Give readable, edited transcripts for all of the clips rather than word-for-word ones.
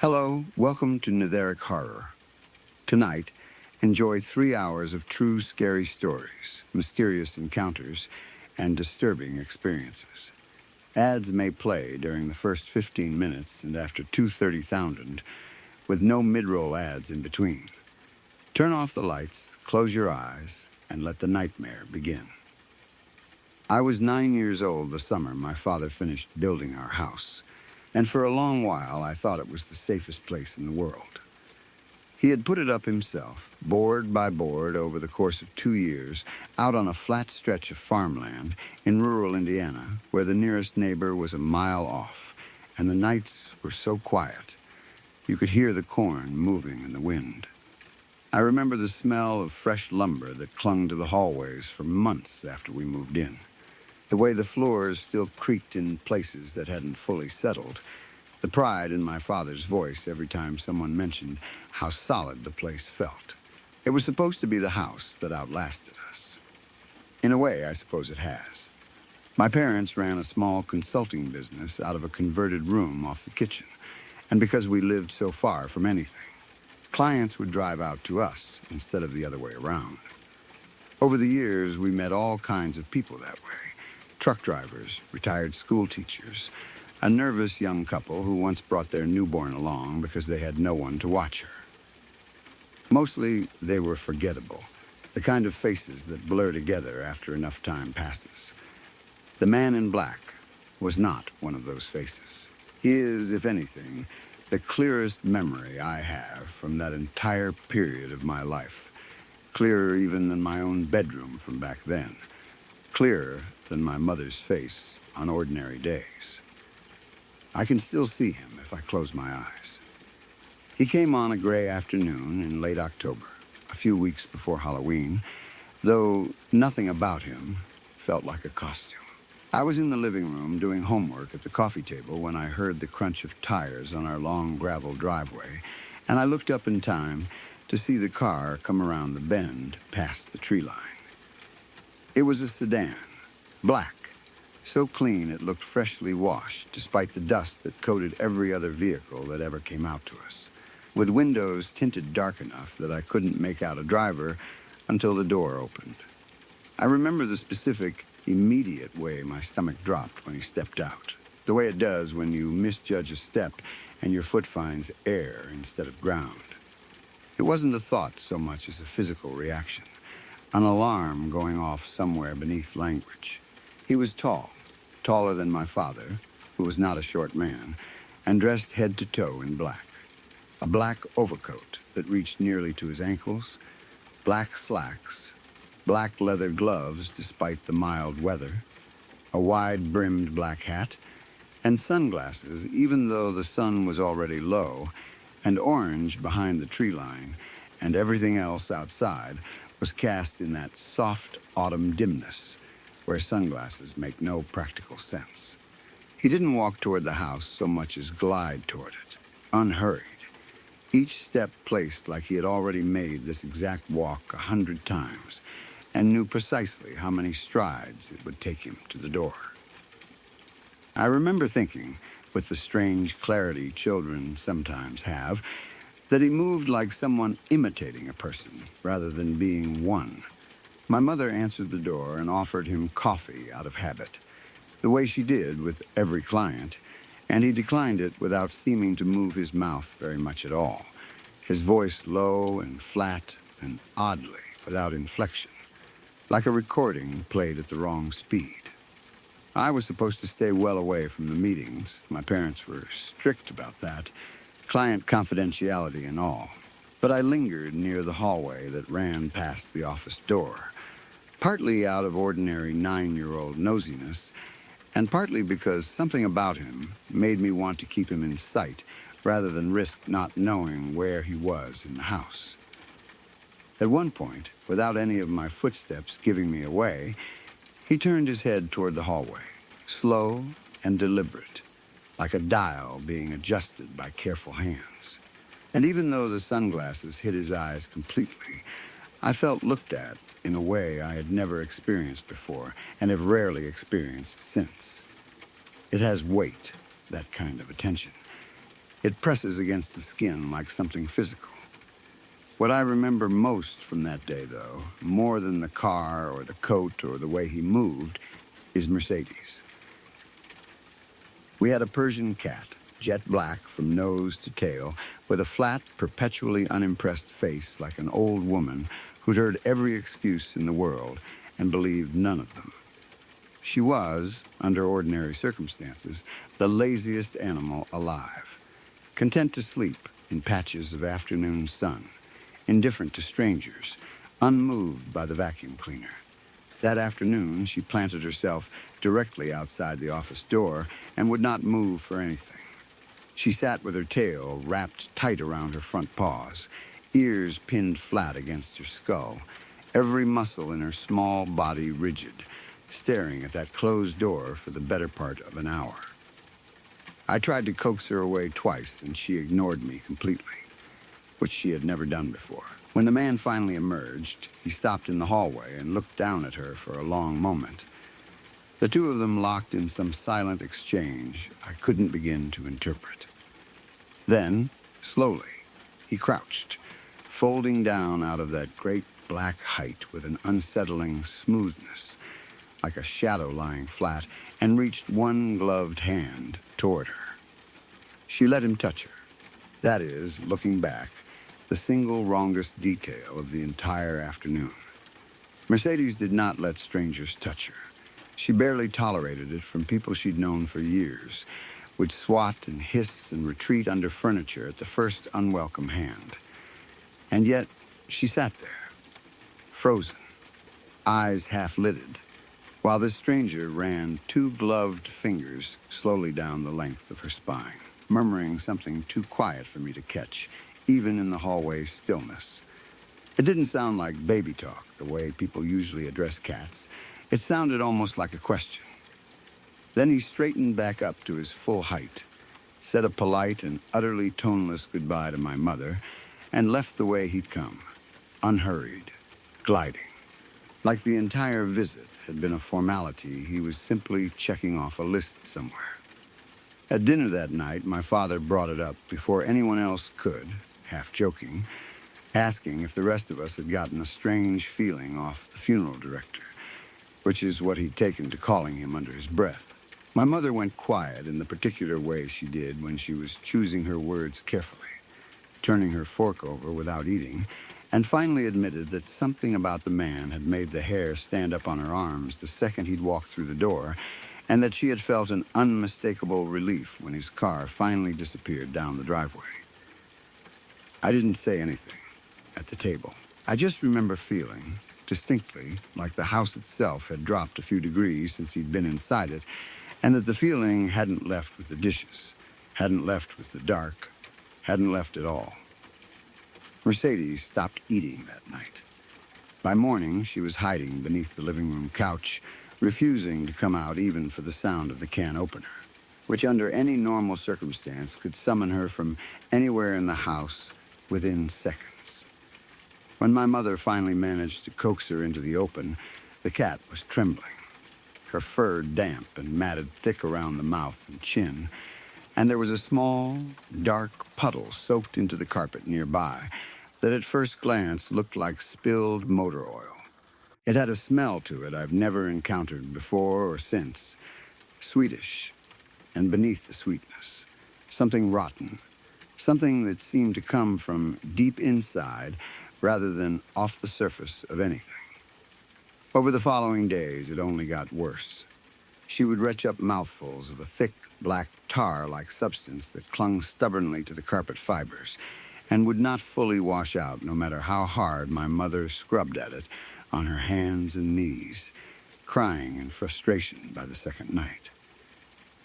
Hello, welcome to Nytheric Horror. Tonight, enjoy 3 hours of true scary stories, mysterious encounters, and disturbing experiences. Ads may play during the first 15 minutes and after 2:30,000, with no mid-roll ads in between. Turn off the lights, close your eyes, and let the nightmare begin. I was 9 years old the summer my father finished building our house, and for a long while I thought it was the safest place in the world. He had put it up himself, board by board, over the course of 2 years, out on a flat stretch of farmland in rural Indiana, where the nearest neighbor was a mile off, and the nights were so quiet. You could hear the corn moving in the wind. I remember the smell of fresh lumber that clung to the hallways for months after we moved in. The way the floors still creaked in places that hadn't fully settled. The pride in my father's voice every time someone mentioned how solid the place felt. It was supposed to be the house that outlasted us. In a way, I suppose it has. My parents ran a small consulting business out of a converted room off the kitchen, and because we lived so far from anything, clients would drive out to us instead of the other way around. Over the years, we met all kinds of people that way. Truck drivers, retired school teachers, a nervous young couple who once brought their newborn along because they had no one to watch her. Mostly, they were forgettable, the kind of faces that blur together after enough time passes. The man in black was not one of those faces. He is, if anything, the clearest memory I have from that entire period of my life, clearer even than my own bedroom from back then, clearer than my mother's face on ordinary days. I can still see him if I close my eyes. He came on a gray afternoon in late October, a few weeks before Halloween, though nothing about him felt like a costume. I was in the living room doing homework at the coffee table when I heard the crunch of tires on our long gravel driveway, and I looked up in time to see the car come around the bend past the tree line. It was a sedan, black, so clean it looked freshly washed despite the dust that coated every other vehicle that ever came out to us, with windows tinted dark enough that I couldn't make out a driver until the door opened. I remember the specific, immediate way my stomach dropped when he stepped out, the way it does when you misjudge a step and your foot finds air instead of ground. It wasn't a thought so much as a physical reaction, an alarm going off somewhere beneath language. He was tall, taller than my father, who was not a short man, and dressed head to toe in black. A black overcoat that reached nearly to his ankles, black slacks, black leather gloves despite the mild weather, a wide-brimmed black hat, and sunglasses even though the sun was already low, and orange behind the tree line, and everything else outside was cast in that soft autumn dimness where sunglasses make no practical sense. He didn't walk toward the house so much as glide toward it, unhurried, each step placed like he had already made this exact walk 100 times and knew precisely how many strides it would take him to the door. I remember thinking, with the strange clarity children sometimes have, that he moved like someone imitating a person rather than being one. My mother answered the door and offered him coffee out of habit, the way she did with every client, and he declined it without seeming to move his mouth very much at all, his voice low and flat and oddly without inflection, like a recording played at the wrong speed. I was supposed to stay well away from the meetings. My parents were strict about that, client confidentiality and all. But I lingered near the hallway that ran past the office door, partly out of ordinary 9-year-old nosiness, and partly because something about him made me want to keep him in sight rather than risk not knowing where he was in the house. At one point, without any of my footsteps giving me away, he turned his head toward the hallway, slow and deliberate, like a dial being adjusted by careful hands. And even though the sunglasses hid his eyes completely, I felt looked at in a way I had never experienced before and have rarely experienced since. It has weight, that kind of attention. It presses against the skin like something physical. What I remember most from that day, though, more than the car or the coat or the way he moved, is Mercedes. We had a Persian cat, jet black from nose to tail, with a flat, perpetually unimpressed face like an old woman who'd heard every excuse in the world and believed none of them. She was, under ordinary circumstances, the laziest animal alive, content to sleep in patches of afternoon sun, indifferent to strangers, unmoved by the vacuum cleaner. That afternoon, she planted herself directly outside the office door and would not move for anything. She sat with her tail wrapped tight around her front paws, ears pinned flat against her skull, every muscle in her small body rigid, staring at that closed door for the better part of an hour. I tried to coax her away twice, and she ignored me completely, which she had never done before. When the man finally emerged, he stopped in the hallway and looked down at her for a long moment. The two of them locked in some silent exchange I couldn't begin to interpret. Then, slowly, he crouched, folding down out of that great black height with an unsettling smoothness, like a shadow lying flat, and reached one gloved hand toward her. She let him touch her. That is, looking back, the single wrongest detail of the entire afternoon. Mercedes did not let strangers touch her. She barely tolerated it from people she'd known for years, would swat and hiss and retreat under furniture at the first unwelcome hand. And yet, she sat there, frozen, eyes half-lidded, while this stranger ran two gloved fingers slowly down the length of her spine, murmuring something too quiet for me to catch, even in the hallway stillness. It didn't sound like baby talk, the way people usually address cats. It sounded almost like a question. Then he straightened back up to his full height, said a polite and utterly toneless goodbye to my mother, and left the way he'd come, unhurried, gliding. Like the entire visit had been a formality, he was simply checking off a list somewhere. At dinner that night, my father brought it up before anyone else could, half joking, asking if the rest of us had gotten a strange feeling off the funeral director, which is what he'd taken to calling him under his breath. My mother went quiet in the particular way she did when she was choosing her words carefully, turning her fork over without eating, and finally admitted that something about the man had made the hair stand up on her arms the second he'd walked through the door, and that she had felt an unmistakable relief when his car finally disappeared down the driveway. I didn't say anything at the table. I just remember feeling, distinctly, like the house itself had dropped a few degrees since he'd been inside it, and that the feeling hadn't left with the dishes, hadn't left with the dark, hadn't left at all. Mercedes stopped eating that night. By morning, she was hiding beneath the living room couch, refusing to come out even for the sound of the can opener, which under any normal circumstance could summon her from anywhere in the house within seconds. When my mother finally managed to coax her into the open, the cat was trembling, her fur damp and matted thick around the mouth and chin, and there was a small, dark puddle soaked into the carpet nearby that at first glance looked like spilled motor oil. It had a smell to it I've never encountered before or since, sweetish, and beneath the sweetness, something rotten, something that seemed to come from deep inside rather than off the surface of anything. Over the following days, it only got worse. She would retch up mouthfuls of a thick, black tar-like substance that clung stubbornly to the carpet fibers and would not fully wash out no matter how hard my mother scrubbed at it on her hands and knees, crying in frustration by the second night.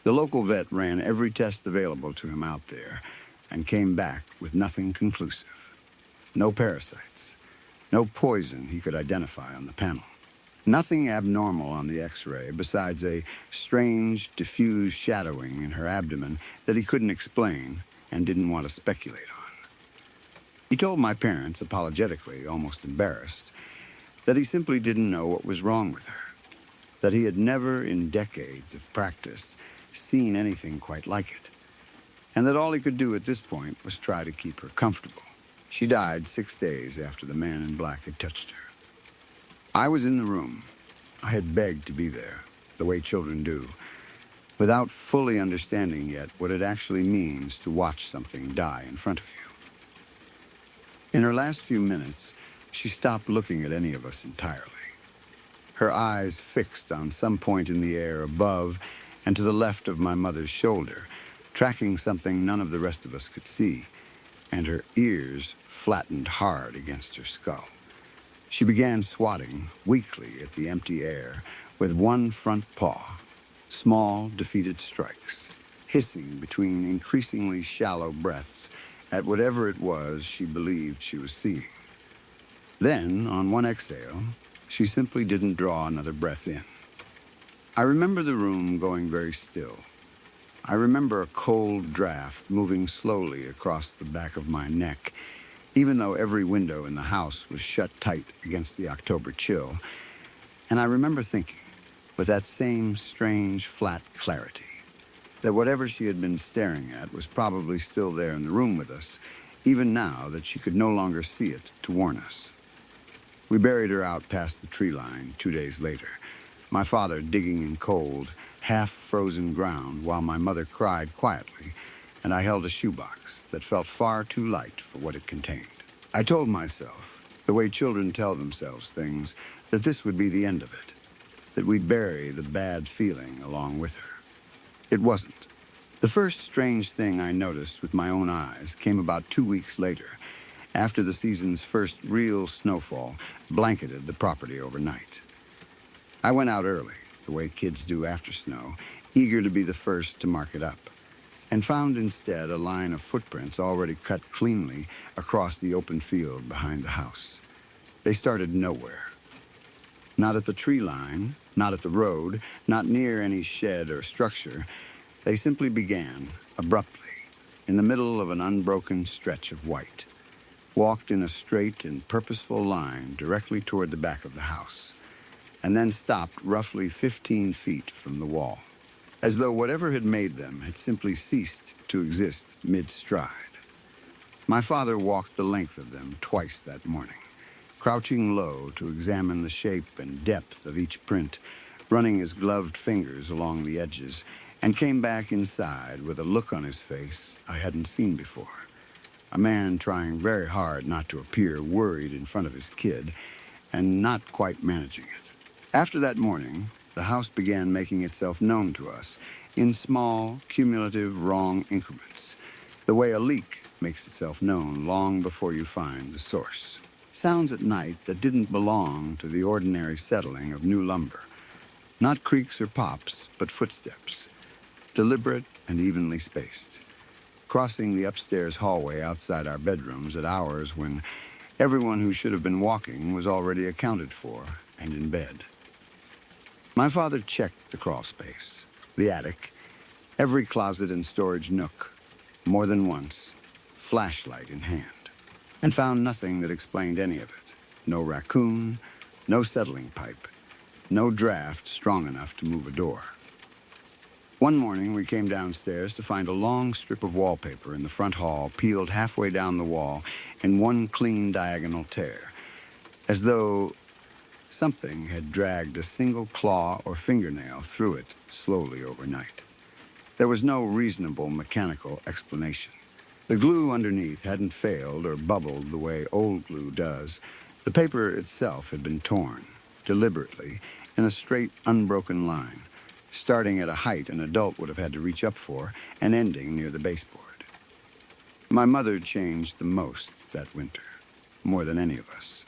The local vet ran every test available to him out there and came back with nothing conclusive. No parasites, no poison he could identify on the panel. Nothing abnormal on the X-ray besides a strange, diffuse shadowing in her abdomen that he couldn't explain and didn't want to speculate on. He told my parents, apologetically, almost embarrassed, that he simply didn't know what was wrong with her, that he had never, in decades of practice, seen anything quite like it. and that all he could do at this point was try to keep her comfortable. She died 6 days after the man in black had touched her. I was in the room. I had begged to be there, the way children do, without fully understanding yet what it actually means to watch something die in front of you. In her last few minutes, she stopped looking at any of us entirely. Her eyes fixed on some point in the air above and to the left of my mother's shoulder, tracking something none of the rest of us could see, and her ears flattened hard against her skull. She began swatting weakly at the empty air with one front paw, small, defeated strikes, hissing between increasingly shallow breaths at whatever it was she believed she was seeing. Then, on one exhale, she simply didn't draw another breath in. I remember the room going very still. I remember a cold draft moving slowly across the back of my neck, even though every window in the house was shut tight against the October chill. And I remember thinking, with that same strange, flat clarity, that whatever she had been staring at was probably still there in the room with us, even now that she could no longer see it to warn us. We buried her out past the tree line 2 days later, my father digging in cold, half-frozen ground while my mother cried quietly, and I held a shoebox that felt far too light for what it contained. I told myself, the way children tell themselves things, that this would be the end of it, that we'd bury the bad feeling along with her. It wasn't. The first strange thing I noticed with my own eyes came about 2 weeks later, after the season's first real snowfall blanketed the property overnight. I went out early, the way kids do after snow, eager to be the first to mark it up, and found instead a line of footprints already cut cleanly across the open field behind the house. They started nowhere. Not at the tree line, not at the road, not near any shed or structure. They simply began, abruptly, in the middle of an unbroken stretch of white, walked in a straight and purposeful line directly toward the back of the house, and then stopped roughly 15 feet from the wall, as though whatever had made them had simply ceased to exist mid-stride. My father walked the length of them twice that morning, crouching low to examine the shape and depth of each print, running his gloved fingers along the edges, and came back inside with a look on his face I hadn't seen before. A man trying very hard not to appear worried in front of his kid, and not quite managing it. After that morning, the house began making itself known to us in small, cumulative, wrong increments, the way a leak makes itself known long before you find the source. Sounds at night that didn't belong to the ordinary settling of new lumber. Not creaks or pops, but footsteps, deliberate and evenly spaced, crossing the upstairs hallway outside our bedrooms at hours when everyone who should have been walking was already accounted for and in bed. My father checked the crawl space, the attic, every closet and storage nook, more than once, flashlight in hand, and found nothing that explained any of it. No raccoon, no settling pipe, no draft strong enough to move a door. One morning, we came downstairs to find a long strip of wallpaper in the front hall peeled halfway down the wall in one clean diagonal tear, as though something had dragged a single claw or fingernail through it slowly overnight. There was no reasonable mechanical explanation. The glue underneath hadn't failed or bubbled the way old glue does. The paper itself had been torn, deliberately, in a straight, unbroken line, starting at a height an adult would have had to reach up for and ending near the baseboard. My mother changed the most that winter, more than any of us.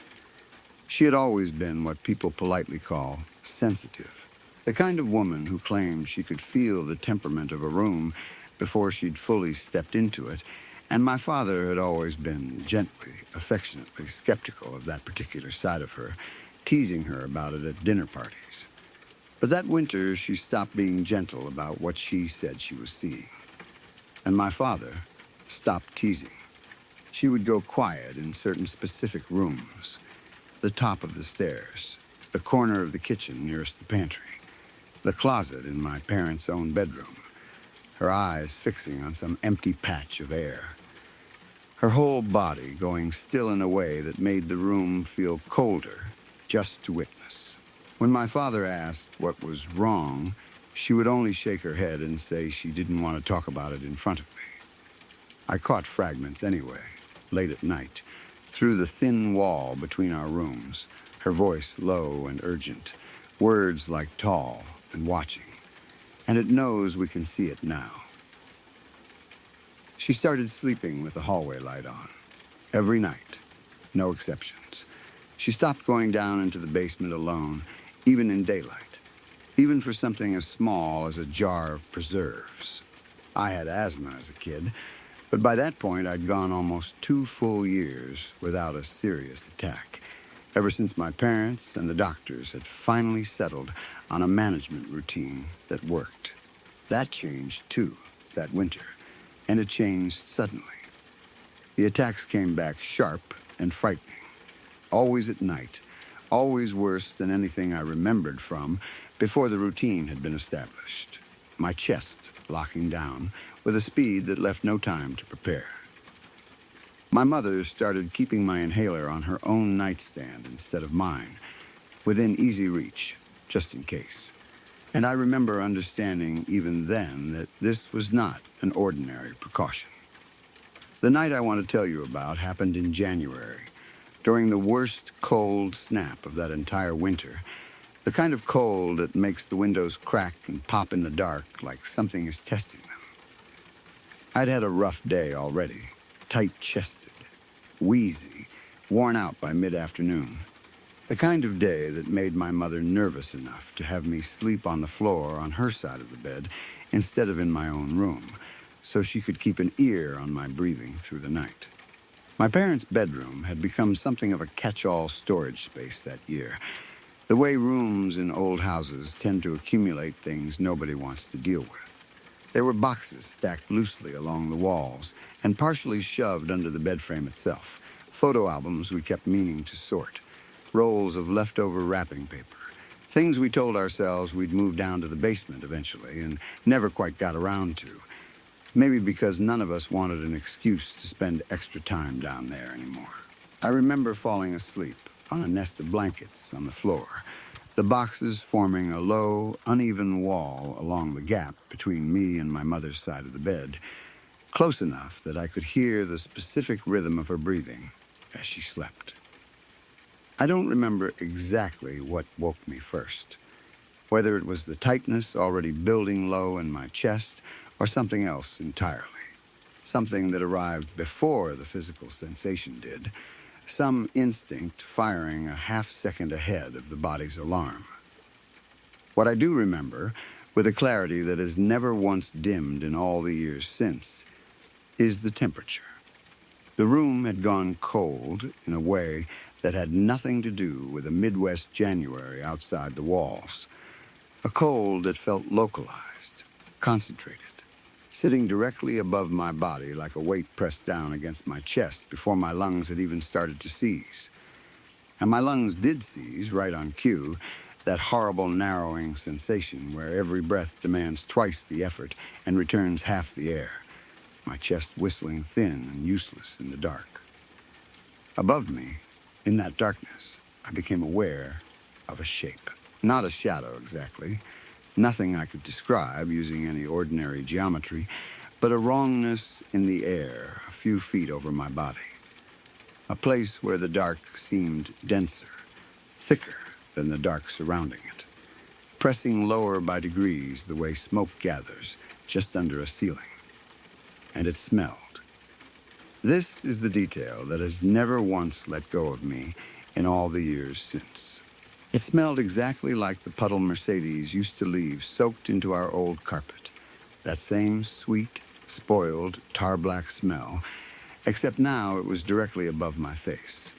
She had always been what people politely call sensitive, the kind of woman who claimed she could feel the temperament of a room before she'd fully stepped into it, and my father had always been gently, affectionately skeptical of that particular side of her, teasing her about it at dinner parties. But that winter, she stopped being gentle about what she said she was seeing. And my father stopped teasing. She would go quiet in certain specific rooms, the top of the stairs, the corner of the kitchen nearest the pantry, the closet in my parents' own bedroom, her eyes fixing on some empty patch of air. Her whole body going still in a way that made the room feel colder, just to witness. When my father asked what was wrong, she would only shake her head and say she didn't want to talk about it in front of me. I caught fragments anyway, late at night, through the thin wall between our rooms, her voice low and urgent, words like tall and watching. And it knows we can see it now. She started sleeping with the hallway light on. Every night. No exceptions. She stopped going down into the basement alone, even in daylight. Even for something as small as a jar of preserves. I had asthma as a kid, but by that point I'd gone almost 2 full years without a serious attack, ever since my parents and the doctors had finally settled on a management routine that worked. That changed, too, that winter, and it changed suddenly. The attacks came back sharp and frightening, always at night, always worse than anything I remembered from before the routine had been established. My chest locking down with a speed that left no time to prepare. My mother started keeping my inhaler on her own nightstand instead of mine, within easy reach, just in case. And I remember understanding even then that this was not an ordinary precaution. The night I want to tell you about happened in January, during the worst cold snap of that entire winter, the kind of cold that makes the windows crack and pop in the dark like something is testing them. I'd had a rough day already, tight-chested, wheezy, worn out by mid-afternoon. The kind of day that made my mother nervous enough to have me sleep on the floor on her side of the bed instead of in my own room, so she could keep an ear on my breathing through the night. My parents' bedroom had become something of a catch-all storage space that year, the way rooms in old houses tend to accumulate things nobody wants to deal with. There were boxes stacked loosely along the walls and partially shoved under the bed frame itself, photo albums we kept meaning to sort, rolls of leftover wrapping paper, things we told ourselves we'd move down to the basement eventually and never quite got around to, maybe because none of us wanted an excuse to spend extra time down there anymore. I remember falling asleep on a nest of blankets on the floor, the boxes forming a low, uneven wall along the gap between me and my mother's side of the bed, close enough that I could hear the specific rhythm of her breathing as she slept. I don't remember exactly what woke me first, whether it was the tightness already building low in my chest or something else entirely, something that arrived before the physical sensation did, some instinct firing a half-second ahead of the body's alarm. What I do remember, with a clarity that has never once dimmed in all the years since, is the temperature. The room had gone cold in a way that had nothing to do with a Midwest January outside the walls. A cold that felt localized, concentrated, sitting directly above my body like a weight pressed down against my chest before my lungs had even started to seize. And my lungs did seize, right on cue, that horrible narrowing sensation where every breath demands twice the effort and returns half the air, my chest whistling thin and useless in the dark. Above me, in that darkness, I became aware of a shape. Not a shadow exactly, nothing I could describe using any ordinary geometry, but a wrongness in the air a few feet over my body. A place where the dark seemed denser, thicker than the dark surrounding it, pressing lower by degrees the way smoke gathers just under a ceiling. And it smelled. This is the detail that has never once let go of me in all the years since. It smelled exactly like the puddle Mercedes used to leave soaked into our old carpet. That same sweet, spoiled, tar-black smell, except now it was directly above my face,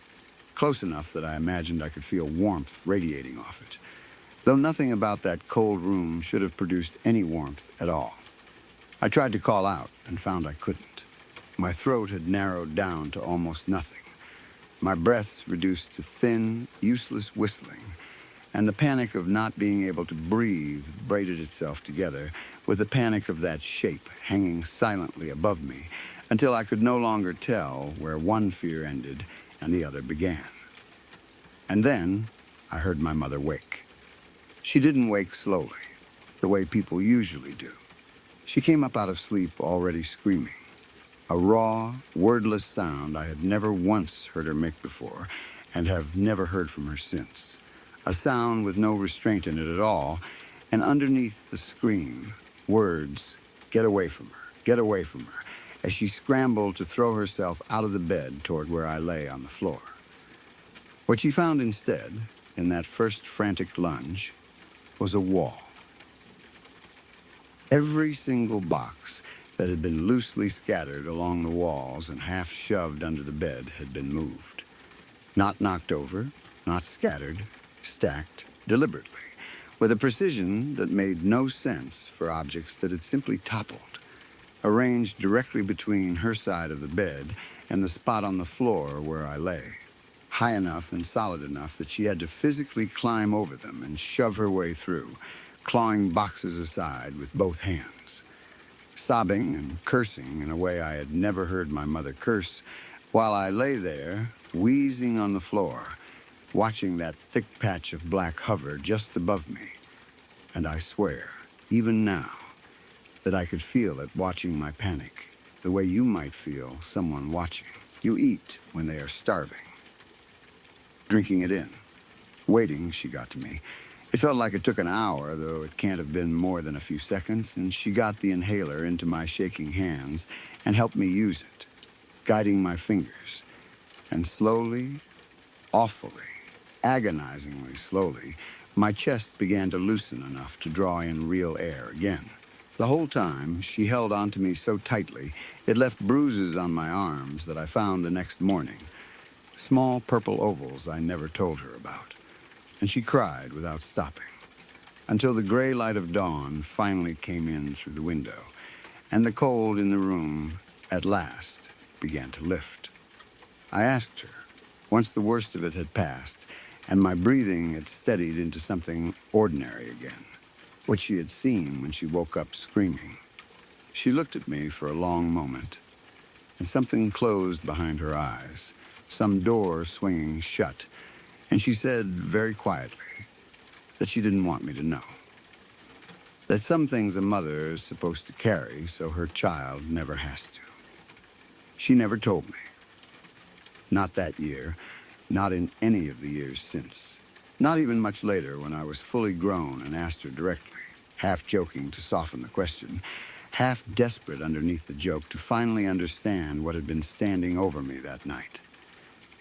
close enough that I imagined I could feel warmth radiating off it, though nothing about that cold room should have produced any warmth at all. I tried to call out and found I couldn't. My throat had narrowed down to almost nothing, my breaths reduced to thin, useless whistling, and the panic of not being able to breathe braided itself together with the panic of that shape hanging silently above me until I could no longer tell where one fear ended and the other began. And then I heard my mother wake. She didn't wake slowly, the way people usually do. She came up out of sleep already screaming. A raw, wordless sound I had never once heard her make before and have never heard from her since. A sound with no restraint in it at all, and underneath the scream, words, "Get away from her, get away from her," as she scrambled to throw herself out of the bed toward where I lay on the floor. What she found instead, in that first frantic lunge, was a wall. Every single box that had been loosely scattered along the walls and half shoved under the bed had been moved. Not knocked over, not scattered, stacked deliberately, with a precision that made no sense for objects that had simply toppled, arranged directly between her side of the bed and the spot on the floor where I lay, high enough and solid enough that she had to physically climb over them and shove her way through, clawing boxes aside with both hands. Sobbing and cursing in a way I had never heard my mother curse, while I lay there, wheezing on the floor, watching that thick patch of black hover just above me. And I swear, even now, that I could feel it watching my panic, the way you might feel someone watching. You eat when they are starving. Drinking it in. Waiting, she got to me. It felt like it took an hour, though it can't have been more than a few seconds, and she got the inhaler into my shaking hands and helped me use it, guiding my fingers. And slowly, awfully, agonizingly slowly, my chest began to loosen enough to draw in real air again. The whole time, she held onto me so tightly, it left bruises on my arms that I found the next morning, small purple ovals I never told her about. And she cried without stopping, until the gray light of dawn finally came in through the window, and the cold in the room, at last, began to lift. I asked her, once the worst of it had passed, and my breathing had steadied into something ordinary again, what she had seen when she woke up screaming. She looked at me for a long moment, and something closed behind her eyes, some door swinging shut, and she said very quietly that she didn't want me to know. That some things a mother is supposed to carry so her child never has to. She never told me. Not that year, not in any of the years since. Not even much later when I was fully grown and asked her directly, half joking to soften the question, half desperate underneath the joke to finally understand what had been standing over me that night.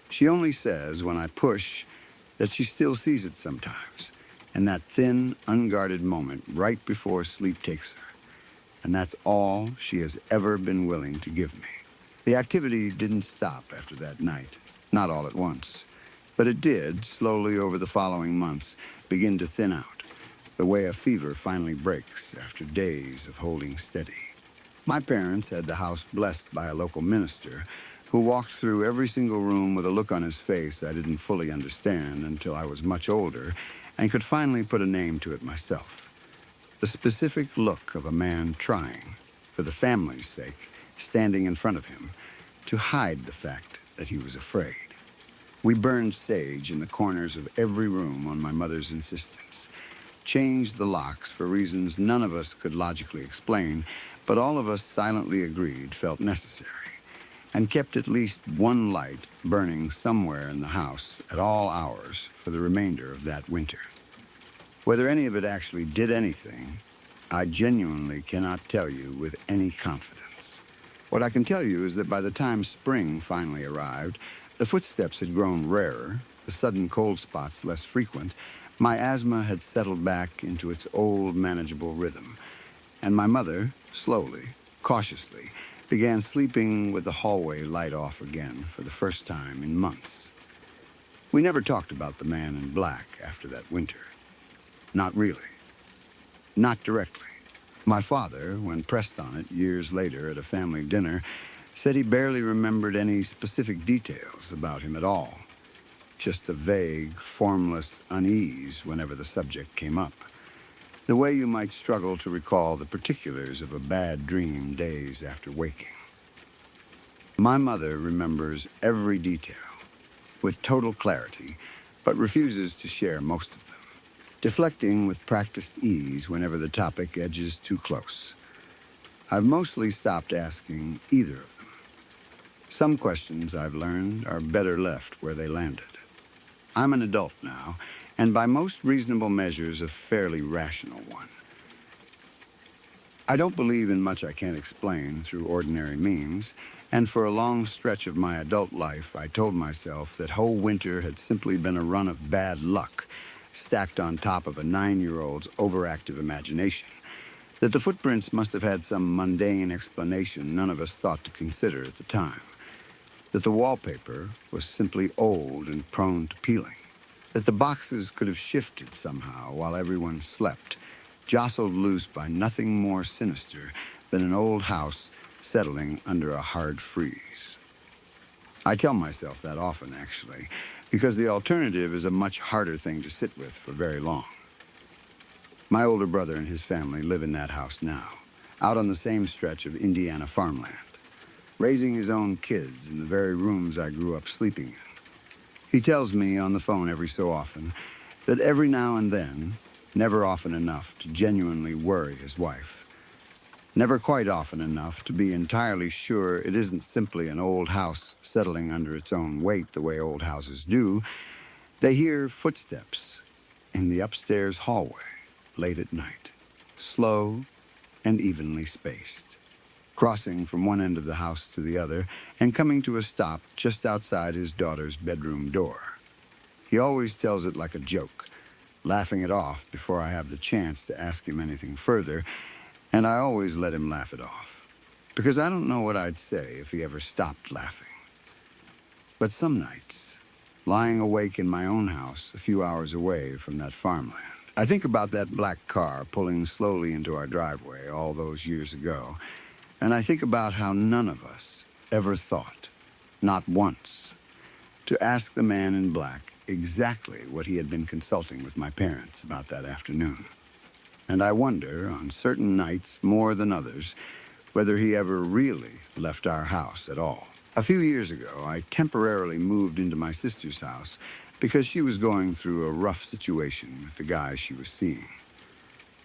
She only says when I push that she still sees it sometimes, in that thin, unguarded moment right before sleep takes her. And that's all she has ever been willing to give me. The activity didn't stop after that night, not all at once, but it did, slowly over the following months, begin to thin out, the way a fever finally breaks after days of holding steady. My parents had the house blessed by a local minister who walked through every single room with a look on his face I didn't fully understand until I was much older and could finally put a name to it myself. The specific look of a man trying, for the family's sake, standing in front of him, to hide the fact that he was afraid. We burned sage in the corners of every room on my mother's insistence, changed the locks for reasons none of us could logically explain, but all of us silently agreed felt necessary, and kept at least one light burning somewhere in the house at all hours for the remainder of that winter. Whether any of it actually did anything, I genuinely cannot tell you with any confidence. What I can tell you is that by the time spring finally arrived, the footsteps had grown rarer, the sudden cold spots less frequent, my asthma had settled back into its old manageable rhythm, and my mother, slowly, cautiously, began sleeping with the hallway light off again for the first time in months. We never talked about the man in black after that winter. Not really. Not directly. My father, when pressed on it years later at a family dinner, said he barely remembered any specific details about him at all. Just a vague, formless unease whenever the subject came up. The way you might struggle to recall the particulars of a bad dream days after waking. My mother remembers every detail with total clarity, but refuses to share most of them, deflecting with practiced ease whenever the topic edges too close. I've mostly stopped asking either of them. Some questions, I've learned, are better left where they landed. I'm an adult now, and by most reasonable measures, a fairly rational one. I don't believe in much I can't explain through ordinary means, and for a long stretch of my adult life, I told myself that whole winter had simply been a run of bad luck, stacked on top of a 9-year-old's overactive imagination, that the footprints must have had some mundane explanation none of us thought to consider at the time, that the wallpaper was simply old and prone to peeling, that the boxes could have shifted somehow while everyone slept, jostled loose by nothing more sinister than an old house settling under a hard freeze. I tell myself that often, actually, because the alternative is a much harder thing to sit with for very long. My older brother and his family live in that house now, out on the same stretch of Indiana farmland, raising his own kids in the very rooms I grew up sleeping in. He tells me on the phone every so often that every now and then, never often enough to genuinely worry his wife, never quite often enough to be entirely sure it isn't simply an old house settling under its own weight the way old houses do, they hear footsteps in the upstairs hallway late at night, slow and evenly spaced, crossing from one end of the house to the other and coming to a stop just outside his daughter's bedroom door. He always tells it like a joke, laughing it off before I have the chance to ask him anything further, and I always let him laugh it off, because I don't know what I'd say if he ever stopped laughing. But some nights, lying awake in my own house a few hours away from that farmland, I think about that black car pulling slowly into our driveway all those years ago, and I think about how none of us ever thought, not once, to ask the man in black exactly what he had been consulting with my parents about that afternoon. And I wonder, on certain nights more than others, whether he ever really left our house at all. A few years ago, I temporarily moved into my sister's house because she was going through a rough situation with the guy she was seeing.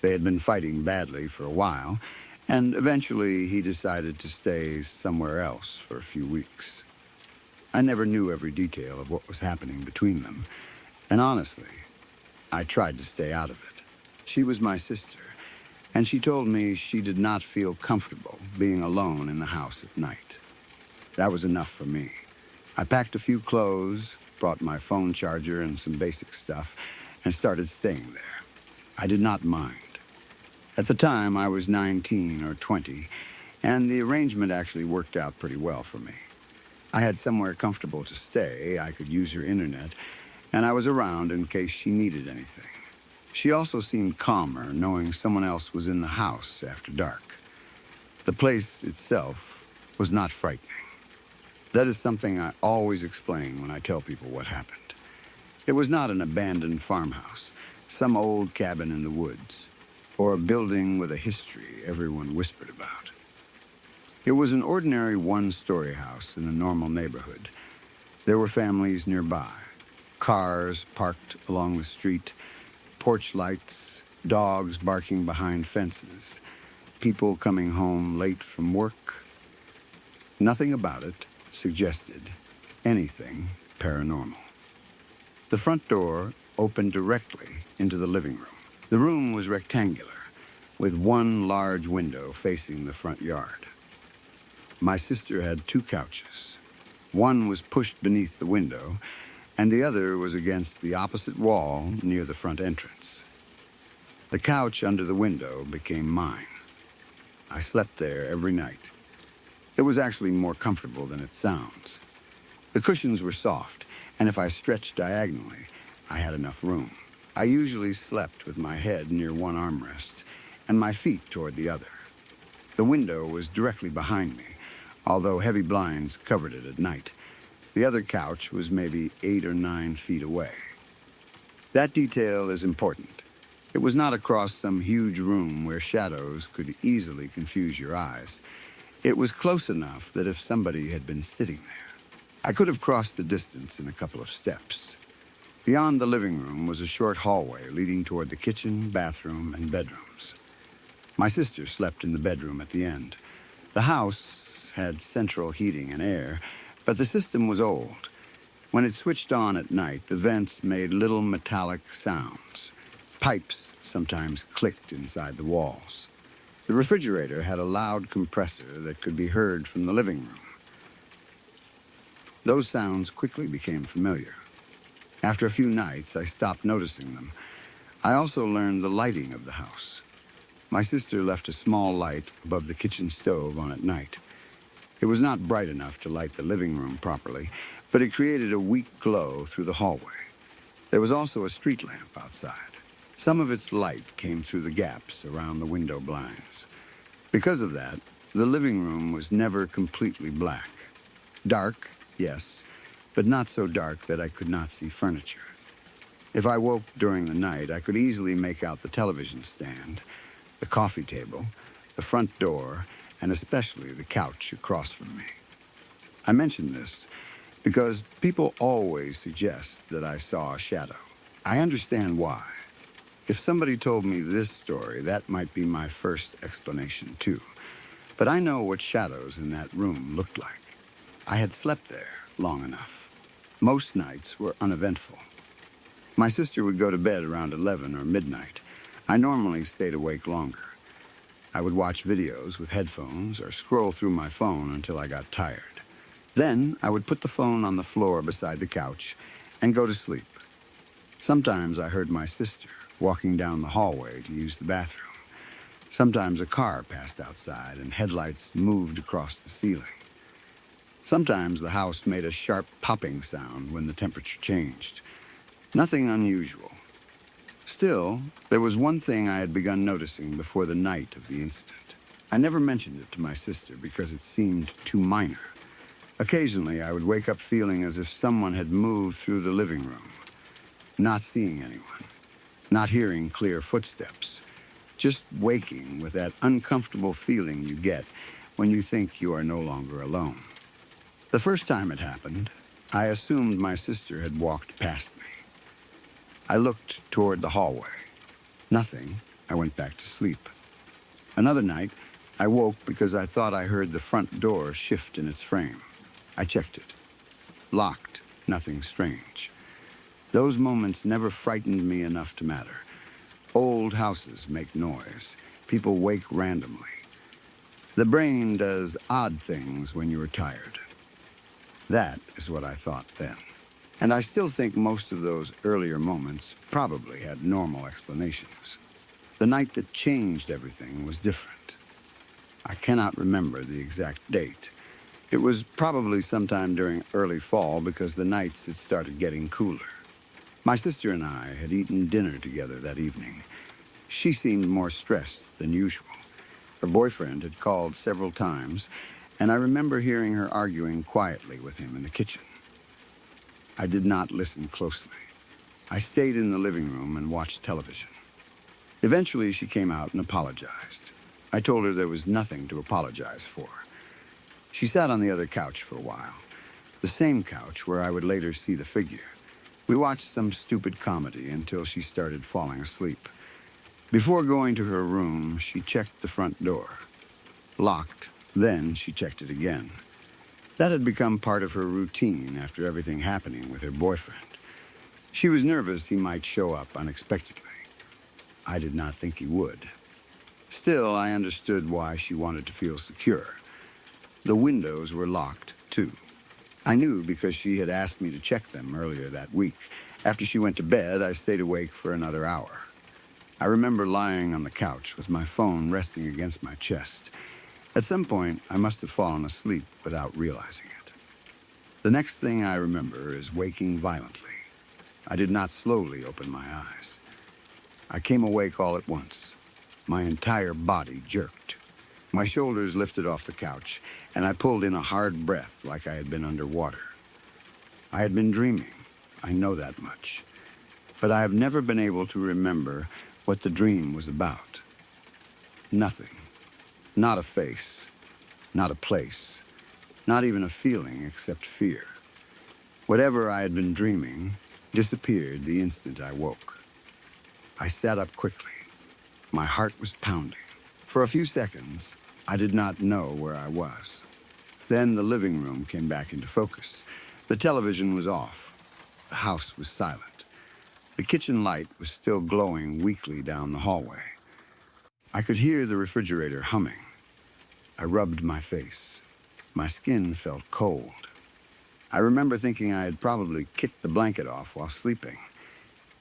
They had been fighting badly for a while, and eventually he decided to stay somewhere else for a few weeks. I never knew every detail of what was happening between them, and honestly, I tried to stay out of it. She was my sister, and she told me she did not feel comfortable being alone in the house at night. That was enough for me. I packed a few clothes, brought my phone charger and some basic stuff, and started staying there. I did not mind. At the time, I was 19 or 20, and the arrangement actually worked out pretty well for me. I had somewhere comfortable to stay, I could use her internet, and I was around in case she needed anything. She also seemed calmer knowing someone else was in the house after dark. The place itself was not frightening. That is something I always explain when I tell people what happened. It was not an abandoned farmhouse, some old cabin in the woods, or a building with a history everyone whispered about. It was an ordinary one-story house in a normal neighborhood. There were families nearby, cars parked along the street, porch lights, dogs barking behind fences, people coming home late from work. Nothing about it suggested anything paranormal. The front door opened directly into the living room. The room was rectangular, with one large window facing the front yard. My sister had two couches. One was pushed beneath the window, and the other was against the opposite wall near the front entrance. The couch under the window became mine. I slept there every night. It was actually more comfortable than it sounds. The cushions were soft, and if I stretched diagonally, I had enough room. I usually slept with my head near one armrest and my feet toward the other. The window was directly behind me, although heavy blinds covered it at night. The other couch was maybe 8 or 9 feet away. That detail is important It was not across some huge room where shadows could easily confuse your eyes. It was close enough that if somebody had been sitting there, I could have crossed the distance in a couple of steps. Beyond the living room was a short hallway leading toward the kitchen, bathroom, and bedrooms. My sister slept in the bedroom at the end. The house had central heating and air, but the system was old. When it switched on at night, the vents made little metallic sounds. Pipes sometimes clicked inside the walls. The refrigerator had a loud compressor that could be heard from the living room. Those sounds quickly became familiar. After a few nights, I stopped noticing them. I also learned the lighting of the house. My sister left a small light above the kitchen stove on at night. It was not bright enough to light the living room properly, but it created a weak glow through the hallway. There was also a street lamp outside. Some of its light came through the gaps around the window blinds. Because of that, the living room was never completely black. Dark, yes, but not so dark that I could not see furniture. If I woke during the night, I could easily make out the television stand, the coffee table, the front door, and especially the couch across from me. I mention this because people always suggest that I saw a shadow. I understand why. If somebody told me this story, that might be my first explanation too. But I know what shadows in that room looked like. I had slept there long enough. Most nights were uneventful. My sister would go to bed around 11 or midnight. I normally stayed awake longer. I would watch videos with headphones or scroll through my phone until I got tired. Then I would put the phone on the floor beside the couch and go to sleep. Sometimes I heard my sister walking down the hallway to use the bathroom. Sometimes a car passed outside and headlights moved across the ceiling. Sometimes the house made a sharp popping sound when the temperature changed. Nothing unusual. Still, there was one thing I had begun noticing before the night of the incident. I never mentioned it to my sister because it seemed too minor. Occasionally, I would wake up feeling as if someone had moved through the living room, not seeing anyone, not hearing clear footsteps, just waking with that uncomfortable feeling you get when you think you are no longer alone. The first time it happened, I assumed my sister had walked past me. I looked toward the hallway. Nothing. I went back to sleep. Another night, I woke because I thought I heard the front door shift in its frame. I checked it. Locked. Nothing strange. Those moments never frightened me enough to matter. Old houses make noise. People wake randomly. The brain does odd things when you are tired. That is what I thought then. And I still think most of those earlier moments probably had normal explanations. The night that changed everything was different. I cannot remember the exact date. It was probably sometime during early fall because the nights had started getting cooler. My sister and I had eaten dinner together that evening. She seemed more stressed than usual. Her boyfriend had called several times, and I remember hearing her arguing quietly with him in the kitchen. I did not listen closely. I stayed in the living room and watched television. Eventually, she came out and apologized. I told her there was nothing to apologize for. She sat on the other couch for a while, the same couch where I would later see the figure. We watched some stupid comedy until she started falling asleep. Before going to her room, she checked the front door. Locked. Then she checked it again. That had become part of her routine after everything happening with her boyfriend. She was nervous he might show up unexpectedly. I did not think he would. Still, I understood why she wanted to feel secure. The windows were locked, too. I knew because she had asked me to check them earlier that week. After she went to bed, I stayed awake for another hour. I remember lying on the couch with my phone resting against my chest. At some point, I must have fallen asleep without realizing it. The next thing I remember is waking violently. I did not slowly open my eyes. I came awake all at once. My entire body jerked. My shoulders lifted off the couch, and I pulled in a hard breath like I had been underwater. I had been dreaming. I know that much. But I have never been able to remember what the dream was about. Nothing. Not a face, not a place, not even a feeling except fear. Whatever I had been dreaming disappeared the instant I woke. I sat up quickly. My heart was pounding. For a few seconds, I did not know where I was. Then the living room came back into focus. The television was off. The house was silent. The kitchen light was still glowing weakly down the hallway. I could hear the refrigerator humming. I rubbed my face. My skin felt cold. I remember thinking I had probably kicked the blanket off while sleeping.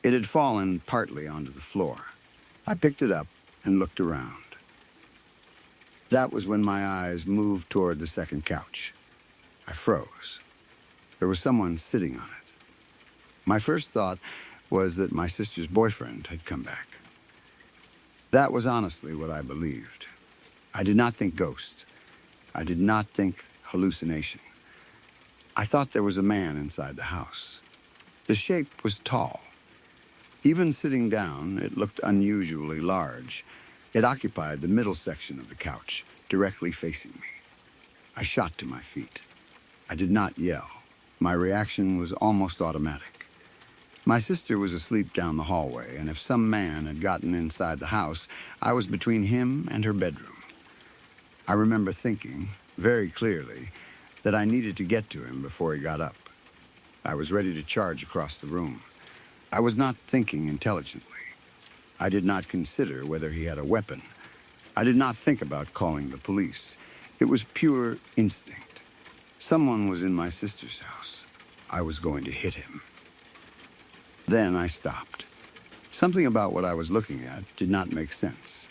It had fallen partly onto the floor. I picked it up and looked around. That was when my eyes moved toward the second couch. I froze. There was someone sitting on it. My first thought was that my sister's boyfriend had come back. That was honestly what I believed. I did not think ghost. I did not think hallucination. I thought there was a man inside the house. The shape was tall. Even sitting down, it looked unusually large. It occupied the middle section of the couch, directly facing me. I shot to my feet. I did not yell. My reaction was almost automatic. My sister was asleep down the hallway, and if some man had gotten inside the house, I was between him and her bedroom. I remember thinking, very clearly, that I needed to get to him before he got up. I was ready to charge across the room. I was not thinking intelligently. I did not consider whether he had a weapon. I did not think about calling the police. It was pure instinct. Someone was in my sister's house. I was going to hit him. Then I stopped. Something about what I was looking at did not make sense.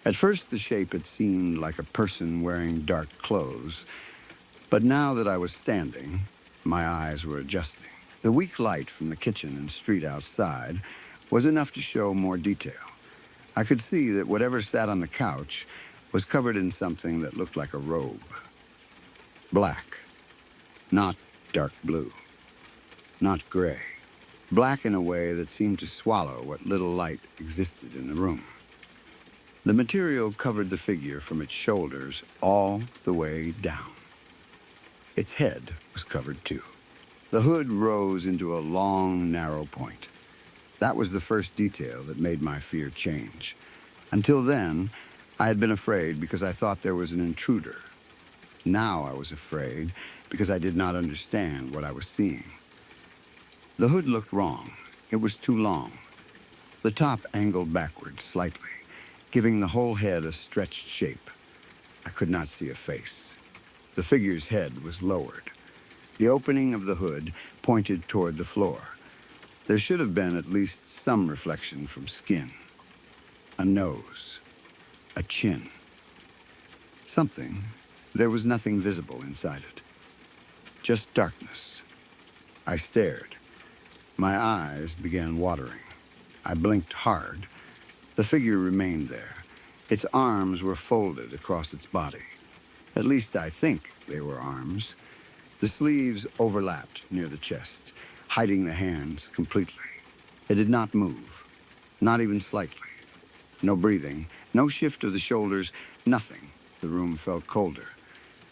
At first, the shape had seemed like a person wearing dark clothes, but now that I was standing, my eyes were adjusting. The weak light from the kitchen and street outside was enough to show more detail. I could see that whatever sat on the couch was covered in something that looked like a robe. Black, not dark blue, not gray. Black in a way that seemed to swallow what little light existed in the room. The material covered the figure from its shoulders all the way down. Its head was covered too. The hood rose into a long, narrow point. That was the first detail that made my fear change. Until then, I had been afraid because I thought there was an intruder. Now I was afraid because I did not understand what I was seeing. The hood looked wrong. It was too long. The top angled backward slightly, giving the whole head a stretched shape. I could not see a face. The figure's head was lowered. The opening of the hood pointed toward the floor. There should have been at least some reflection from skin. A nose. A chin. Something. There was nothing visible inside it. Just darkness. I stared. My eyes began watering. I blinked hard. The figure remained there. Its arms were folded across its body. At least I think they were arms. The sleeves overlapped near the chest, hiding the hands completely. It did not move, not even slightly. No breathing, no shift of the shoulders, nothing. The room felt colder.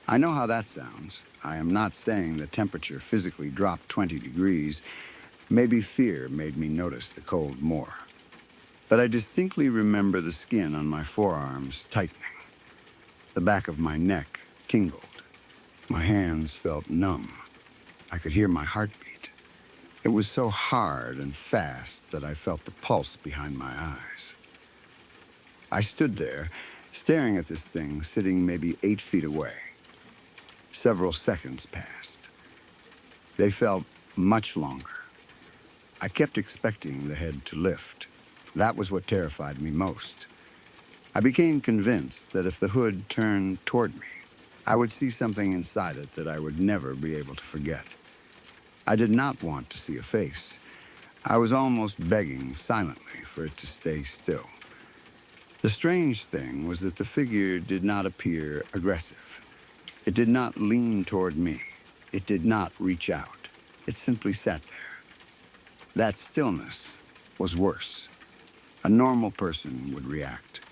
I know how that sounds. I am not saying the temperature physically dropped 20 degrees. Maybe fear made me notice the cold more. But I distinctly remember the skin on my forearms tightening. The back of my neck tingled. My hands felt numb. I could hear my heartbeat. It was so hard and fast that I felt the pulse behind my eyes. I stood there, staring at this thing sitting maybe 8 feet away. Several seconds passed. They felt much longer. I kept expecting the head to lift. That was what terrified me most. I became convinced that if the hood turned toward me, I would see something inside it that I would never be able to forget. I did not want to see a face. I was almost begging silently for it to stay still. The strange thing was that the figure did not appear aggressive. It did not lean toward me. It did not reach out. It simply sat there. That stillness was worse. A normal person would react.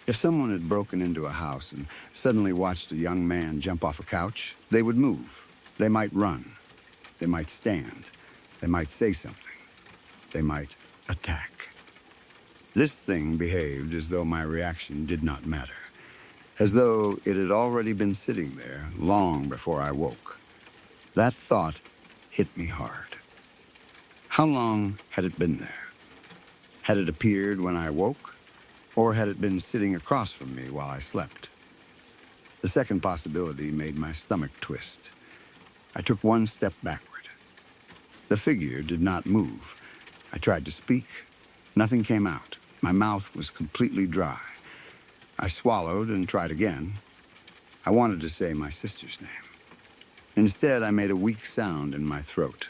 If someone had broken into a house and suddenly watched a young man jump off a couch, they would move. They might run. They might stand. They might say something. They might attack. This thing behaved as though my reaction did not matter, as though it had already been sitting there long before I woke. That thought hit me hard. How long had it been there? Had it appeared when I woke, or had it been sitting across from me while I slept? The second possibility made my stomach twist. I took one step backward. The figure did not move. I tried to speak. Nothing came out. My mouth was completely dry. I swallowed and tried again. I wanted to say my sister's name. Instead, I made a weak sound in my throat.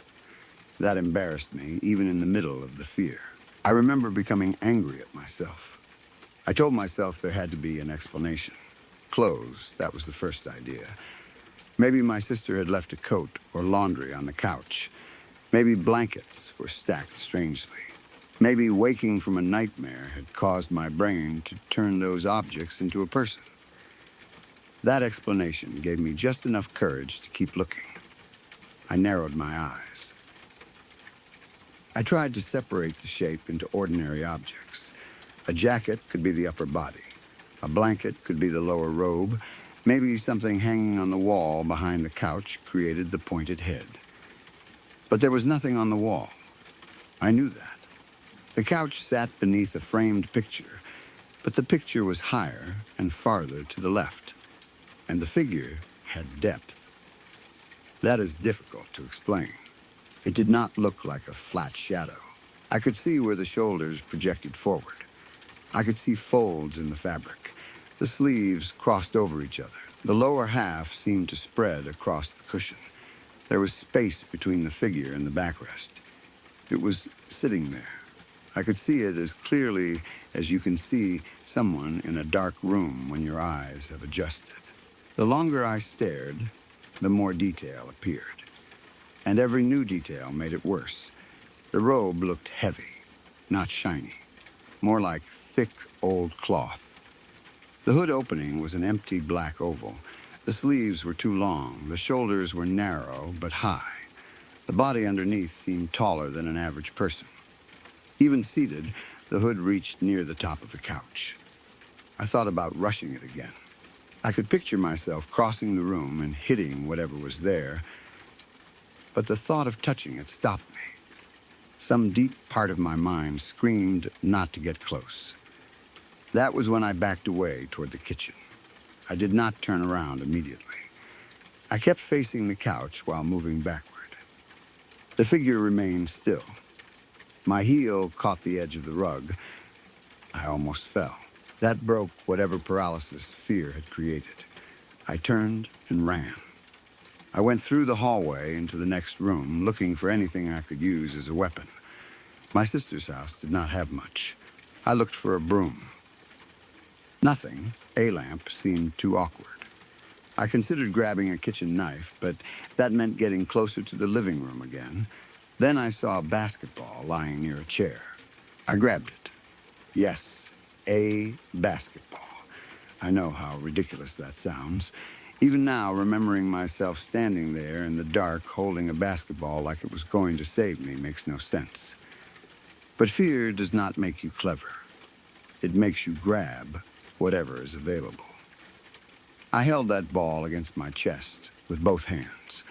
That embarrassed me, even in the middle of the fear. I remember becoming angry at myself. I told myself there had to be an explanation. Clothes, that was the first idea. Maybe my sister had left a coat or laundry on the couch. Maybe blankets were stacked strangely. Maybe waking from a nightmare had caused my brain to turn those objects into a person. That explanation gave me just enough courage to keep looking. I narrowed my eyes. I tried to separate the shape into ordinary objects. A jacket could be the upper body. A blanket could be the lower robe. Maybe something hanging on the wall behind the couch created the pointed head. But there was nothing on the wall. I knew that. The couch sat beneath a framed picture, but the picture was higher and farther to the left, and the figure had depth. That is difficult to explain. It did not look like a flat shadow. I could see where the shoulders projected forward. I could see folds in the fabric. The sleeves crossed over each other. The lower half seemed to spread across the cushion. There was space between the figure and the backrest. It was sitting there. I could see it as clearly as you can see someone in a dark room when your eyes have adjusted. The longer I stared, the more detail appeared. And every new detail made it worse. The robe looked heavy, not shiny, more like thick old cloth. The hood opening was an empty black oval. The sleeves were too long. The shoulders were narrow but high. The body underneath seemed taller than an average person. Even seated, the hood reached near the top of the couch. I thought about rushing it again. I could picture myself crossing the room and hitting whatever was there, but the thought of touching it stopped me. Some deep part of my mind screamed not to get close. That was when I backed away toward the kitchen. I did not turn around immediately. I kept facing the couch while moving backward. The figure remained still. My heel caught the edge of the rug. I almost fell. That broke whatever paralysis fear had created. I turned and ran. I went through the hallway into the next room, looking for anything I could use as a weapon. My sister's house did not have much. I looked for a broom. Nothing. A lamp seemed too awkward. I considered grabbing a kitchen knife, but that meant getting closer to the living room again. Then I saw a basketball lying near a chair. I grabbed it. Yes, a basketball. I know how ridiculous that sounds. Even now, remembering myself standing there in the dark holding a basketball like it was going to save me makes no sense. But fear does not make you clever. It makes you grab whatever is available. I held that ball against my chest with both hands.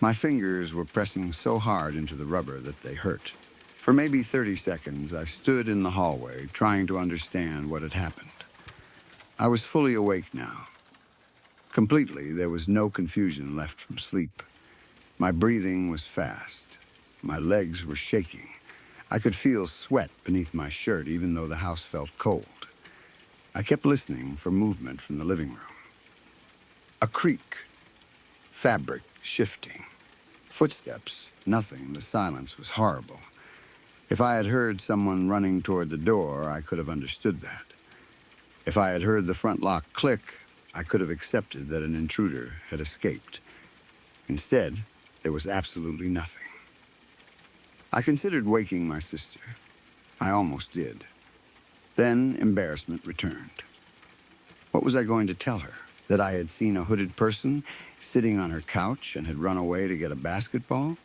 My fingers were pressing so hard into the rubber that they hurt. For maybe 30 seconds, I stood in the hallway trying to understand what had happened. I was fully awake now. Completely, there was no confusion left from sleep. My breathing was fast. My legs were shaking. I could feel sweat beneath my shirt, even though the house felt cold. I kept listening for movement from the living room. A creak, fabric shifting, footsteps, nothing. The silence was horrible. If I had heard someone running toward the door, I could have understood that. If I had heard the front lock click, I could have accepted that an intruder had escaped. Instead, there was absolutely nothing. I considered waking my sister. I almost did. Then embarrassment returned. What was I going to tell her? That I had seen a hooded person sitting on her couch and had run away to get a basketball?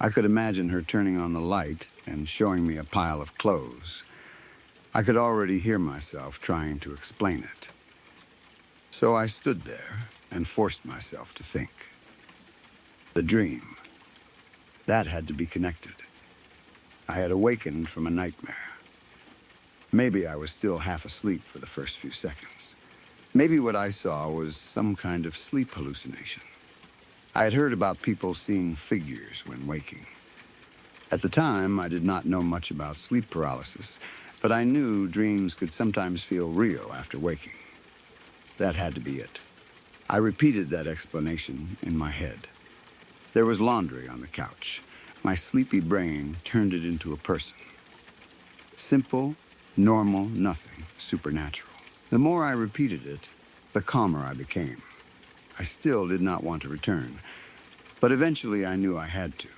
I could imagine her turning on the light and showing me a pile of clothes. I could already hear myself trying to explain it. So I stood there and forced myself to think. The dream. That had to be connected. I had awakened from a nightmare. Maybe I was still half asleep for the first few seconds. Maybe what I saw was some kind of sleep hallucination. I had heard about people seeing figures when waking. At the time, I did not know much about sleep paralysis, but I knew dreams could sometimes feel real after waking. That had to be it. I repeated that explanation in my head. There was laundry on the couch. My sleepy brain turned it into a person. Simple, normal, nothing supernatural. The more I repeated it, the calmer I became. I still did not want to return, but eventually I knew I had to.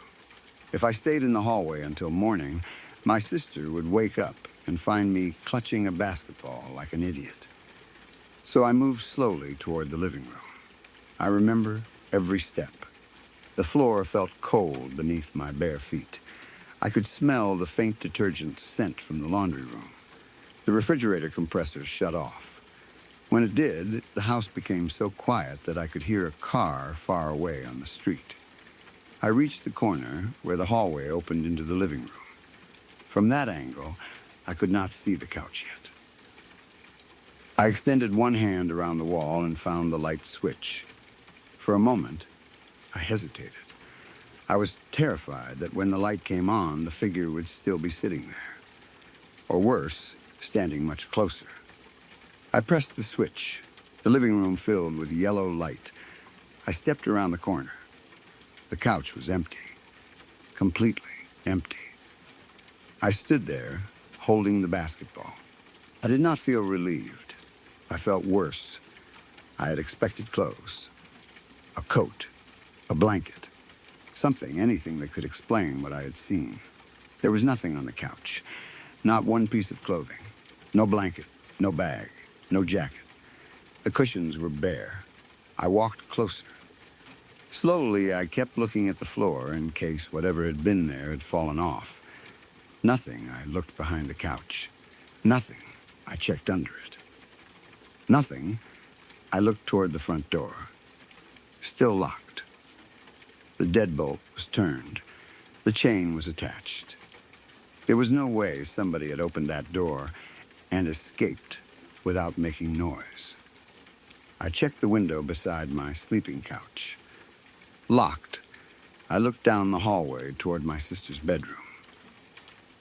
If I stayed in the hallway until morning, my sister would wake up and find me clutching a basketball like an idiot. So I moved slowly toward the living room. I remember every step. The floor felt cold beneath my bare feet. I could smell the faint detergent scent from the laundry room. The refrigerator compressor shut off. When it did, the house became so quiet that I could hear a car far away on the street. I reached the corner where the hallway opened into the living room. From that angle, I could not see the couch yet. I extended one hand around the wall and found the light switch. For a moment, I hesitated. I was terrified that when the light came on, the figure would still be sitting there. Or worse, standing much closer. I pressed the switch. The living room filled with yellow light. I stepped around the corner. The couch was empty. Completely empty. I stood there, holding the basketball. I did not feel relieved. I felt worse. I had expected clothes. A coat. A blanket. Something, anything that could explain what I had seen. There was nothing on the couch. Not one piece of clothing. No blanket. No bag. No jacket. The cushions were bare. I walked closer. Slowly, I kept looking at the floor in case whatever had been there had fallen off. Nothing. I looked behind the couch. Nothing. I checked under it. Nothing. I looked toward the front door. Still locked. The deadbolt was turned. The chain was attached. There was no way somebody had opened that door and escaped without making noise. I checked the window beside my sleeping couch. Locked. I looked down the hallway toward my sister's bedroom.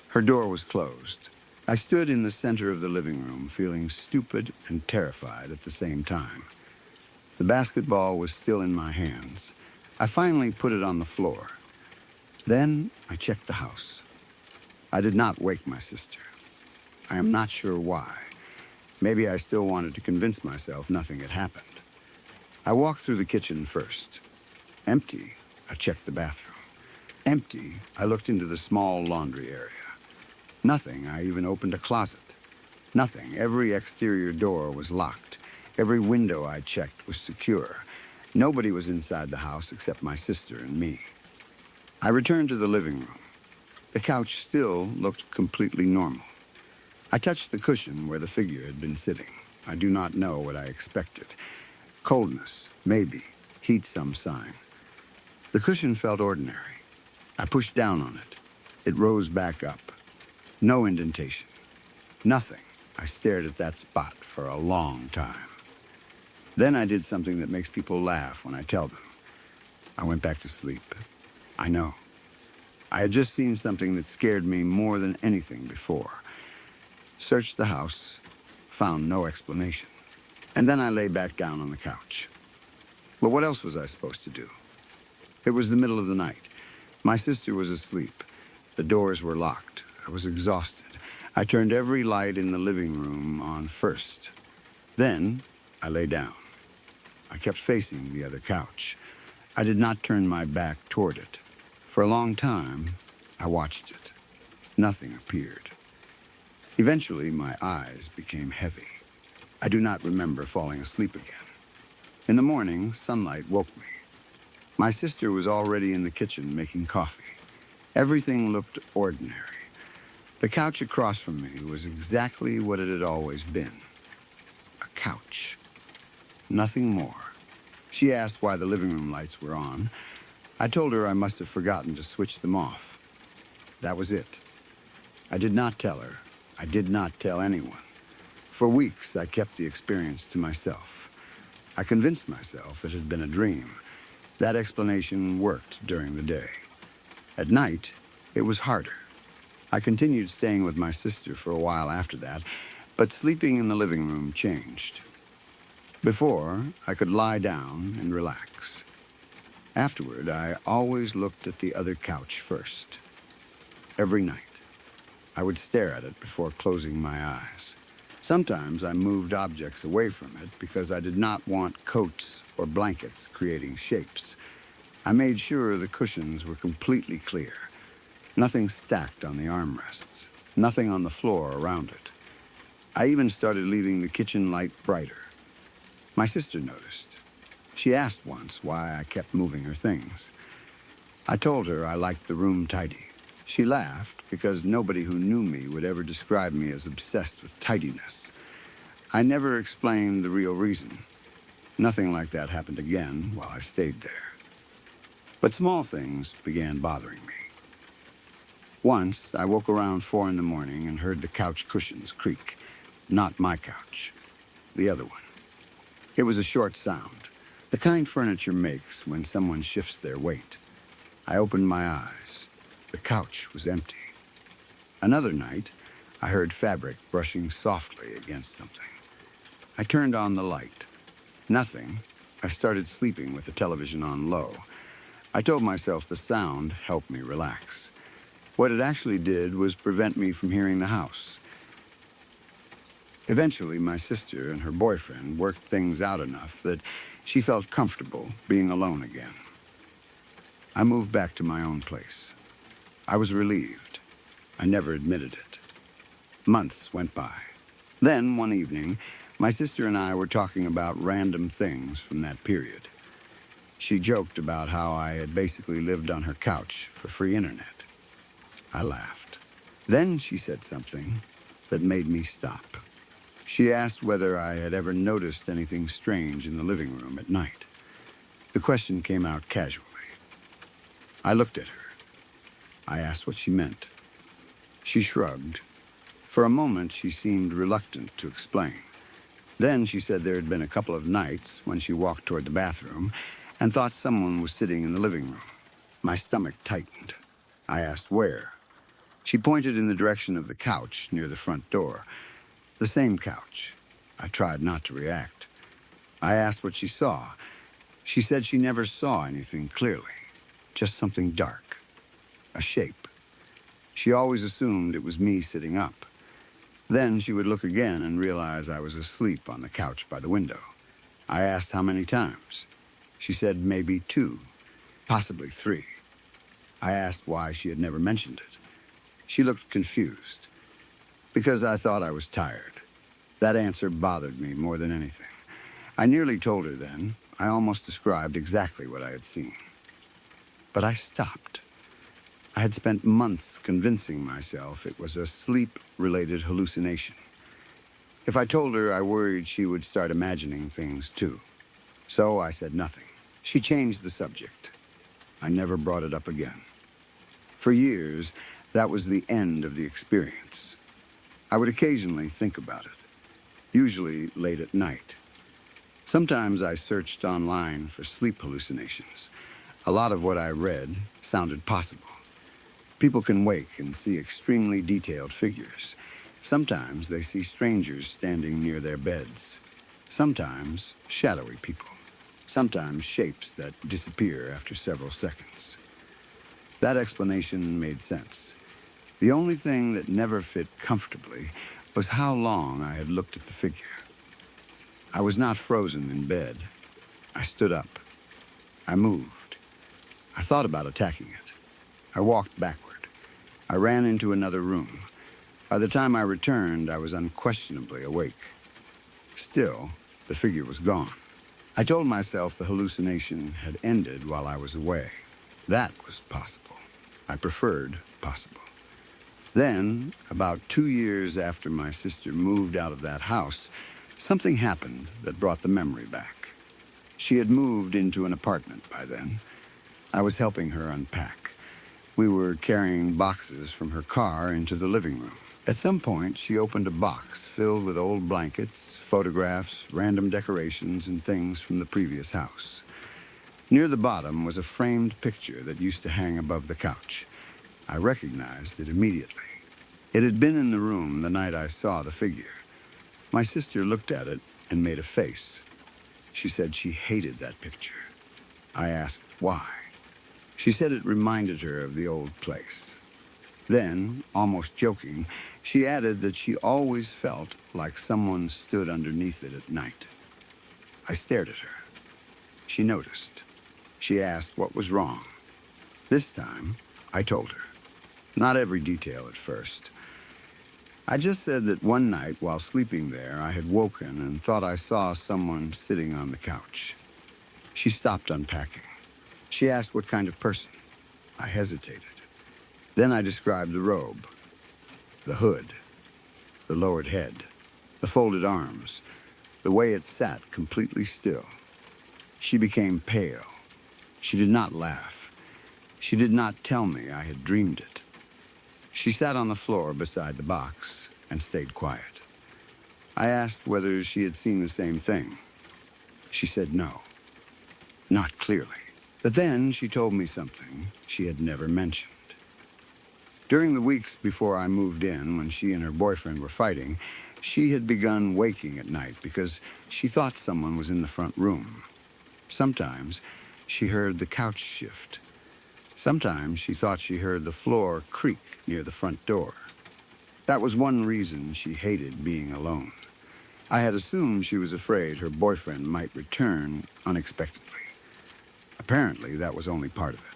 Her door was closed. I stood in the center of the living room, feeling stupid and terrified at the same time. The basketball was still in my hands. I finally put it on the floor. Then I checked the house. I did not wake my sister. I am not sure why. Maybe I still wanted to convince myself nothing had happened. I walked through the kitchen first. Empty. I checked the bathroom. Empty. I looked into the small laundry area. Nothing. I even opened a closet. Nothing. Every exterior door was locked. Every window I checked was secure. Nobody was inside the house except my sister and me. I returned to the living room. The couch still looked completely normal. I touched the cushion where the figure had been sitting. I do not know what I expected. Coldness, maybe. Heat, some sign. The cushion felt ordinary. I pushed down on it. It rose back up. No indentation. Nothing. I stared at that spot for a long time. Then I did something that makes people laugh when I tell them. I went back to sleep. I know. I had just seen something that scared me more than anything before. Searched the house, found no explanation. And then I lay back down on the couch. But what else was I supposed to do? It was the middle of the night. My sister was asleep. The doors were locked. I was exhausted. I turned every light in the living room on first. Then I lay down. I kept facing the other couch. I did not turn my back toward it. For a long time, I watched it. Nothing appeared. Eventually, my eyes became heavy. I do not remember falling asleep again. In the morning, sunlight woke me. My sister was already in the kitchen making coffee. Everything looked ordinary. The couch across from me was exactly what it had always been. A couch. Nothing more. She asked why the living room lights were on. I told her I must have forgotten to switch them off. That was it. I did not tell her. I did not tell anyone. For weeks, I kept the experience to myself. I convinced myself it had been a dream. That explanation worked during the day. At night, it was harder. I continued staying with my sister for a while after that, but sleeping in the living room changed. Before, I could lie down and relax. Afterward, I always looked at the other couch first. Every night, I would stare at it before closing my eyes. Sometimes I moved objects away from it because I did not want coats or blankets creating shapes. I made sure the cushions were completely clear. Nothing stacked on the armrests. Nothing on the floor around it. I even started leaving the kitchen light brighter. My sister noticed. She asked once why I kept moving her things. I told her I liked the room tidy. She laughed because nobody who knew me would ever describe me as obsessed with tidiness. I never explained the real reason. Nothing like that happened again while I stayed there. But small things began bothering me. Once, I woke around 4 in the morning and heard the couch cushions creak. Not my couch, the other one. It was a short sound, the kind furniture makes when someone shifts their weight. I opened my eyes. The couch was empty. Another night, I heard fabric brushing softly against something. I turned on the light. Nothing. I started sleeping with the television on low. I told myself the sound helped me relax. What it actually did was prevent me from hearing the house. Eventually, my sister and her boyfriend worked things out enough that she felt comfortable being alone again. I moved back to my own place. I was relieved. I never admitted it. Months went by. Then, one evening, my sister and I were talking about random things from that period. She joked about how I had basically lived on her couch for free internet. I laughed. Then she said something that made me stop. She asked whether I had ever noticed anything strange in the living room at night. The question came out casually. I looked at her. I asked what she meant. She shrugged. For a moment, she seemed reluctant to explain. Then she said there had been a couple of nights when she walked toward the bathroom and thought someone was sitting in the living room. My stomach tightened. I asked where. She pointed in the direction of the couch near the front door. The same couch. I tried not to react. I asked what she saw. She said she never saw anything clearly, just something dark, a shape. She always assumed it was me sitting up. Then she would look again and realize I was asleep on the couch by the window. I asked how many times. She said maybe 2, possibly 3. I asked why she had never mentioned it. She looked confused. Because I thought I was tired. That answer bothered me more than anything. I nearly told her then. I almost described exactly what I had seen. But I stopped. I had spent months convincing myself it was a sleep-related hallucination. If I told her, I worried she would start imagining things too. So I said nothing. She changed the subject. I never brought it up again. For years, that was the end of the experience. I would occasionally think about it, usually late at night. Sometimes I searched online for sleep hallucinations. A lot of what I read sounded possible. People can wake and see extremely detailed figures. Sometimes they see strangers standing near their beds. Sometimes shadowy people. Sometimes shapes that disappear after several seconds. That explanation made sense. The only thing that never fit comfortably was how long I had looked at the figure. I was not frozen in bed. I stood up. I moved. I thought about attacking it. I walked backward. I ran into another room. By the time I returned, I was unquestionably awake. Still, the figure was gone. I told myself the hallucination had ended while I was away. That was possible. I preferred possible. Then, about 2 years after my sister moved out of that house, something happened that brought the memory back. She had moved into an apartment by then. I was helping her unpack. We were carrying boxes from her car into the living room. At some point, she opened a box filled with old blankets, photographs, random decorations, and things from the previous house. Near the bottom was a framed picture that used to hang above the couch. I recognized it immediately. It had been in the room the night I saw the figure. My sister looked at it and made a face. She said she hated that picture. I asked why. She said it reminded her of the old place. Then, almost joking, she added that she always felt like someone stood underneath it at night. I stared at her. She noticed. She asked what was wrong. This time, I told her. Not every detail at first. I just said that one night while sleeping there, I had woken and thought I saw someone sitting on the couch. She stopped unpacking. She asked what kind of person. I hesitated. Then I described the robe, the hood, the lowered head, the folded arms, the way it sat completely still. She became pale. She did not laugh. She did not tell me I had dreamed it. She sat on the floor beside the box and stayed quiet. I asked whether she had seen the same thing. She said no, not clearly. But then she told me something she had never mentioned. During the weeks before I moved in, when she and her boyfriend were fighting, she had begun waking at night because she thought someone was in the front room. Sometimes she heard the couch shift. Sometimes she thought she heard the floor creak near the front door. That was one reason she hated being alone. I had assumed she was afraid her boyfriend might return unexpectedly. Apparently, that was only part of it.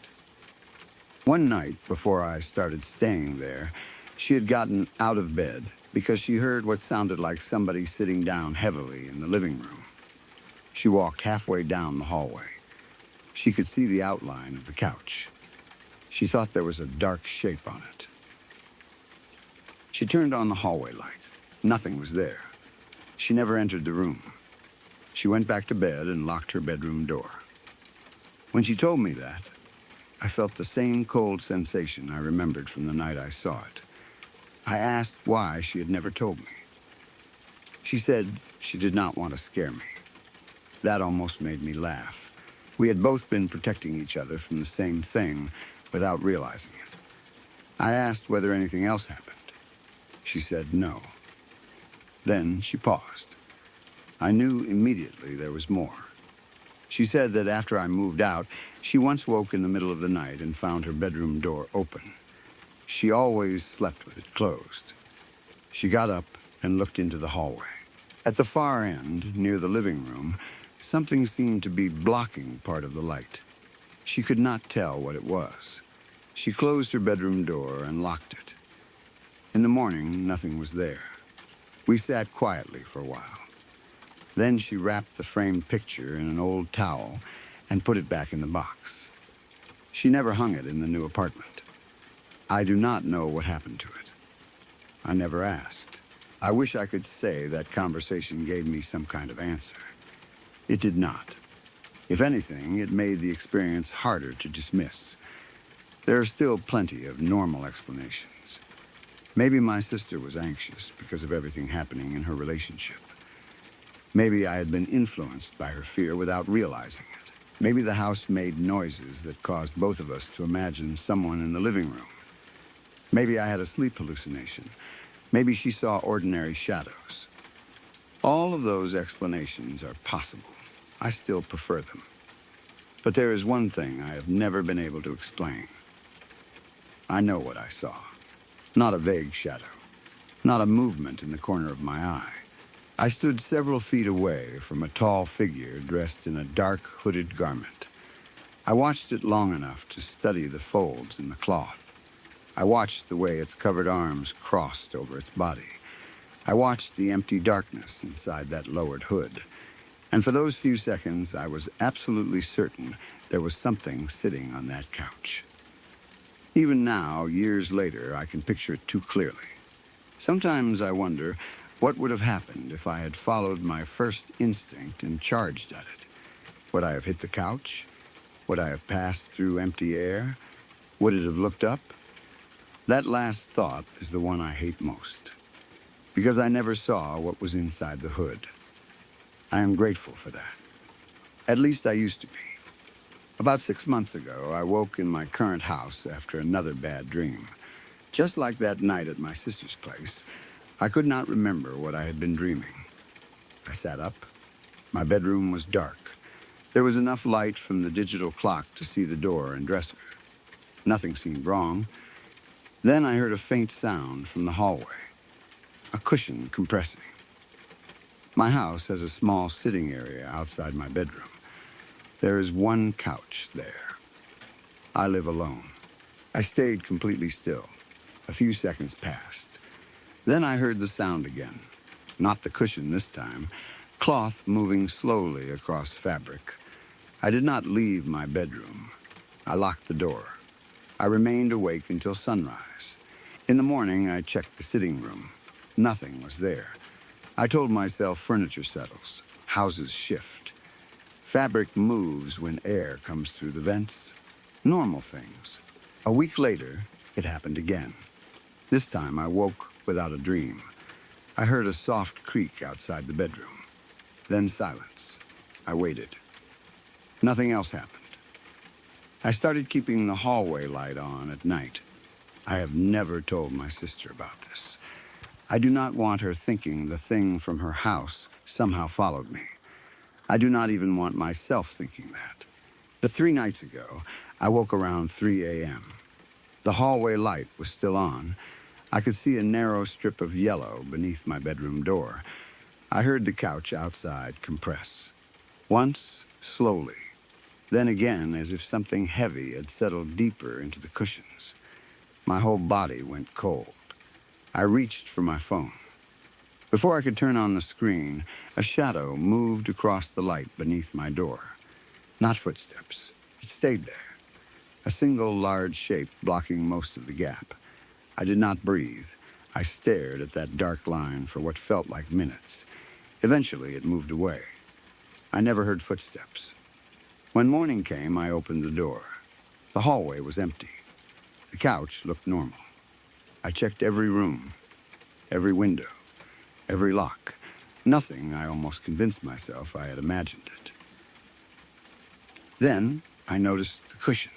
One night, before I started staying there, she had gotten out of bed because she heard what sounded like somebody sitting down heavily in the living room. She walked halfway down the hallway. She could see the outline of the couch. She thought there was a dark shape on it. She turned on the hallway light. Nothing was there. She never entered the room. She went back to bed and locked her bedroom door. When she told me that, I felt the same cold sensation I remembered from the night I saw it. I asked why she had never told me. She said she did not want to scare me. That almost made me laugh. We had both been protecting each other from the same thing without realizing it. I asked whether anything else happened. She said no. Then she paused. I knew immediately there was more. She said that after I moved out, she once woke in the middle of the night and found her bedroom door open. She always slept with it closed. She got up and looked into the hallway. At the far end, near the living room, something seemed to be blocking part of the light. She could not tell what it was. She closed her bedroom door and locked it. In the morning, nothing was there. We sat quietly for a while. Then she wrapped the framed picture in an old towel and put it back in the box. She never hung it in the new apartment. I do not know what happened to it. I never asked. I wish I could say that conversation gave me some kind of answer. It did not. If anything, it made the experience harder to dismiss. There are still plenty of normal explanations. Maybe my sister was anxious because of everything happening in her relationship. Maybe I had been influenced by her fear without realizing it. Maybe the house made noises that caused both of us to imagine someone in the living room. Maybe I had a sleep hallucination. Maybe she saw ordinary shadows. All of those explanations are possible. I still prefer them. But there is one thing I have never been able to explain. I know what I saw. Not a vague shadow. Not a movement in the corner of my eye. I stood several feet away from a tall figure dressed in a dark hooded garment. I watched it long enough to study the folds in the cloth. I watched the way its covered arms crossed over its body. I watched the empty darkness inside that lowered hood. And for those few seconds, I was absolutely certain there was something sitting on that couch. Even now, years later, I can picture it too clearly. Sometimes I wonder what would have happened if I had followed my first instinct and charged at it. Would I have hit the couch? Would I have passed through empty air? Would it have looked up? That last thought is the one I hate most, because I never saw what was inside the hood. I am grateful for that. At least I used to be. About 6 months ago, I woke in my current house after another bad dream. Just like that night at my sister's place, I could not remember what I had been dreaming. I sat up. My bedroom was dark. There was enough light from the digital clock to see the door and dresser. Nothing seemed wrong. Then I heard a faint sound from the hallway, a cushion compressing. My house has a small sitting area outside my bedroom. There is one couch there. I live alone. I stayed completely still. A few seconds passed. Then I heard the sound again. Not the cushion this time. Cloth moving slowly across fabric. I did not leave my bedroom. I locked the door. I remained awake until sunrise. In the morning, I checked the sitting room. Nothing was there. I told myself furniture settles. Houses shift. Fabric moves when air comes through the vents. Normal things. A week later, it happened again. This time I woke without a dream. I heard a soft creak outside the bedroom. Then silence. I waited. Nothing else happened. I started keeping the hallway light on at night. I have never told my sister about this. I do not want her thinking the thing from her house somehow followed me. I do not even want myself thinking that. But 3 nights ago, I woke around 3 a.m. The hallway light was still on. I could see a narrow strip of yellow beneath my bedroom door. I heard the couch outside compress. Once, slowly. Then again, as if something heavy had settled deeper into the cushions. My whole body went cold. I reached for my phone. Before I could turn on the screen, a shadow moved across the light beneath my door. Not footsteps. It stayed there. A single large shape blocking most of the gap. I did not breathe. I stared at that dark line for what felt like minutes. Eventually, it moved away. I never heard footsteps. When morning came, I opened the door. The hallway was empty. The couch looked normal. I checked every room, every window, every lock. Nothing, I almost convinced myself I had imagined it. Then I noticed the cushion.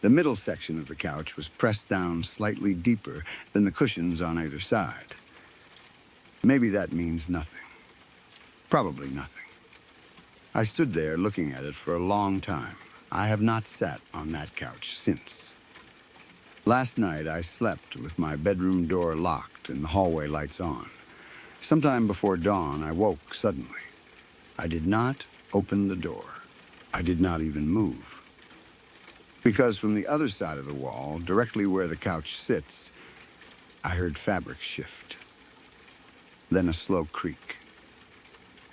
The middle section of the couch was pressed down slightly deeper than the cushions on either side. Maybe that means nothing. Probably nothing. I stood there looking at it for a long time. I have not sat on that couch since. Last night I slept with my bedroom door locked and the hallway lights on. Sometime before dawn, I woke suddenly. I did not open the door. I did not even move. Because from the other side of the wall, directly where the couch sits, I heard fabric shift. Then a slow creak.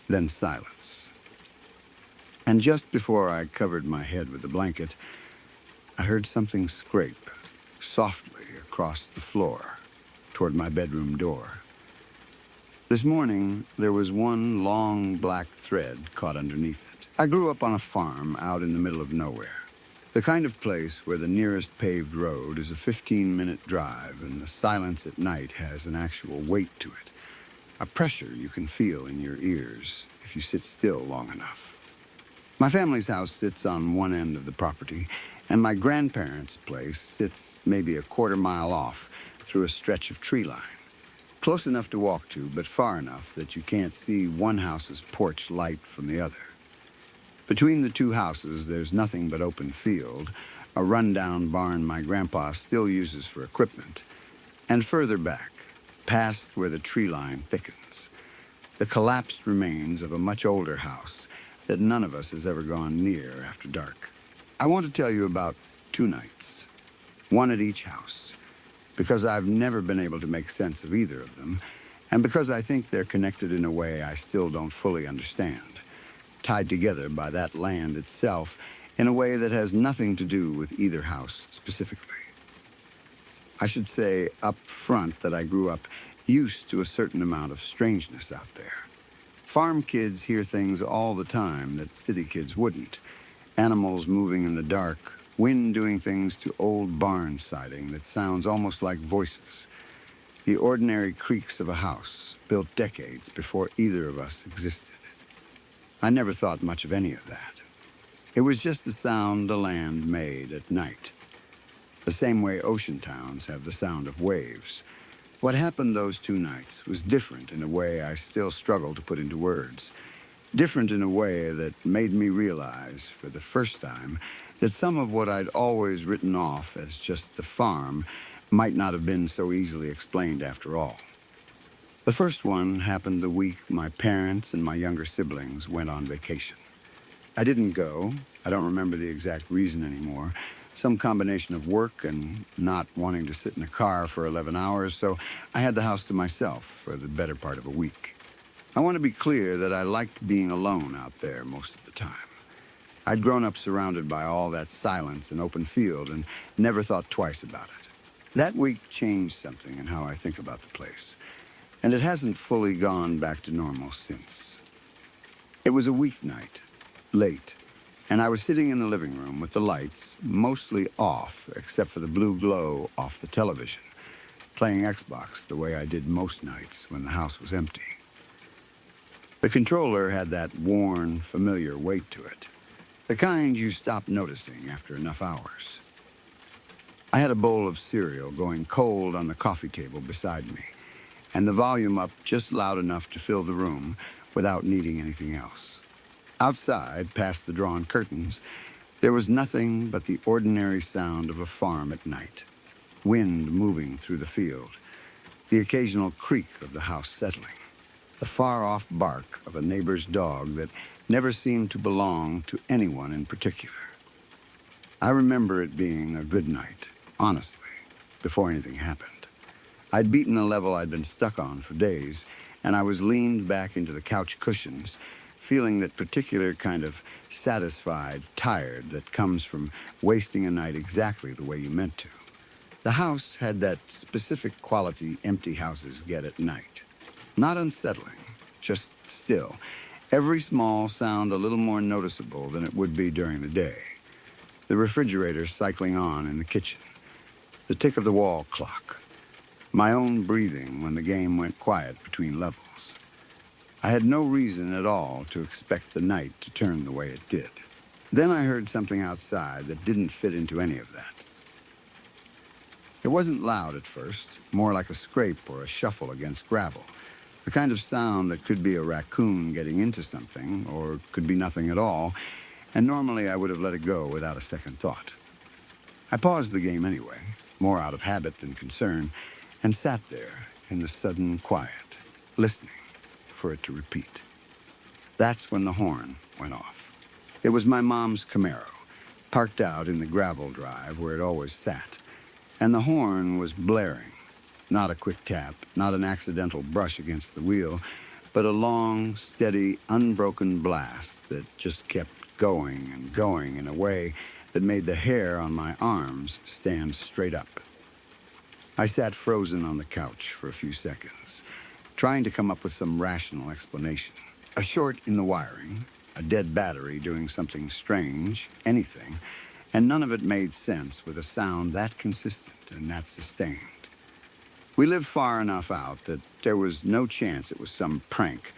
Then silence. And just before I covered my head with the blanket, I heard something scrape softly across the floor toward my bedroom door. This morning, there was one long black thread caught underneath it. I grew up on a farm out in the middle of nowhere. The kind of place where the nearest paved road is a 15-minute drive and the silence at night has an actual weight to it. A pressure you can feel in your ears if you sit still long enough. My family's house sits on one end of the property, and my grandparents' place sits maybe a quarter-mile off through a stretch of tree line. Close enough to walk to, but far enough that you can't see one house's porch light from the other. Between the two houses, there's nothing but open field, a rundown barn my grandpa still uses for equipment, and further back, past where the tree line thickens, the collapsed remains of a much older house that none of us has ever gone near after dark. I want to tell you about 2 nights, one at each house. because I've never been able to make sense of either of them, and because I think they're connected in a way I still don't fully understand, tied together by that land itself in a way that has nothing to do with either house specifically. I should say up front that I grew up used to a certain amount of strangeness out there. Farm kids hear things all the time that city kids wouldn't. Animals moving in the dark, wind doing things to old barn siding that sounds almost like voices. The ordinary creaks of a house built decades before either of us existed. I never thought much of any of that. It was just the sound the land made at night. The same way ocean towns have the sound of waves. What happened those 2 nights was different in a way I still struggle to put into words. Different in a way that made me realize, for the first time, that some of what I'd always written off as just the farm might not have been so easily explained after all. The first one happened the week my parents and my younger siblings went on vacation. I didn't go. I don't remember the exact reason anymore. Some combination of work and not wanting to sit in a car for 11 hours, so I had the house to myself for the better part of a week. I want to be clear that I liked being alone out there most of the time. I'd grown up surrounded by all that silence and open field and never thought twice about it. That week changed something in how I think about the place, and it hasn't fully gone back to normal since. It was a weeknight, late, and I was sitting in the living room with the lights mostly off except for the blue glow off the television, playing Xbox the way I did most nights when the house was empty. The controller had that worn, familiar weight to it, the kind you stop noticing after enough hours. I had a bowl of cereal going cold on the coffee table beside me, and the volume up just loud enough to fill the room without needing anything else. Outside, past the drawn curtains, there was nothing but the ordinary sound of a farm at night, wind moving through the field, the occasional creak of the house settling, the far-off bark of a neighbor's dog that never seemed to belong to anyone in particular. I remember it being a good night, honestly, before anything happened. I'd beaten a level I'd been stuck on for days, and I was leaned back into the couch cushions, feeling that particular kind of satisfied, tired that comes from wasting a night exactly the way you meant to. The house had that specific quality empty houses get at night. Not unsettling, just still. Every small sound a little more noticeable than it would be during the day. The refrigerator cycling on in the kitchen. The tick of the wall clock. My own breathing when the game went quiet between levels. I had no reason at all to expect the night to turn the way it did. Then I heard something outside that didn't fit into any of that. It wasn't loud at first, more like a scrape or a shuffle against gravel. The kind of sound that could be a raccoon getting into something, or could be nothing at all, and normally I would have let it go without a second thought. I paused the game anyway, more out of habit than concern, and sat there in the sudden quiet, listening for it to repeat. That's when the horn went off. It was my mom's Camaro, parked out in the gravel drive where it always sat, and the horn was blaring. Not a quick tap, not an accidental brush against the wheel, but a long, steady, unbroken blast that just kept going and going in a way that made the hair on my arms stand straight up. I sat frozen on the couch for a few seconds, trying to come up with some rational explanation. A short in the wiring, a dead battery doing something strange, anything, and none of it made sense with a sound that consistent and that sustained. We lived far enough out that there was no chance it was some prank,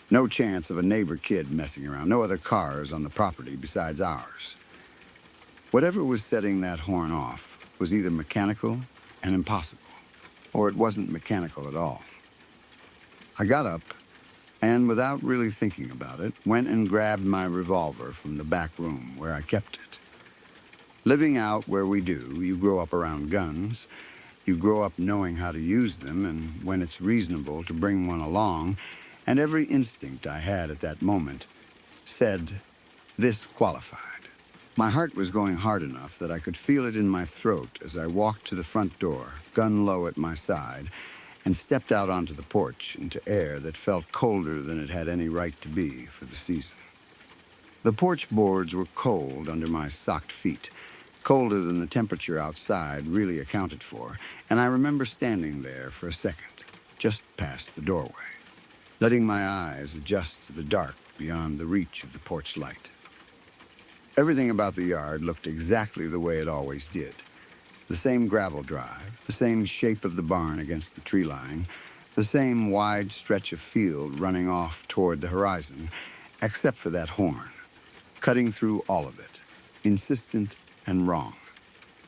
no chance of a neighbor kid messing around, no other cars on the property besides ours. Whatever was setting that horn off was either mechanical and impossible, or it wasn't mechanical at all. I got up and, without really thinking about it, went and grabbed my revolver from the back room where I kept it. Living out where we do, you grow up around guns. You grow up knowing how to use them and when it's reasonable to bring one along, and every instinct I had at that moment said, this qualified. My heart was going hard enough that I could feel it in my throat as I walked to the front door, gun low at my side, and stepped out onto the porch into air that felt colder than it had any right to be for the season. The porch boards were cold under my socked feet, colder than the temperature outside really accounted for, and I remember standing there for a second, just past the doorway, letting my eyes adjust to the dark beyond the reach of the porch light. Everything about the yard looked exactly the way it always did. The same gravel drive, the same shape of the barn against the tree line, the same wide stretch of field running off toward the horizon, except for that horn, cutting through all of it, insistent and wrong,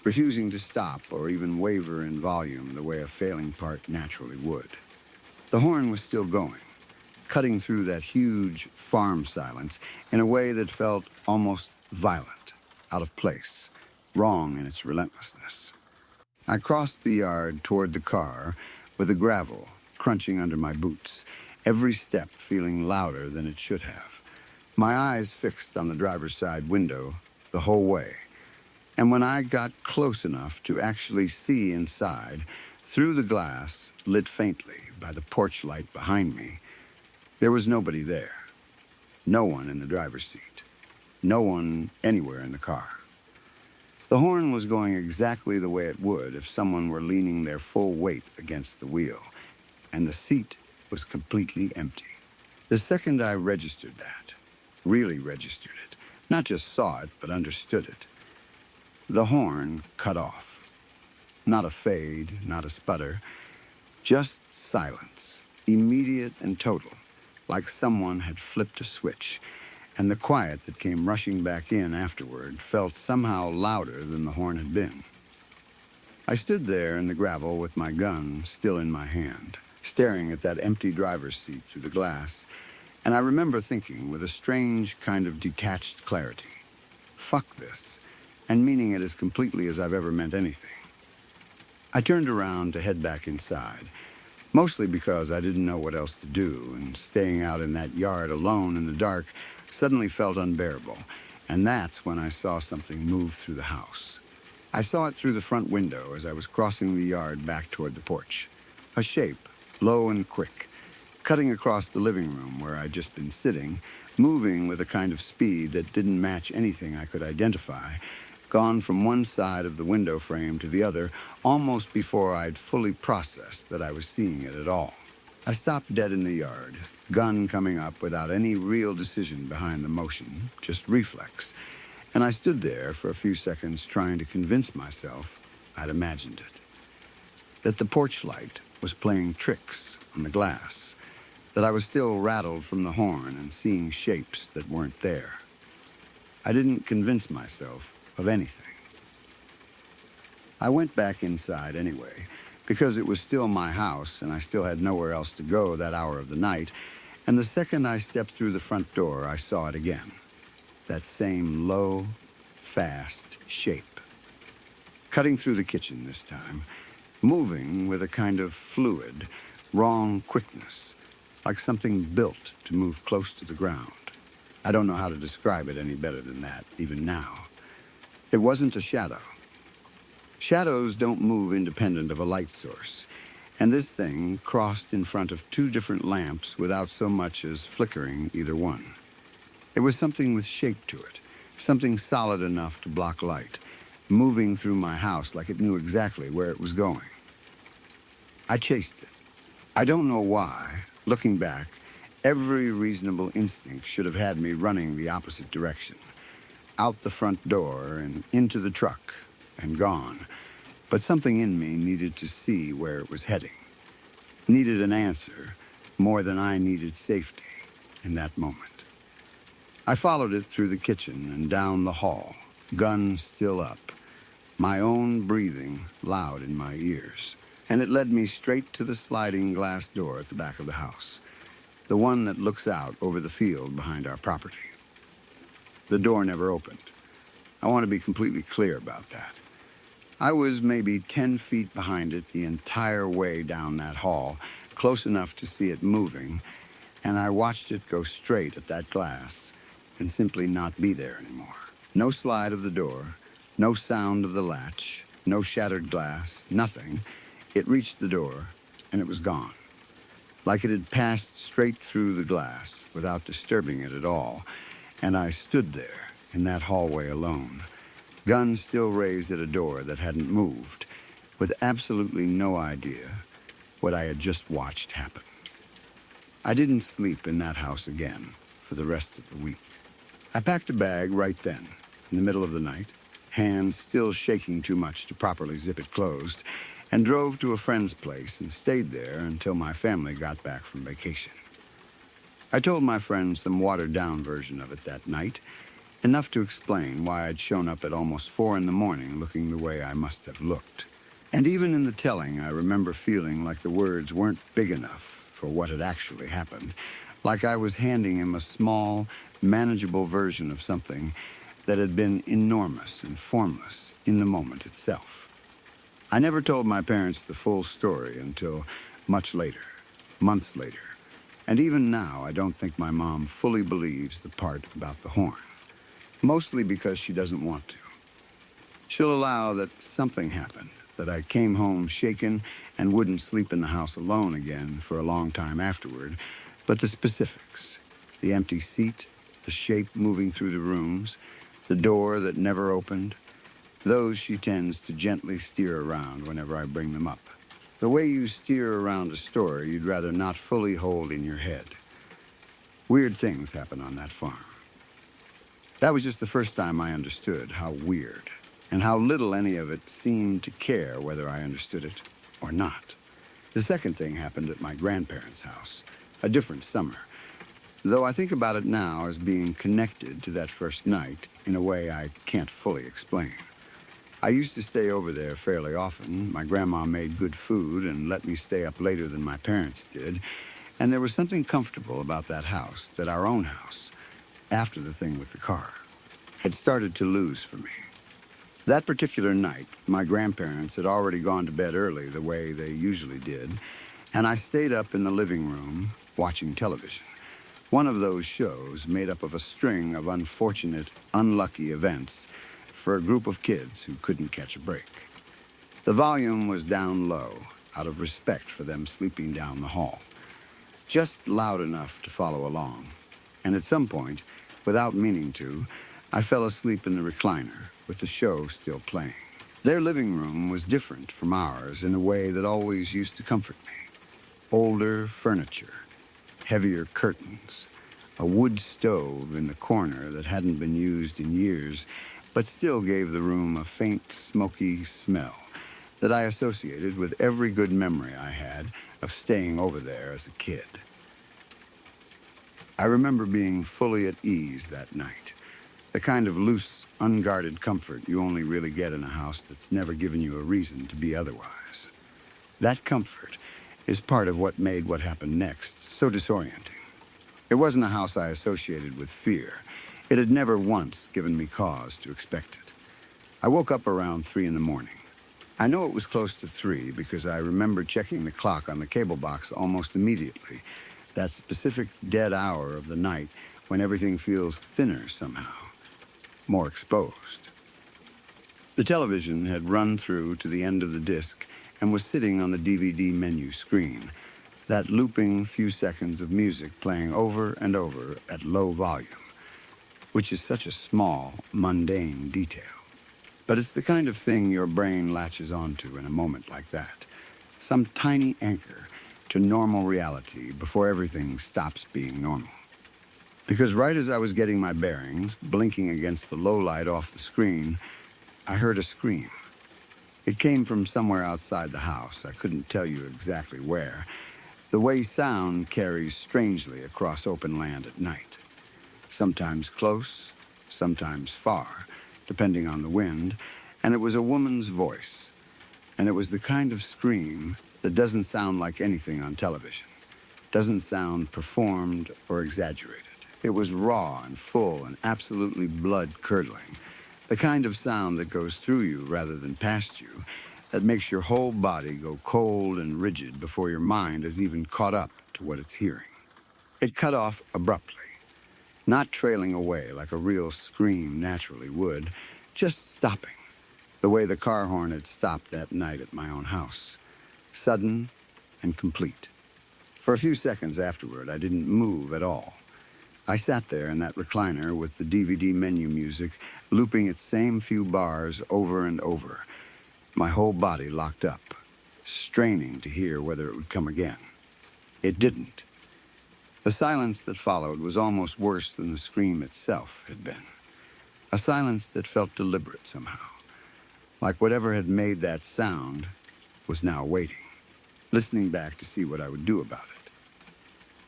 refusing to stop or even waver in volume the way a failing part naturally would. The horn was still going, cutting through that huge farm silence in a way that felt almost violent, out of place, wrong in its relentlessness. I crossed the yard toward the car with the gravel crunching under my boots, every step feeling louder than it should have. My eyes fixed on the driver's side window the whole way. And when I got close enough to actually see inside, through the glass lit faintly by the porch light behind me, there was nobody there. No one in the driver's seat. No one anywhere in the car. The horn was going exactly the way it would if someone were leaning their full weight against the wheel, and the seat was completely empty. The second I registered that, really registered it, not just saw it, but understood it, the horn cut off. Not a fade, not a sputter, just silence, immediate and total, like someone had flipped a switch, and the quiet that came rushing back in afterward felt somehow louder than the horn had been. I stood there in the gravel with my gun still in my hand, staring at that empty driver's seat through the glass, and I remember thinking with a strange kind of detached clarity, fuck this, and meaning it as completely as I've ever meant anything. I turned around to head back inside, mostly because I didn't know what else to do, and staying out in that yard alone in the dark suddenly felt unbearable, and that's when I saw something move through the house. I saw it through the front window as I was crossing the yard back toward the porch. A shape, low and quick, cutting across the living room where I'd just been sitting, moving with a kind of speed that didn't match anything I could identify, gone from one side of the window frame to the other almost before I'd fully processed that I was seeing it at all. I stopped dead in the yard, gun coming up without any real decision behind the motion, just reflex, and I stood there for a few seconds trying to convince myself I'd imagined it. That the porch light was playing tricks on the glass, that I was still rattled from the horn and seeing shapes that weren't there. I didn't convince myself of anything. I went back inside anyway, because it was still my house and I still had nowhere else to go that hour of the night, and the second I stepped through the front door, I saw it again. That same low, fast shape. Cutting through the kitchen this time, moving with a kind of fluid, wrong quickness, like something built to move close to the ground. I don't know how to describe it any better than that, even now. It wasn't a shadow. Shadows don't move independent of a light source, and this thing crossed in front of two different lamps without so much as flickering either one. It was something with shape to it, something solid enough to block light, moving through my house like it knew exactly where it was going. I chased it. I don't know why, looking back, every reasonable instinct should have had me running the opposite direction, out the front door and into the truck and gone, but something in me needed to see where it was heading, needed an answer more than I needed safety in that moment. I followed it through the kitchen and down the hall, gun still up, my own breathing loud in my ears, and it led me straight to the sliding glass door at the back of the house, the one that looks out over the field behind our property. The door never opened. I want to be completely clear about that. I was maybe 10 feet behind it the entire way down that hall, close enough to see it moving, and I watched it go straight at that glass and simply not be there anymore. No slide of the door, no sound of the latch, no shattered glass, nothing. It reached the door, and it was gone. Like it had passed straight through the glass without disturbing it at all, and I stood there in that hallway alone, gun still raised at a door that hadn't moved, with absolutely no idea what I had just watched happen. I didn't sleep in that house again for the rest of the week. I packed a bag right then, in the middle of the night, hands still shaking too much to properly zip it closed, and drove to a friend's place and stayed there until my family got back from vacation. I told my friend some watered-down version of it that night, enough to explain why I'd shown up at almost 4 in the morning looking the way I must have looked. And even in the telling, I remember feeling like the words weren't big enough for what had actually happened, like I was handing him a small, manageable version of something that had been enormous and formless in the moment itself. I never told my parents the full story until much later, months later. And even now, I don't think my mom fully believes the part about the horn, mostly because she doesn't want to. She'll allow that something happened, that I came home shaken and wouldn't sleep in the house alone again for a long time afterward, but the specifics, the empty seat, the shape moving through the rooms, the door that never opened, those she tends to gently steer around whenever I bring them up. The way you steer around a story you'd rather not fully hold in your head. Weird things happen on that farm. That was just the first time I understood how weird, and how little any of it seemed to care whether I understood it or not. The second thing happened at my grandparents' house, a different summer, though I think about it now as being connected to that first night in a way I can't fully explain. I used to stay over there fairly often. My grandma made good food and let me stay up later than my parents did, and there was something comfortable about that house, that our own house, after the thing with the car, had started to lose for me. That particular night, my grandparents had already gone to bed early the way they usually did, and I stayed up in the living room watching television. One of those shows made up of a string of unfortunate, unlucky events for a group of kids who couldn't catch a break. The volume was down low, out of respect for them sleeping down the hall, just loud enough to follow along. And at some point, without meaning to, I fell asleep in the recliner with the show still playing. Their living room was different from ours in a way that always used to comfort me. Older furniture, heavier curtains, a wood stove in the corner that hadn't been used in years, but still gave the room a faint, smoky smell that I associated with every good memory I had of staying over there as a kid. I remember being fully at ease that night, the kind of loose, unguarded comfort you only really get in a house that's never given you a reason to be otherwise. That comfort is part of what made what happened next so disorienting. It wasn't a house I associated with fear. It had never once given me cause to expect it. I woke up around 3 in the morning. I know it was close to 3 because I remember checking the clock on the cable box almost immediately, that specific dead hour of the night when everything feels thinner somehow, more exposed. The television had run through to the end of the disc and was sitting on the DVD menu screen, that looping few seconds of music playing over and over at low volume, which is such a small, mundane detail. But it's the kind of thing your brain latches onto in a moment like that. Some tiny anchor to normal reality before everything stops being normal. Because right as I was getting my bearings, blinking against the low light off the screen, I heard a scream. It came from somewhere outside the house. I couldn't tell you exactly where. The way sound carries strangely across open land at night. Sometimes close, sometimes far, depending on the wind, and it was a woman's voice. And it was the kind of scream that doesn't sound like anything on television, doesn't sound performed or exaggerated. It was raw and full and absolutely blood-curdling, the kind of sound that goes through you rather than past you, that makes your whole body go cold and rigid before your mind has even caught up to what it's hearing. It cut off abruptly. Not trailing away like a real scream naturally would, just stopping, the way the car horn had stopped that night at my own house. Sudden and complete. For a few seconds afterward, I didn't move at all. I sat there in that recliner with the DVD menu music looping its same few bars over and over, my whole body locked up, straining to hear whether it would come again. It didn't. The silence that followed was almost worse than the scream itself had been. A silence that felt deliberate somehow, like whatever had made that sound was now waiting, listening back to see what I would do about it.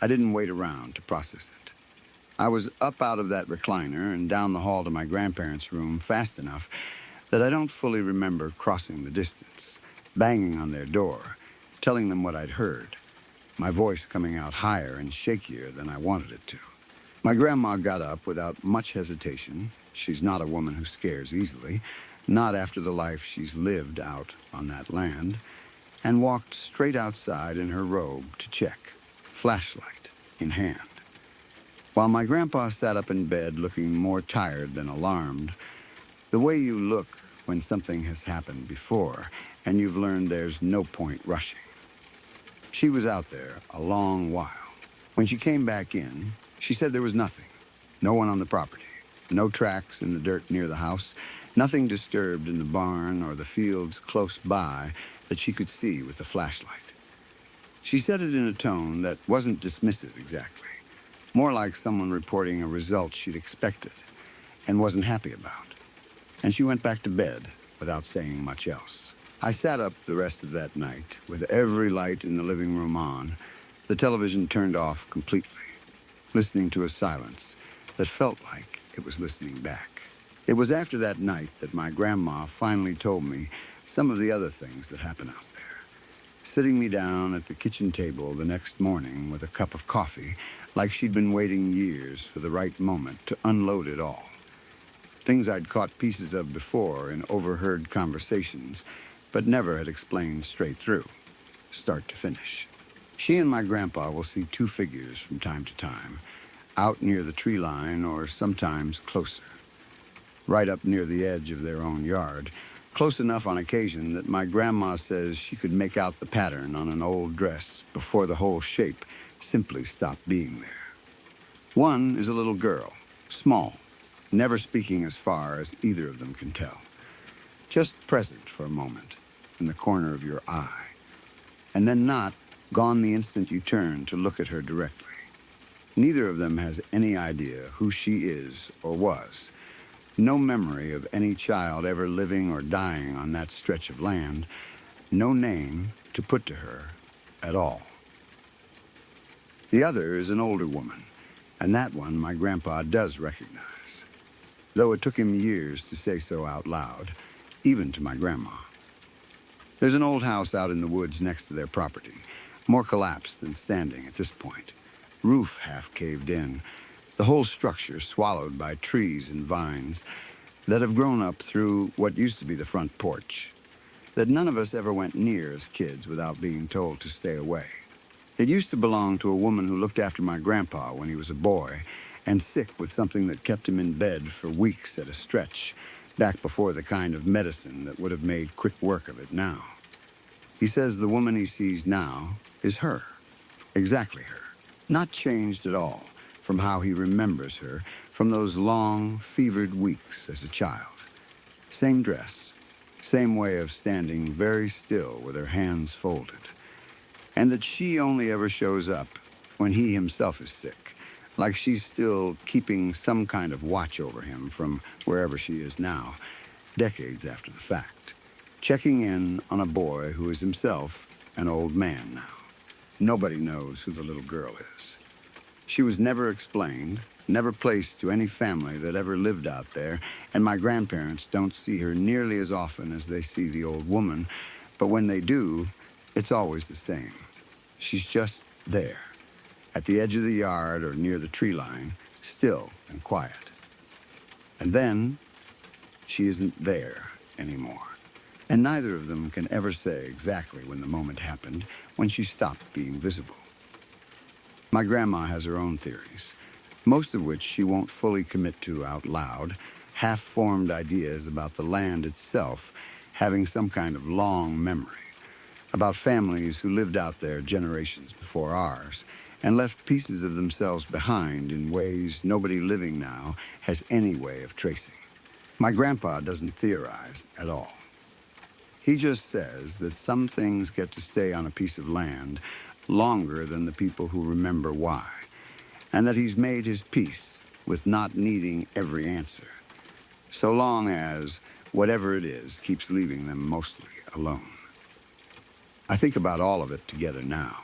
I didn't wait around to process it. I was up out of that recliner and down the hall to my grandparents' room fast enough that I don't fully remember crossing the distance, banging on their door, telling them what I'd heard, my voice coming out higher and shakier than I wanted it to. My grandma got up without much hesitation. She's not a woman who scares easily, not after the life she's lived out on that land, and walked straight outside in her robe to check, flashlight in hand. While my grandpa sat up in bed looking more tired than alarmed, the way you look when something has happened before and you've learned there's no point rushing. She was out there a long while. When she came back in, she said there was nothing. No one on the property. No tracks in the dirt near the house. Nothing disturbed in the barn or the fields close by that she could see with the flashlight. She said it in a tone that wasn't dismissive exactly. More like someone reporting a result she'd expected and wasn't happy about. And she went back to bed without saying much else. I sat up the rest of that night with every light in the living room on, the television turned off completely, listening to a silence that felt like it was listening back. It was after that night that my grandma finally told me some of the other things that happened out there. Sitting me down at the kitchen table the next morning with a cup of coffee, like she'd been waiting years for the right moment to unload it all. Things I'd caught pieces of before in overheard conversations, but never had explained straight through, start to finish. She and my grandpa will see two figures from time to time, out near the tree line or sometimes closer, right up near the edge of their own yard, close enough on occasion that my grandma says she could make out the pattern on an old dress before the whole shape simply stopped being there. One is a little girl, small, never speaking as far as either of them can tell, just present for a moment in the corner of your eye, and then not, gone the instant you turn to look at her directly. Neither of them has any idea who she is or was, no memory of any child ever living or dying on that stretch of land, no name to put to her at all. The other is an older woman, and that one my grandpa does recognize, though it took him years to say so out loud, even to my grandma. There's an old house out in the woods next to their property, more collapsed than standing at this point, roof half caved in, the whole structure swallowed by trees and vines that have grown up through what used to be the front porch, that none of us ever went near as kids without being told to stay away. It used to belong to a woman who looked after my grandpa when he was a boy and sick with something that kept him in bed for weeks at a stretch, back before the kind of medicine that would have made quick work of it now. He says the woman he sees now is her, exactly her, not changed at all from how he remembers her from those long, fevered weeks as a child. Same dress, same way of standing very still with her hands folded. And that she only ever shows up when he himself is sick, like she's still keeping some kind of watch over him from wherever she is now, decades after the fact, checking in on a boy who is himself an old man now. Nobody knows who the little girl is. She was never explained, never placed to any family that ever lived out there, and my grandparents don't see her nearly as often as they see the old woman, but when they do, it's always the same. She's just there, at the edge of the yard or near the tree line, still and quiet. And then, she isn't there anymore. And neither of them can ever say exactly when the moment happened, when she stopped being visible. My grandma has her own theories, most of which she won't fully commit to out loud, half-formed ideas about the land itself having some kind of long memory, about families who lived out there generations before ours and left pieces of themselves behind in ways nobody living now has any way of tracing. My grandpa doesn't theorize at all. He just says that some things get to stay on a piece of land longer than the people who remember why, and that he's made his peace with not needing every answer, so long as whatever it is keeps leaving them mostly alone. I think about all of it together now,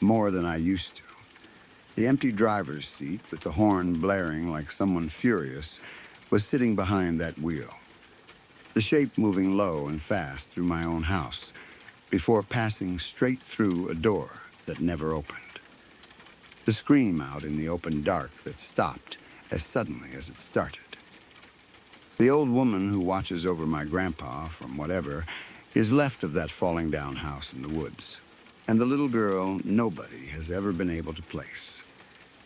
more than I used to. The empty driver's seat with the horn blaring like someone furious was sitting behind that wheel. The shape moving low and fast through my own house before passing straight through a door that never opened. The scream out in the open dark that stopped as suddenly as it started. The old woman who watches over my grandpa from whatever is left of that falling down house in the woods, and the little girl nobody has ever been able to place,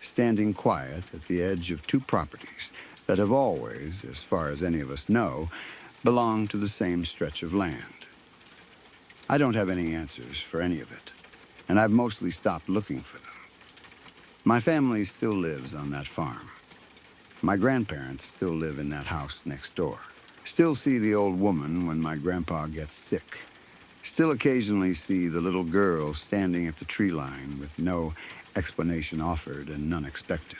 standing quiet at the edge of two properties that have always, as far as any of us know, belonged to the same stretch of land. I don't have any answers for any of it, and I've mostly stopped looking for them. My family still lives on that farm. My grandparents still live in that house next door. Still see the old woman when my grandpa gets sick. Still occasionally see the little girl standing at the tree line with no explanation offered and none expected.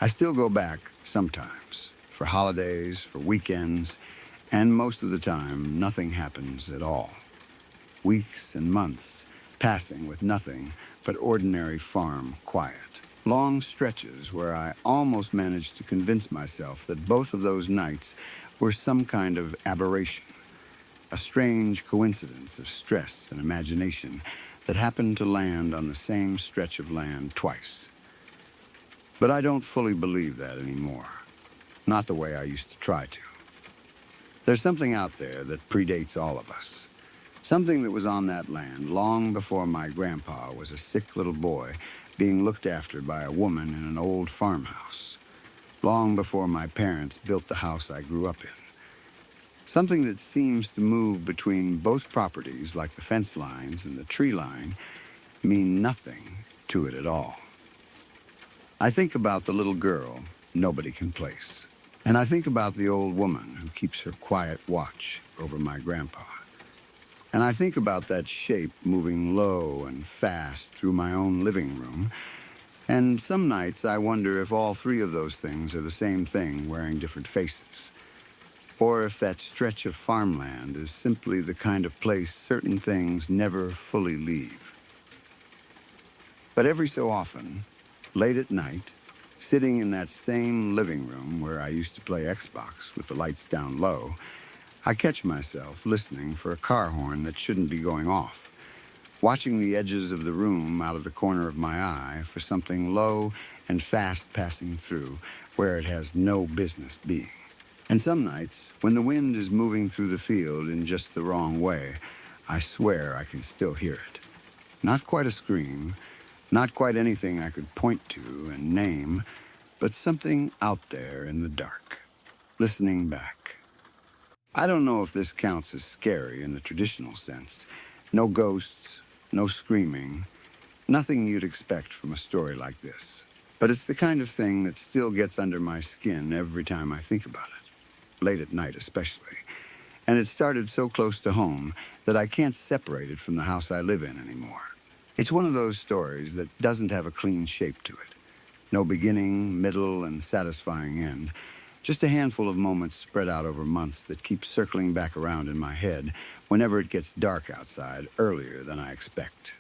I still go back sometimes, for holidays, for weekends, and most of the time nothing happens at all. Weeks and months passing with nothing but ordinary farm quiet. Long stretches where I almost managed to convince myself that both of those nights were some kind of aberration, a strange coincidence of stress and imagination that happened to land on the same stretch of land twice. But I don't fully believe that anymore, not the way I used to try to. There's something out there that predates all of us. Something that was on that land long before my grandpa was a sick little boy being looked after by a woman in an old farmhouse, long before my parents built the house I grew up in. Something that seems to move between both properties like the fence lines and the tree line mean nothing to it at all. I think about the little girl nobody can place, and I think about the old woman who keeps her quiet watch over my grandpa. And I think about that shape moving low and fast through my own living room, and some nights I wonder if all three of those things are the same thing wearing different faces, or if that stretch of farmland is simply the kind of place certain things never fully leave. But every so often, late at night, sitting in that same living room where I used to play Xbox with the lights down low, I catch myself listening for a car horn that shouldn't be going off, watching the edges of the room out of the corner of my eye for something low and fast passing through where it has no business being. And some nights, when the wind is moving through the field in just the wrong way, I swear I can still hear it. Not quite a scream, not quite anything I could point to and name, but something out there in the dark, listening back. I don't know if this counts as scary in the traditional sense. No ghosts, no screaming, nothing you'd expect from a story like this. But it's the kind of thing that still gets under my skin every time I think about it, late at night especially. And it started so close to home that I can't separate it from the house I live in anymore. It's one of those stories that doesn't have a clean shape to it. No beginning, middle, and satisfying end. Just a handful of moments spread out over months that keep circling back around in my head whenever it gets dark outside earlier than I expect.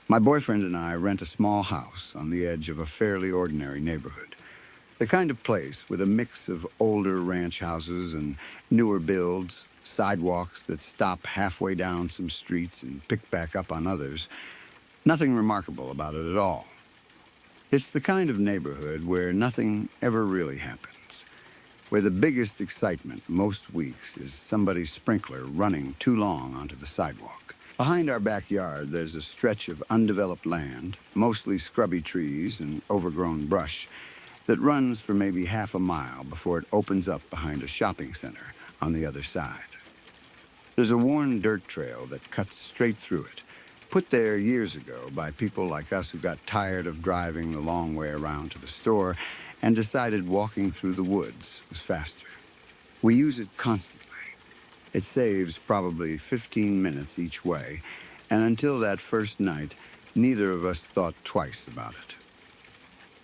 My boyfriend and I rent a small house on the edge of a fairly ordinary neighborhood. The kind of place with a mix of older ranch houses and newer builds, sidewalks that stop halfway down some streets and pick back up on others. Nothing remarkable about it at all. It's the kind of neighborhood where nothing ever really happens, where the biggest excitement most weeks is somebody's sprinkler running too long onto the sidewalk. Behind our backyard, there's a stretch of undeveloped land, mostly scrubby trees and overgrown brush, that runs for maybe half a mile before it opens up behind a shopping center on the other side. There's a worn dirt trail that cuts straight through it, put there years ago by people like us who got tired of driving the long way around to the store and decided walking through the woods was faster. We use it constantly. It saves probably 15 minutes each way, and until that first night, neither of us thought twice about it.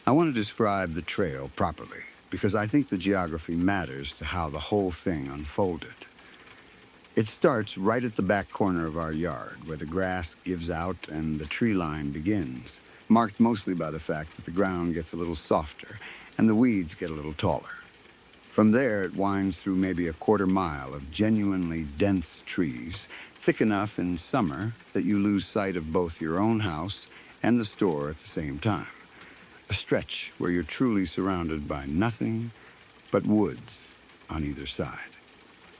I want to describe the trail properly because I think the geography matters to how the whole thing unfolded. It starts right at the back corner of our yard, where the grass gives out and the tree line begins, marked mostly by the fact that the ground gets a little softer and the weeds get a little taller. From there, it winds through maybe a quarter-mile of genuinely dense trees, thick enough in summer that you lose sight of both your own house and the store at the same time. A stretch where you're truly surrounded by nothing but woods on either side.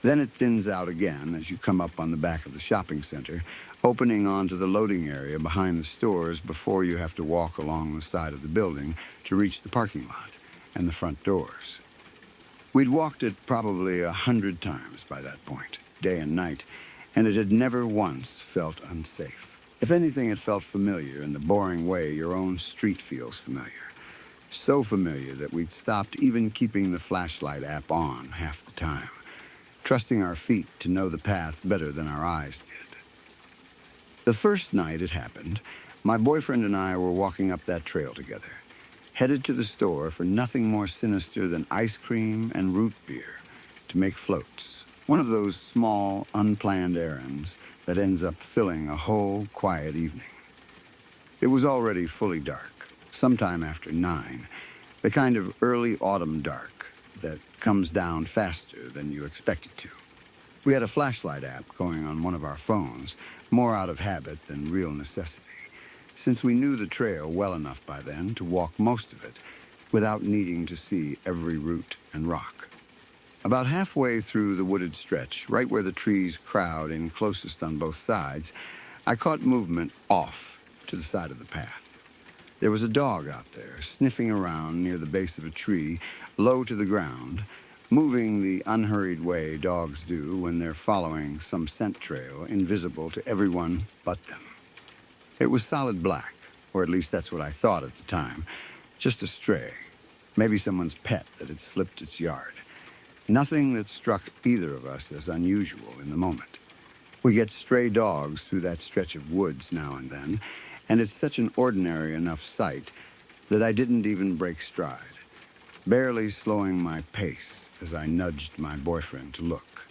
Then it thins out again as you come up on the back of the shopping center, opening onto the loading area behind the stores before you have to walk along the side of the building to reach the parking lot and the front doors. We'd walked it probably 100 times by that point, day and night, and it had never once felt unsafe. If anything, it felt familiar in the boring way your own street feels familiar. So familiar that we'd stopped even keeping the flashlight app on half the time, trusting our feet to know the path better than our eyes did. The first night it happened, my boyfriend and I were walking up that trail together, headed to the store for nothing more sinister than ice cream and root beer to make floats, one of those small, unplanned errands that ends up filling a whole quiet evening. It was already fully dark, sometime after 9, the kind of early autumn dark that comes down faster than you expect it to. We had a flashlight app going on one of our phones, more out of habit than real necessity, since we knew the trail well enough by then to walk most of it without needing to see every root and rock. About halfway through the wooded stretch, right where the trees crowd in closest on both sides, I caught movement off to the side of the path. There was a dog out there, sniffing around near the base of a tree, low to the ground, moving the unhurried way dogs do when they're following some scent trail invisible to everyone but them. It was solid black, or at least that's what I thought at the time. Just a stray, maybe someone's pet that had slipped its yard. Nothing that struck either of us as unusual in the moment. We get stray dogs through that stretch of woods now and then, and it's such an ordinary enough sight that I didn't even break stride, barely slowing my pace as I nudged my boyfriend to look.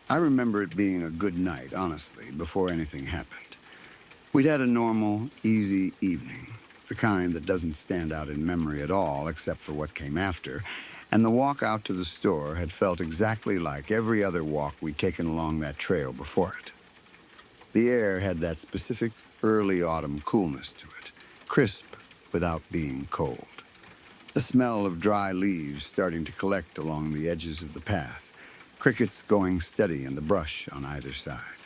I remember it being a good night, honestly, before anything happened. We'd had a normal, easy evening, the kind that doesn't stand out in memory at all except for what came after, and the walk out to the store had felt exactly like every other walk we'd taken along that trail before it. The air had that specific early autumn coolness to it, crisp without being cold. The smell of dry leaves starting to collect along the edges of the path, crickets going steady in the brush on either side.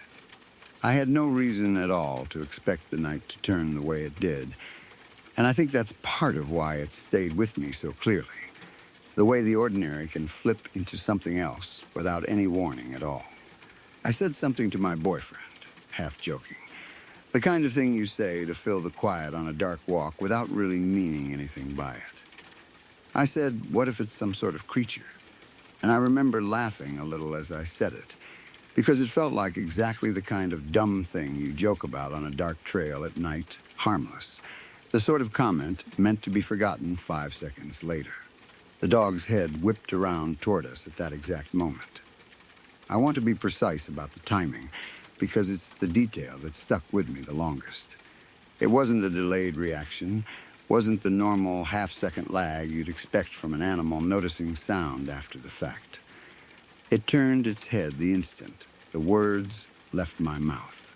I had no reason at all to expect the night to turn the way it did, and I think that's part of why it stayed with me so clearly. The way the ordinary can flip into something else without any warning at all. I said something to my boyfriend, half joking. The kind of thing you say to fill the quiet on a dark walk without really meaning anything by it. I said, what if it's some sort of creature? And I remember laughing a little as I said it, because it felt like exactly the kind of dumb thing you joke about on a dark trail at night, harmless. The sort of comment meant to be forgotten 5 seconds later. The dog's head whipped around toward us at that exact moment. I want to be precise about the timing, because it's the detail that stuck with me the longest. It wasn't a delayed reaction, wasn't the normal half-second lag you'd expect from an animal noticing sound after the fact. It turned its head the instant the words left my mouth.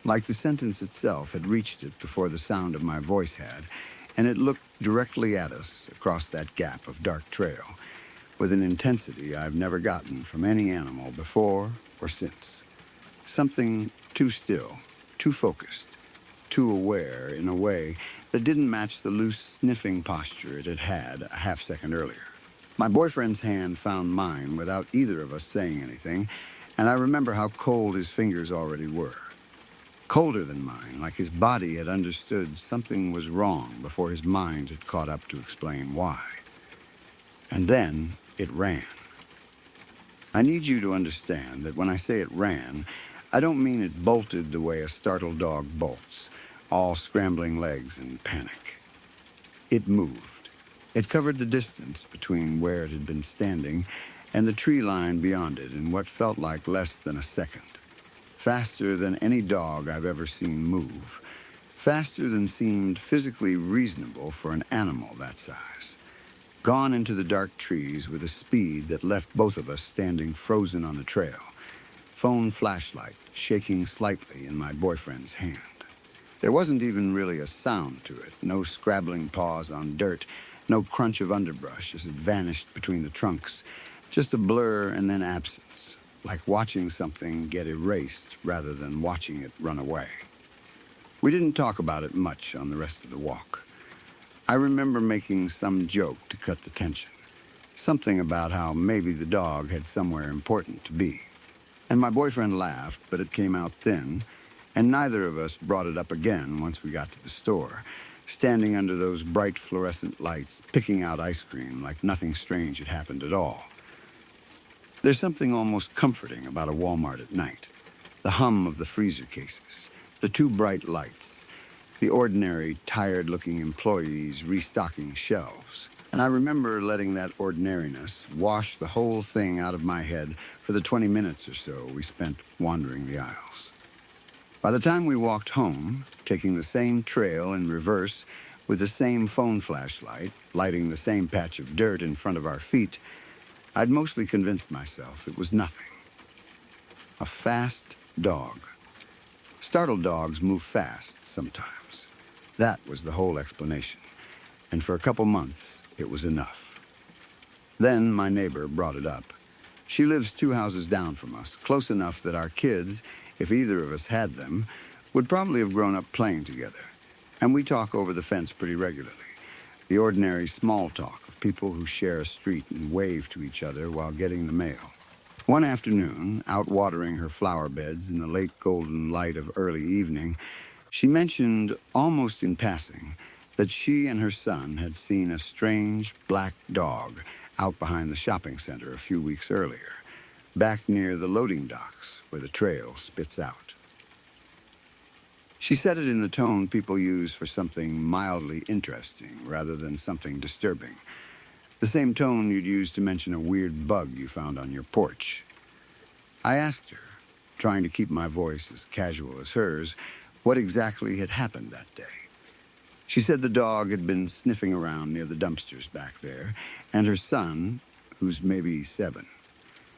Like the sentence itself had reached it before the sound of my voice had, and it looked directly at us across that gap of dark trail, with an intensity I've never gotten from any animal before or since. Something too still, too focused, too aware in a way that didn't match the loose sniffing posture it had had a half second earlier. My boyfriend's hand found mine without either of us saying anything, and I remember how cold his fingers already were. Colder than mine, like his body had understood something was wrong before his mind had caught up to explain why. And then it ran. I need you to understand that when I say it ran, I don't mean it bolted the way a startled dog bolts, all scrambling legs and panic. It moved. It covered the distance between where it had been standing and the tree line beyond it in what felt like less than a second. Faster than any dog I've ever seen move. Faster than seemed physically reasonable for an animal that size. Gone into the dark trees with a speed that left both of us standing frozen on the trail. Phone flashlight shaking slightly in my boyfriend's hand. There wasn't even really a sound to it. No scrabbling paws on dirt. No crunch of underbrush as it vanished between the trunks. Just a blur and then absence. Like watching something get erased rather than watching it run away. We didn't talk about it much on the rest of the walk. I remember making some joke to cut the tension. Something about how maybe the dog had somewhere important to be. And my boyfriend laughed, but it came out thin, and neither of us brought it up again once we got to the store, standing under those bright fluorescent lights, picking out ice cream like nothing strange had happened at all. There's something almost comforting about a Walmart at night. The hum of the freezer cases, the two bright lights, the ordinary, tired-looking employees restocking shelves. And I remember letting that ordinariness wash the whole thing out of my head for the 20 minutes or so we spent wandering the aisles. By the time we walked home, taking the same trail in reverse, with the same phone flashlight, lighting the same patch of dirt in front of our feet, I'd mostly convinced myself it was nothing. A fast dog. Startled dogs move fast sometimes. That was the whole explanation. And for a couple months, it was enough. Then my neighbor brought it up. She lives 2 houses down from us, close enough that our kids, if either of us had them, would probably have grown up playing together. And we talk over the fence pretty regularly. The ordinary small talk of people who share a street and wave to each other while getting the mail. One afternoon, out watering her flower beds in the late golden light of early evening, she mentioned, almost in passing, that she and her son had seen a strange black dog out behind the shopping center a few weeks earlier, back near the loading docks where the trail spits out. She said it in the tone people use for something mildly interesting rather than something disturbing. The same tone you'd use to mention a weird bug you found on your porch. I asked her, trying to keep my voice as casual as hers, what exactly had happened that day. She said the dog had been sniffing around near the dumpsters back there, and her son, who's maybe 7,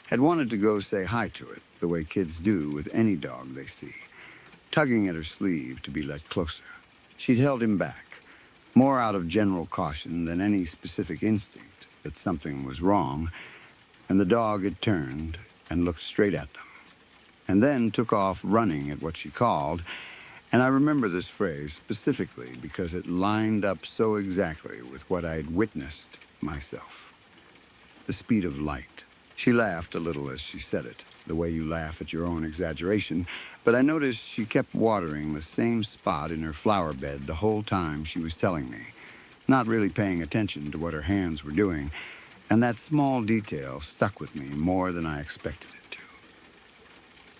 had wanted to go say hi to it, the way kids do with any dog they see, tugging at her sleeve to be let closer. She'd held him back, more out of general caution than any specific instinct that something was wrong, and the dog had turned and looked straight at them, and then took off running at what she called. And I remember this phrase specifically because it lined up so exactly with what I'd witnessed myself. The speed of light. She laughed a little as she said it, the way you laugh at your own exaggeration, but I noticed she kept watering the same spot in her flower bed the whole time she was telling me, not really paying attention to what her hands were doing, and that small detail stuck with me more than I expected it to.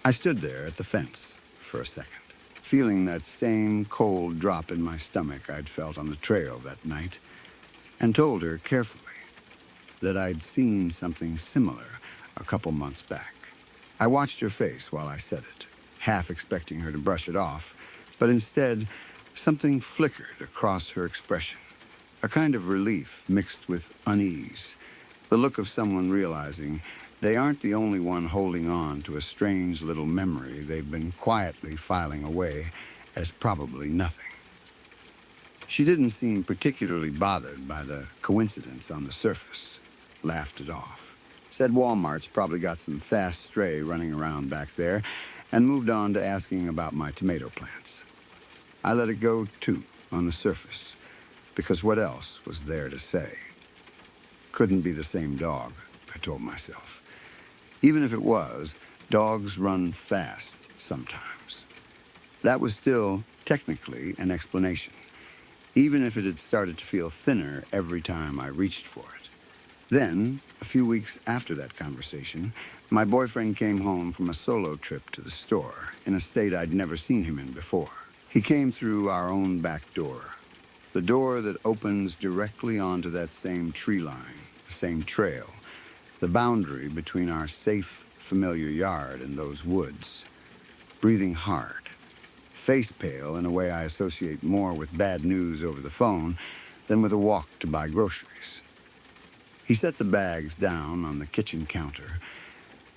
I stood there at the fence for a second, feeling that same cold drop in my stomach I'd felt on the trail that night, and told her carefully that I'd seen something similar a couple months back. I watched her face while I said it, half expecting her to brush it off, but instead, something flickered across her expression, a kind of relief mixed with unease, the look of someone realizing they aren't the only one holding on to a strange little memory they've been quietly filing away as probably nothing. She didn't seem particularly bothered by the coincidence on the surface, laughed it off, said Walmart's probably got some fast stray running around back there, and moved on to asking about my tomato plants. I let it go, too, on the surface, because what else was there to say? Couldn't be the same dog, I told myself. Even if it was, dogs run fast sometimes. That was still, technically, an explanation, even if it had started to feel thinner every time I reached for it. Then, a few weeks after that conversation, my boyfriend came home from a solo trip to the store in a state I'd never seen him in before. He came through our own back door, the door that opens directly onto that same tree line, the same trail, the boundary between our safe, familiar yard and those woods. Breathing hard, face pale in a way I associate more with bad news over the phone than with a walk to buy groceries. He set the bags down on the kitchen counter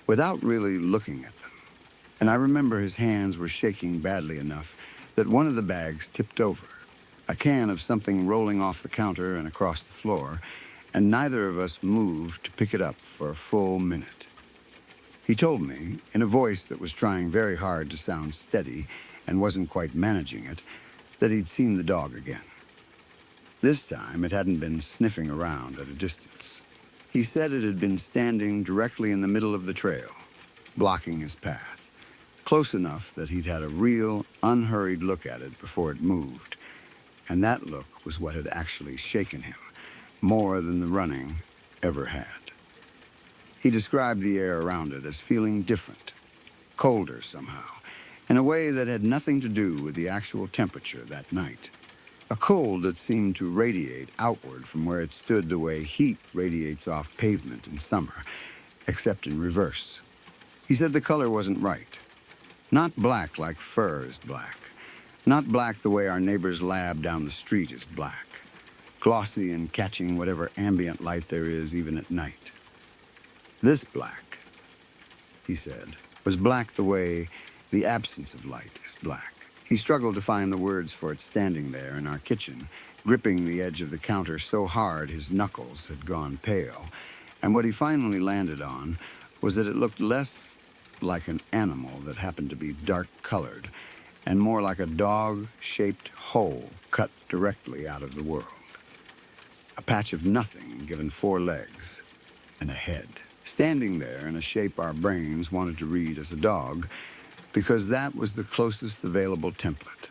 without really looking at them, and I remember his hands were shaking badly enough that one of the bags tipped over, a can of something rolling off the counter and across the floor, and neither of us moved to pick it up for a full minute. He told me, in a voice that was trying very hard to sound steady and wasn't quite managing it, that he'd seen the dog again. This time, it hadn't been sniffing around at a distance. He said it had been standing directly in the middle of the trail, blocking his path, close enough that he'd had a real, unhurried look at it before it moved, and that look was what had actually shaken him, more than the running ever had. He described the air around it as feeling different, colder somehow, in a way that had nothing to do with the actual temperature that night. A cold that seemed to radiate outward from where it stood the way heat radiates off pavement in summer, except in reverse. He said the color wasn't right. Not black like fur is black. Not black the way our neighbor's lab down the street is black. Glossy and catching whatever ambient light there is even at night. This black, he said, was black the way the absence of light is black. He struggled to find the words for it standing there in our kitchen, gripping the edge of the counter so hard his knuckles had gone pale, and what he finally landed on was that it looked less like an animal that happened to be dark-colored and more like a dog-shaped hole cut directly out of the world. A patch of nothing given 4 legs and a head, standing there in a shape our brains wanted to read as a dog, because that was the closest available template,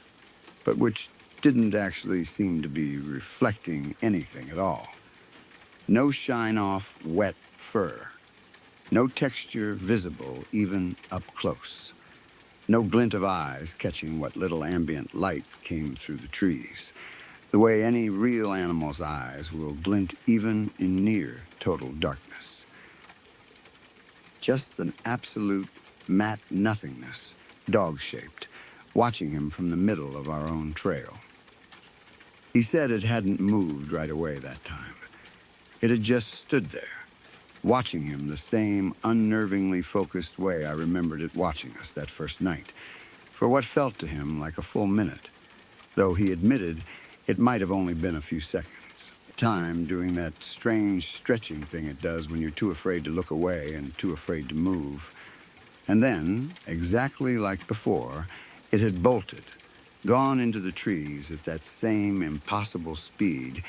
but which didn't actually seem to be reflecting anything at all. No shine-off, wet fur. No texture visible even up close. No glint of eyes catching what little ambient light came through the trees, the way any real animal's eyes will glint even in near total darkness. Just an absolute matte nothingness, dog-shaped, watching him from the middle of our own trail. He said it hadn't moved right away that time. It had just stood there, watching him the same unnervingly focused way I remembered it watching us that first night, for what felt to him like a full minute, though he admitted it might have only been a few seconds. Time doing that strange stretching thing it does when you're too afraid to look away and too afraid to move. And then, exactly like before, it had bolted, gone into the trees at that same impossible speed,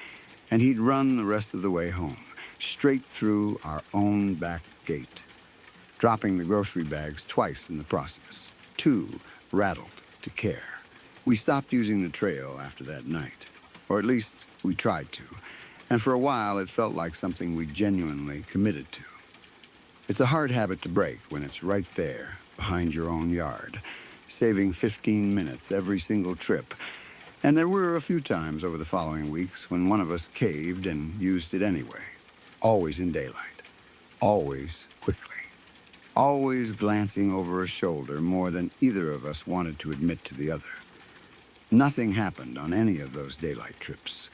and he'd run the rest of the way home, straight through our own back gate, dropping the grocery bags twice in the process, 2 rattled to care. We stopped using the trail after that night, or at least we tried to, and for a while it felt like something we genuinely committed to. It's a hard habit to break when it's right there, behind your own yard, saving 15 minutes every single trip. And there were a few times over the following weeks when one of us caved and used it anyway, always in daylight, always quickly, always glancing over a shoulder more than either of us wanted to admit to the other. Nothing happened on any of those daylight trips.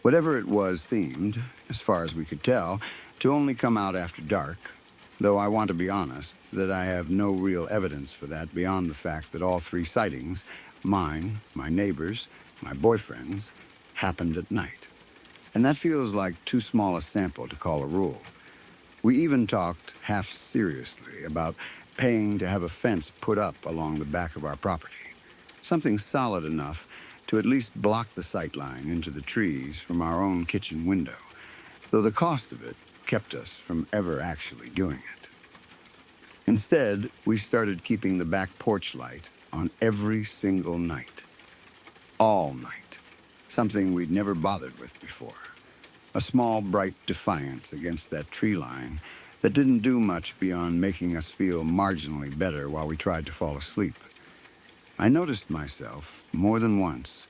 Whatever it was seemed, as far as we could tell, to only come out after dark, though I want to be honest that I have no real evidence for that beyond the fact that all 3 sightings, mine, my neighbor's, my boyfriend's, happened at night. And that feels like too small a sample to call a rule. We even talked, half seriously, about paying to have a fence put up along the back of our property. Something solid enough to at least block the sight line into the trees from our own kitchen window, though the cost of it kept us from ever actually doing it. Instead, we started keeping the back porch light on every single night. All night. Something we'd never bothered with before. A small, bright defiance against that tree line that didn't do much beyond making us feel marginally better while we tried to fall asleep. I noticed myself, more than once,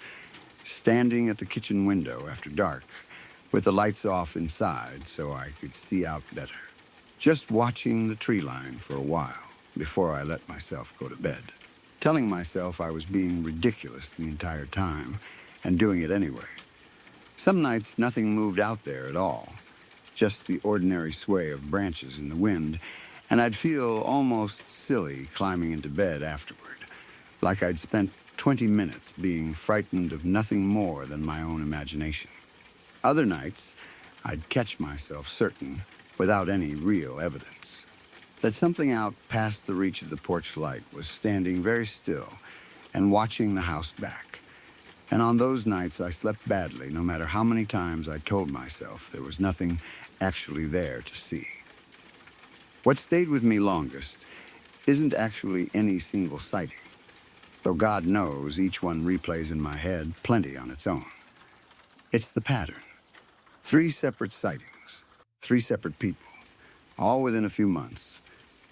standing at the kitchen window after dark, with the lights off inside so I could see out better, just watching the tree line for a while before I let myself go to bed, telling myself I was being ridiculous the entire time and doing it anyway. Some nights nothing moved out there at all, just the ordinary sway of branches in the wind, and I'd feel almost silly climbing into bed afterward, like I'd spent 20 minutes being frightened of nothing more than my own imagination. Other nights, I'd catch myself certain, without any real evidence, that something out past the reach of the porch light was standing very still and watching the house back. And on those nights, I slept badly, no matter how many times I told myself there was nothing actually there to see. What stayed with me longest isn't actually any single sighting, though God knows each one replays in my head plenty on its own. It's the pattern. 3 separate sightings, 3 separate people, all within a few months,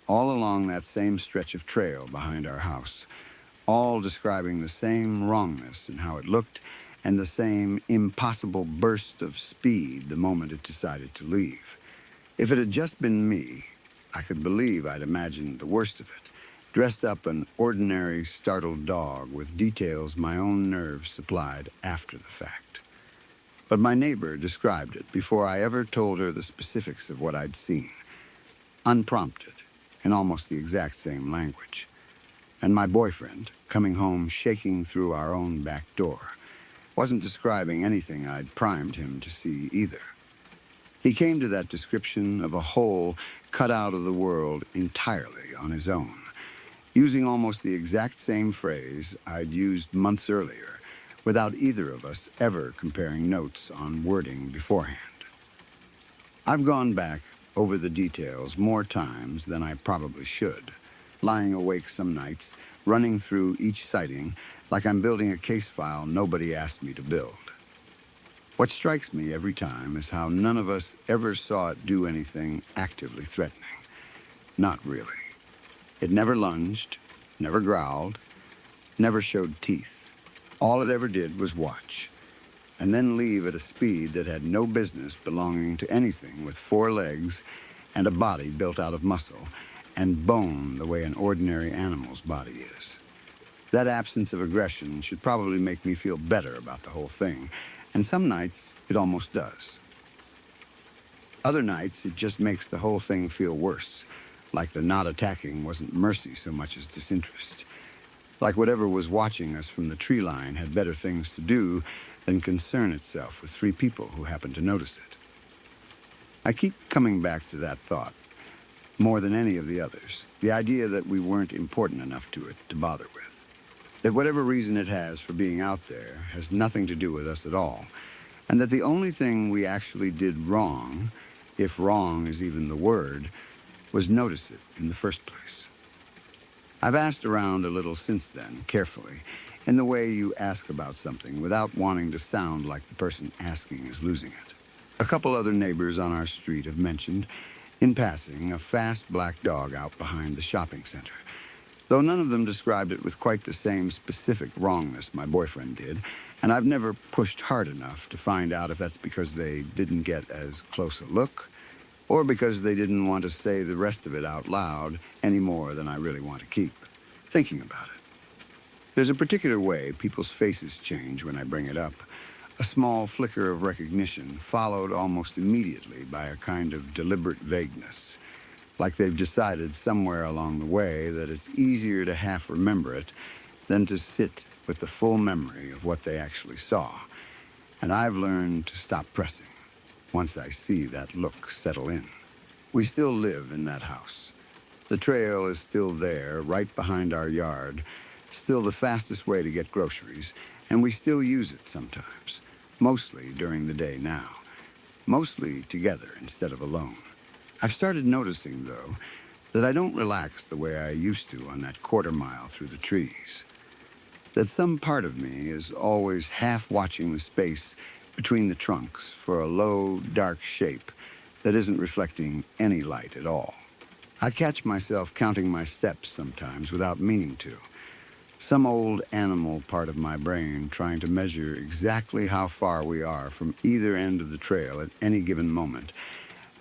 all along that same stretch of trail behind our house, all describing the same wrongness in how it looked and the same impossible burst of speed the moment it decided to leave. If it had just been me, I could believe I'd imagined the worst of it, dressed up an ordinary startled dog with details my own nerves supplied after the fact. But my neighbor described it before I ever told her the specifics of what I'd seen, unprompted, in almost the exact same language. And my boyfriend, coming home shaking through our own back door, wasn't describing anything I'd primed him to see either. He came to that description of a hole cut out of the world entirely on his own, using almost the exact same phrase I'd used months earlier, without either of us ever comparing notes on wording beforehand. I've gone back over the details more times than I probably should, lying awake some nights, running through each sighting like I'm building a case file nobody asked me to build. What strikes me every time is how none of us ever saw it do anything actively threatening. Not really. It never lunged, never growled, never showed teeth. All it ever did was watch, and then leave at a speed that had no business belonging to anything with 4 legs and a body built out of muscle and bone the way an ordinary animal's body is. That absence of aggression should probably make me feel better about the whole thing, and some nights it almost does. Other nights it just makes the whole thing feel worse, like the not attacking wasn't mercy so much as disinterest. Like whatever was watching us from the tree line had better things to do than concern itself with 3 people who happened to notice it. I keep coming back to that thought, more than any of the others, the idea that we weren't important enough to it to bother with. That whatever reason it has for being out there has nothing to do with us at all, and that the only thing we actually did wrong, if wrong is even the word, was notice it in the first place. I've asked around a little since then, carefully, in the way you ask about something without wanting to sound like the person asking is losing it. A couple other neighbors on our street have mentioned, in passing, a fast black dog out behind the shopping center, though none of them described it with quite the same specific wrongness my boyfriend did, and I've never pushed hard enough to find out if that's because they didn't get as close a look, or because they didn't want to say the rest of it out loud any more than I really want to keep thinking about it. There's a particular way people's faces change when I bring it up, a small flicker of recognition followed almost immediately by a kind of deliberate vagueness, like they've decided somewhere along the way that it's easier to half remember it than to sit with the full memory of what they actually saw. And I've learned to stop pressing once I see that look settle in. We still live in that house. The trail is still there, right behind our yard, Still the fastest way to get groceries, and we still use it sometimes, mostly during the day now, mostly together instead of alone. I've started noticing, though, that I don't relax the way I used to on that quarter mile through the trees. That some part of me is always half watching the space between the trunks for a low, dark shape that isn't reflecting any light at all. I catch myself counting my steps sometimes without meaning to. Some old animal part of my brain trying to measure exactly how far we are from either end of the trail at any given moment,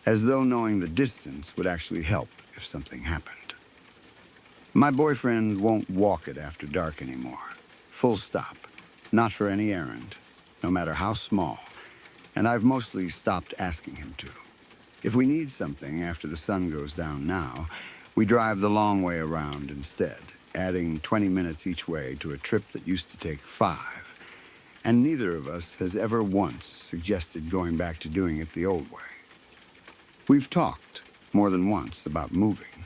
as though knowing the distance would actually help if something happened. My boyfriend won't walk it after dark anymore. Full stop. Not for any errand, no matter how small, and I've mostly stopped asking him to. If we need something after the sun goes down now, we drive the long way around instead, adding 20 minutes each way to a trip that used to take 5. And neither of us has ever once suggested going back to doing it the old way. We've talked, more than once, about moving,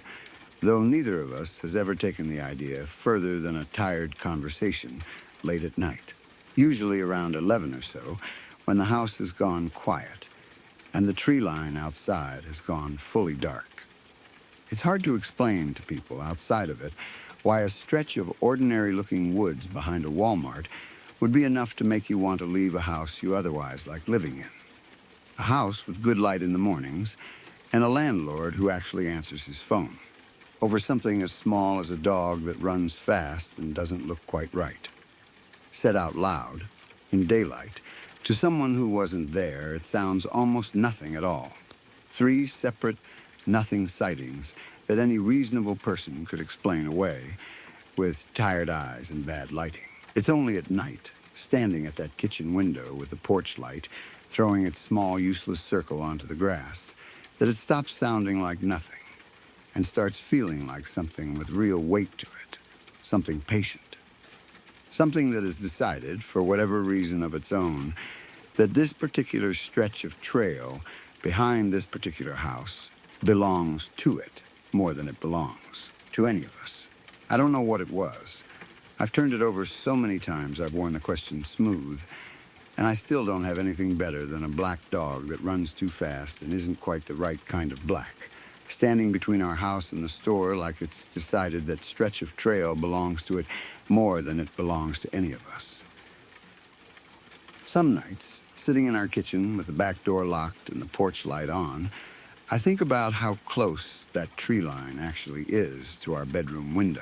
though neither of us has ever taken the idea further than a tired conversation late at night, usually around 11 or so, when the house has gone quiet and the tree line outside has gone fully dark. It's hard to explain to people outside of it why a stretch of ordinary-looking woods behind a Walmart would be enough to make you want to leave a house you otherwise like living in. A house with good light in the mornings, and a landlord who actually answers his phone, over something as small as a dog that runs fast and doesn't look quite right. Said out loud, in daylight, to someone who wasn't there, it sounds almost nothing at all. 3 separate nothing sightings that any reasonable person could explain away with tired eyes and bad lighting. It's only at night, standing at that kitchen window with the porch light, throwing its small, useless circle onto the grass, that it stops sounding like nothing and starts feeling like something with real weight to it, something patient. Something that has decided, for whatever reason of its own, that this particular stretch of trail behind this particular house belongs to it more than it belongs to any of us. I don't know what it was. I've turned it over so many times I've worn the question smooth, and I still don't have anything better than a black dog that runs too fast and isn't quite the right kind of black, standing between our house and the store like it's decided that stretch of trail belongs to it more than it belongs to any of us. Some nights, sitting in our kitchen with the back door locked and the porch light on, I think about how close that tree line actually is to our bedroom window.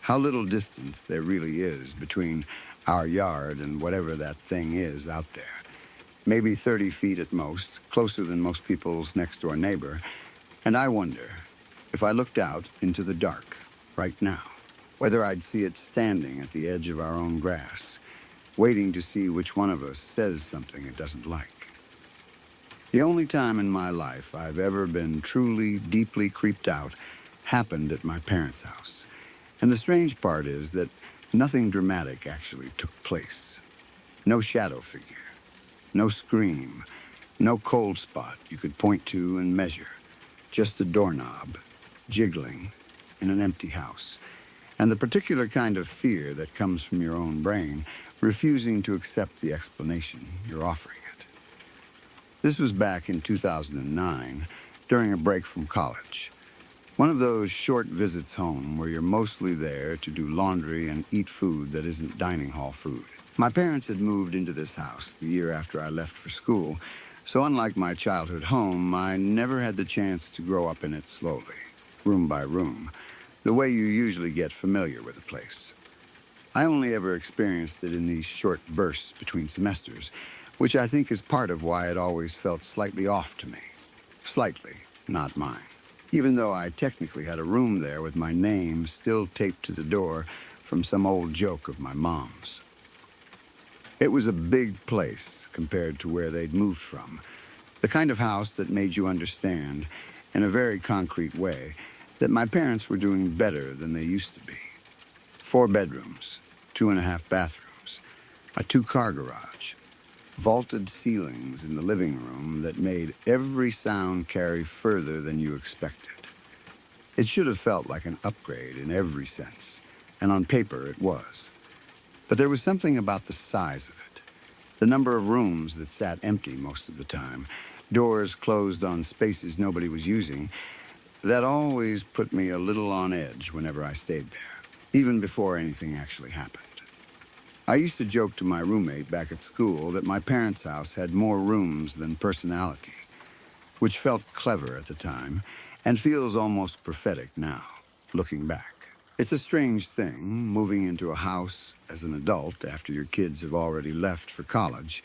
How little distance there really is between our yard and whatever that thing is out there. Maybe 30 feet at most, closer than most people's next-door neighbor. And I wonder, if I looked out into the dark right now, whether I'd see it standing at the edge of our own grass, waiting to see which one of us says something it doesn't like. The only time in my life I've ever been truly, deeply creeped out happened at my parents' house. And the strange part is that nothing dramatic actually took place. No shadow figure, no scream, no cold spot you could point to and measure. Just a doorknob, jiggling, in an empty house. And the particular kind of fear that comes from your own brain refusing to accept the explanation you're offering it. This was back in 2009, during a break from college. One of those short visits home where you're mostly there to do laundry and eat food that isn't dining hall food. My parents had moved into this house the year after I left for school, so unlike my childhood home, I never had the chance to grow up in it slowly, room by room, the way you usually get familiar with a place. I only ever experienced it in these short bursts between semesters, which I think is part of why it always felt slightly off to me. Slightly, not mine. Even though I technically had a room there with my name still taped to the door from some old joke of my mom's. It was a big place compared to where they'd moved from, the kind of house that made you understand, in a very concrete way, that my parents were doing better than they used to be. 4 bedrooms, 2.5 bathrooms, a 2-car garage, vaulted ceilings in the living room that made every sound carry further than you expected. It should have felt like an upgrade in every sense, and on paper it was. But there was something about the size of it. The number of rooms that sat empty most of the time, doors closed on spaces nobody was using, that always put me a little on edge whenever I stayed there, even before anything actually happened. I used to joke to my roommate back at school that my parents' house had more rooms than personality, which felt clever at the time and feels almost prophetic now, looking back. It's a strange thing, moving into a house as an adult after your kids have already left for college,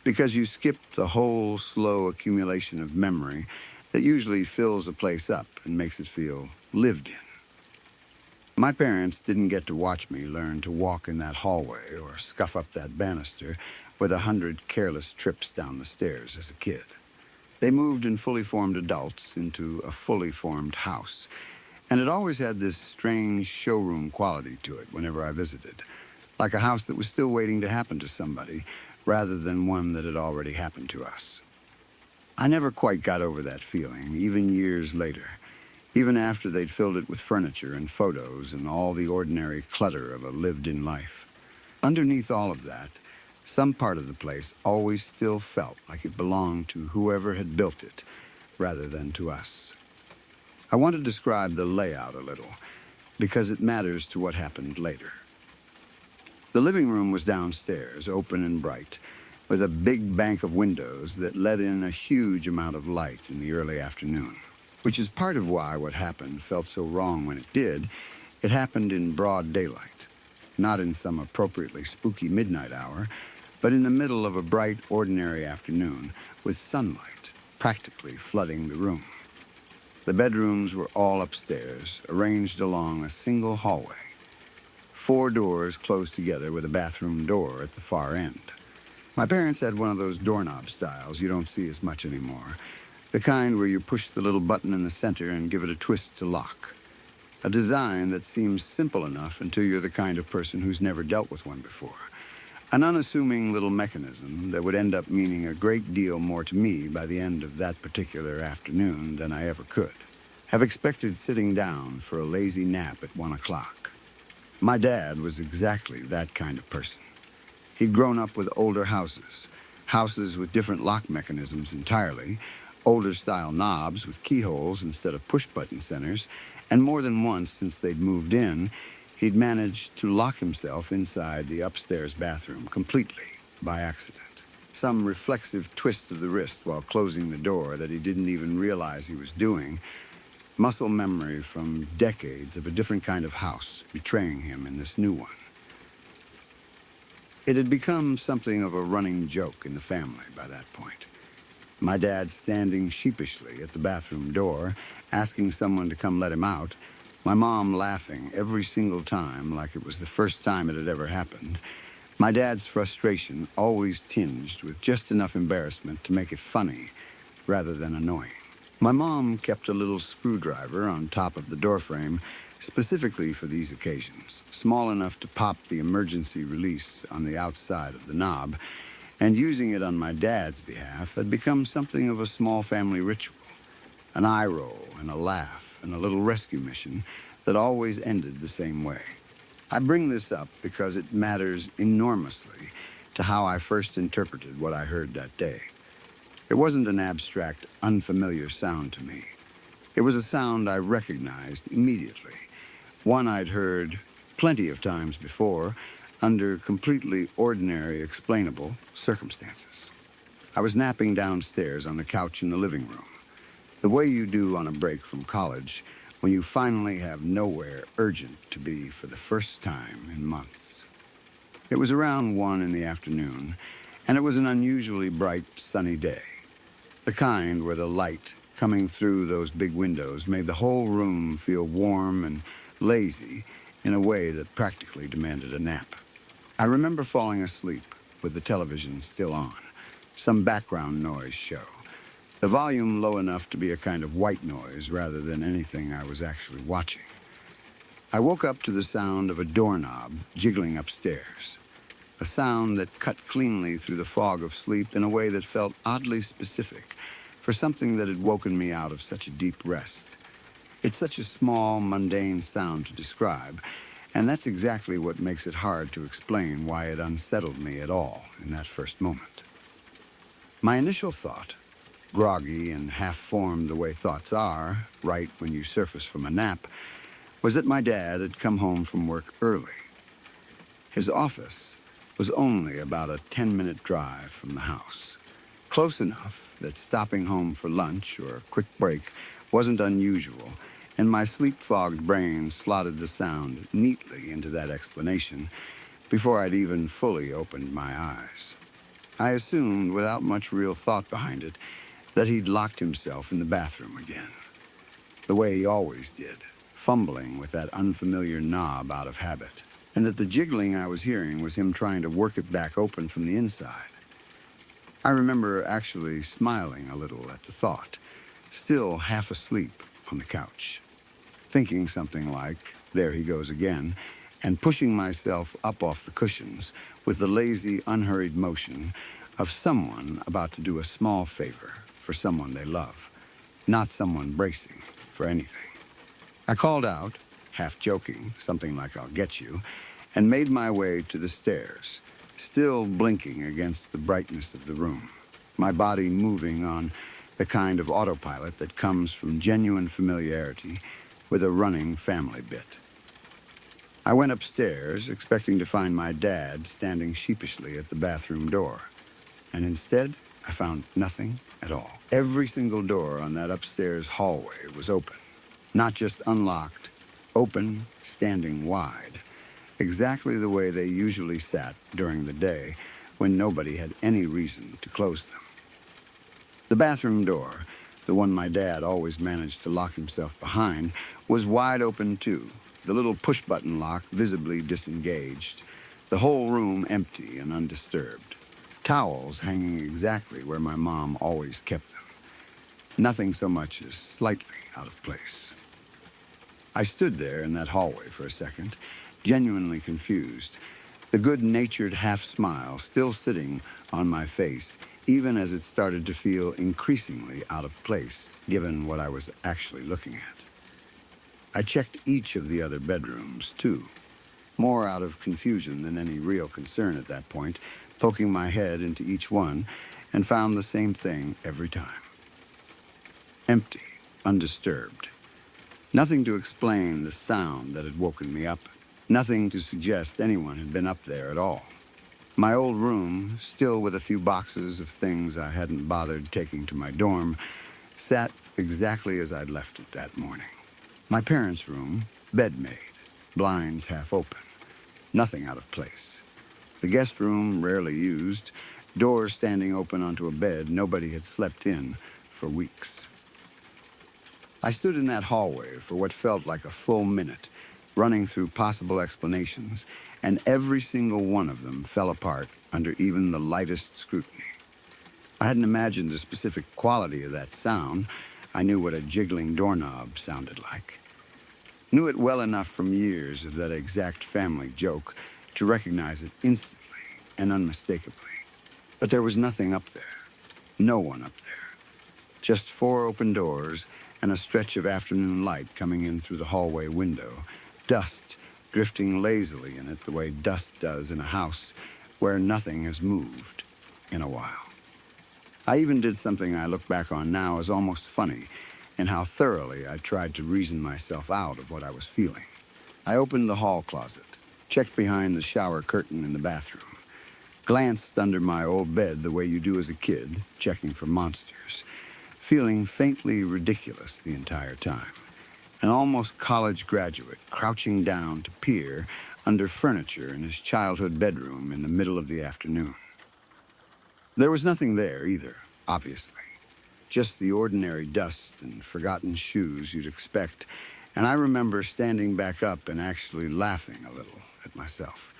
because you skip the whole slow accumulation of memory that usually fills a place up and makes it feel lived in. My parents didn't get to watch me learn to walk in that hallway or scuff up that banister with 100 careless trips down the stairs as a kid. They moved in fully formed adults into a fully formed house, and it always had this strange showroom quality to it whenever I visited, like a house that was still waiting to happen to somebody rather than one that had already happened to us. I never quite got over that feeling, even years later, even after they'd filled it with furniture and photos and all the ordinary clutter of a lived-in life. Underneath all of that, some part of the place always still felt like it belonged to whoever had built it, rather than to us. I want to describe the layout a little, because it matters to what happened later. The living room was downstairs, open and bright, with a big bank of windows that let in a huge amount of light in the early afternoon. Which is part of why what happened felt so wrong when it did. It happened in broad daylight, not in some appropriately spooky midnight hour, but in the middle of a bright, ordinary afternoon with sunlight practically flooding the room. The bedrooms were all upstairs, arranged along a single hallway. 4 doors closed together with a bathroom door at the far end. My parents had one of those doorknob styles you don't see as much anymore, the kind where you push the little button in the center and give it a twist to lock. A design that seems simple enough until you're the kind of person who's never dealt with one before. An unassuming little mechanism that would end up meaning a great deal more to me by the end of that particular afternoon than I ever could have expected sitting down for a lazy nap at 1 o'clock. My dad was exactly that kind of person. He'd grown up with older houses with different lock mechanisms entirely, older-style knobs with keyholes instead of push-button centers, and more than once since they'd moved in, he'd managed to lock himself inside the upstairs bathroom completely by accident. Some reflexive twist of the wrist while closing the door that he didn't even realize he was doing, muscle memory from decades of a different kind of house betraying him in this new one. It had become something of a running joke in the family by that point. My dad standing sheepishly at the bathroom door, asking someone to come let him out, my mom laughing every single time like it was the first time it had ever happened, my dad's frustration always tinged with just enough embarrassment to make it funny rather than annoying. My mom kept a little screwdriver on top of the doorframe specifically for these occasions, small enough to pop the emergency release on the outside of the knob, and using it on my dad's behalf had become something of a small family ritual, an eye roll and a laugh and a little rescue mission that always ended the same way. I bring this up because it matters enormously to how I first interpreted what I heard that day. It wasn't an abstract, unfamiliar sound to me. It was a sound I recognized immediately, one I'd heard plenty of times before, under completely ordinary, explainable circumstances. I was napping downstairs on the couch in the living room, the way you do on a break from college when you finally have nowhere urgent to be for the first time in months. It was around 1 in the afternoon, and it was an unusually bright, sunny day, the kind where the light coming through those big windows made the whole room feel warm and lazy in a way that practically demanded a nap. I remember falling asleep with the television still on, some background noise show, the volume low enough to be a kind of white noise rather than anything I was actually watching. I woke up to the sound of a doorknob jiggling upstairs, a sound that cut cleanly through the fog of sleep in a way that felt oddly specific for something that had woken me out of such a deep rest. It's such a small, mundane sound to describe, And that's exactly what makes it hard to explain why it unsettled me at all in that first moment. My initial thought, groggy and half-formed the way thoughts are, right when you surface from a nap, was that my dad had come home from work early. His office was only about a 10-minute drive from the house, close enough that stopping home for lunch or a quick break wasn't unusual, and my sleep-fogged brain slotted the sound neatly into that explanation before I'd even fully opened my eyes. I assumed, without much real thought behind it, that he'd locked himself in the bathroom again, the way he always did, fumbling with that unfamiliar knob out of habit, and that the jiggling I was hearing was him trying to work it back open from the inside. I remember actually smiling a little at the thought, still half asleep on the couch, thinking something like, there he goes again, and pushing myself up off the cushions with the lazy, unhurried motion of someone about to do a small favor for someone they love, not someone bracing for anything. I called out, half joking, something like I'll get you, and made my way to the stairs, still blinking against the brightness of the room, my body moving on the kind of autopilot that comes from genuine familiarity with a running family bit. I went upstairs, expecting to find my dad standing sheepishly at the bathroom door, and instead I found nothing at all. Every single door on that upstairs hallway was open, not just unlocked, open, standing wide, exactly the way they usually sat during the day when nobody had any reason to close them. The bathroom door, the one my dad always managed to lock himself behind, was wide open too, the little push-button lock visibly disengaged, the whole room empty and undisturbed, towels hanging exactly where my mom always kept them, nothing so much as slightly out of place. I stood there in that hallway for a second, genuinely confused, the good-natured half-smile still sitting on my face, even as it started to feel increasingly out of place, given what I was actually looking at. I checked each of the other bedrooms, too, more out of confusion than any real concern at that point, poking my head into each one, and found the same thing every time. Empty, undisturbed. Nothing to explain the sound that had woken me up. Nothing to suggest anyone had been up there at all. My old room, still with a few boxes of things I hadn't bothered taking to my dorm, sat exactly as I'd left it that morning. My parents' room, bed made, blinds half open, nothing out of place. The guest room, rarely used, doors standing open onto a bed nobody had slept in for weeks. I stood in that hallway for what felt like a full minute, running through possible explanations, and every single one of them fell apart under even the lightest scrutiny. I hadn't imagined the specific quality of that sound. I knew what a jiggling doorknob sounded like. Knew it well enough from years of that exact family joke to recognize it instantly and unmistakably. But there was nothing up there. No one up there. Just 4 open doors and a stretch of afternoon light coming in through the hallway window, dust drifting lazily in it the way dust does in a house where nothing has moved in a while. I even did something I look back on now as almost funny in how thoroughly I tried to reason myself out of what I was feeling. I opened the hall closet, checked behind the shower curtain in the bathroom, glanced under my old bed the way you do as a kid, checking for monsters, feeling faintly ridiculous the entire time, an almost college graduate crouching down to peer under furniture in his childhood bedroom in the middle of the afternoon. There was nothing there either, obviously. Just the ordinary dust and forgotten shoes you'd expect, and I remember standing back up and actually laughing a little at myself,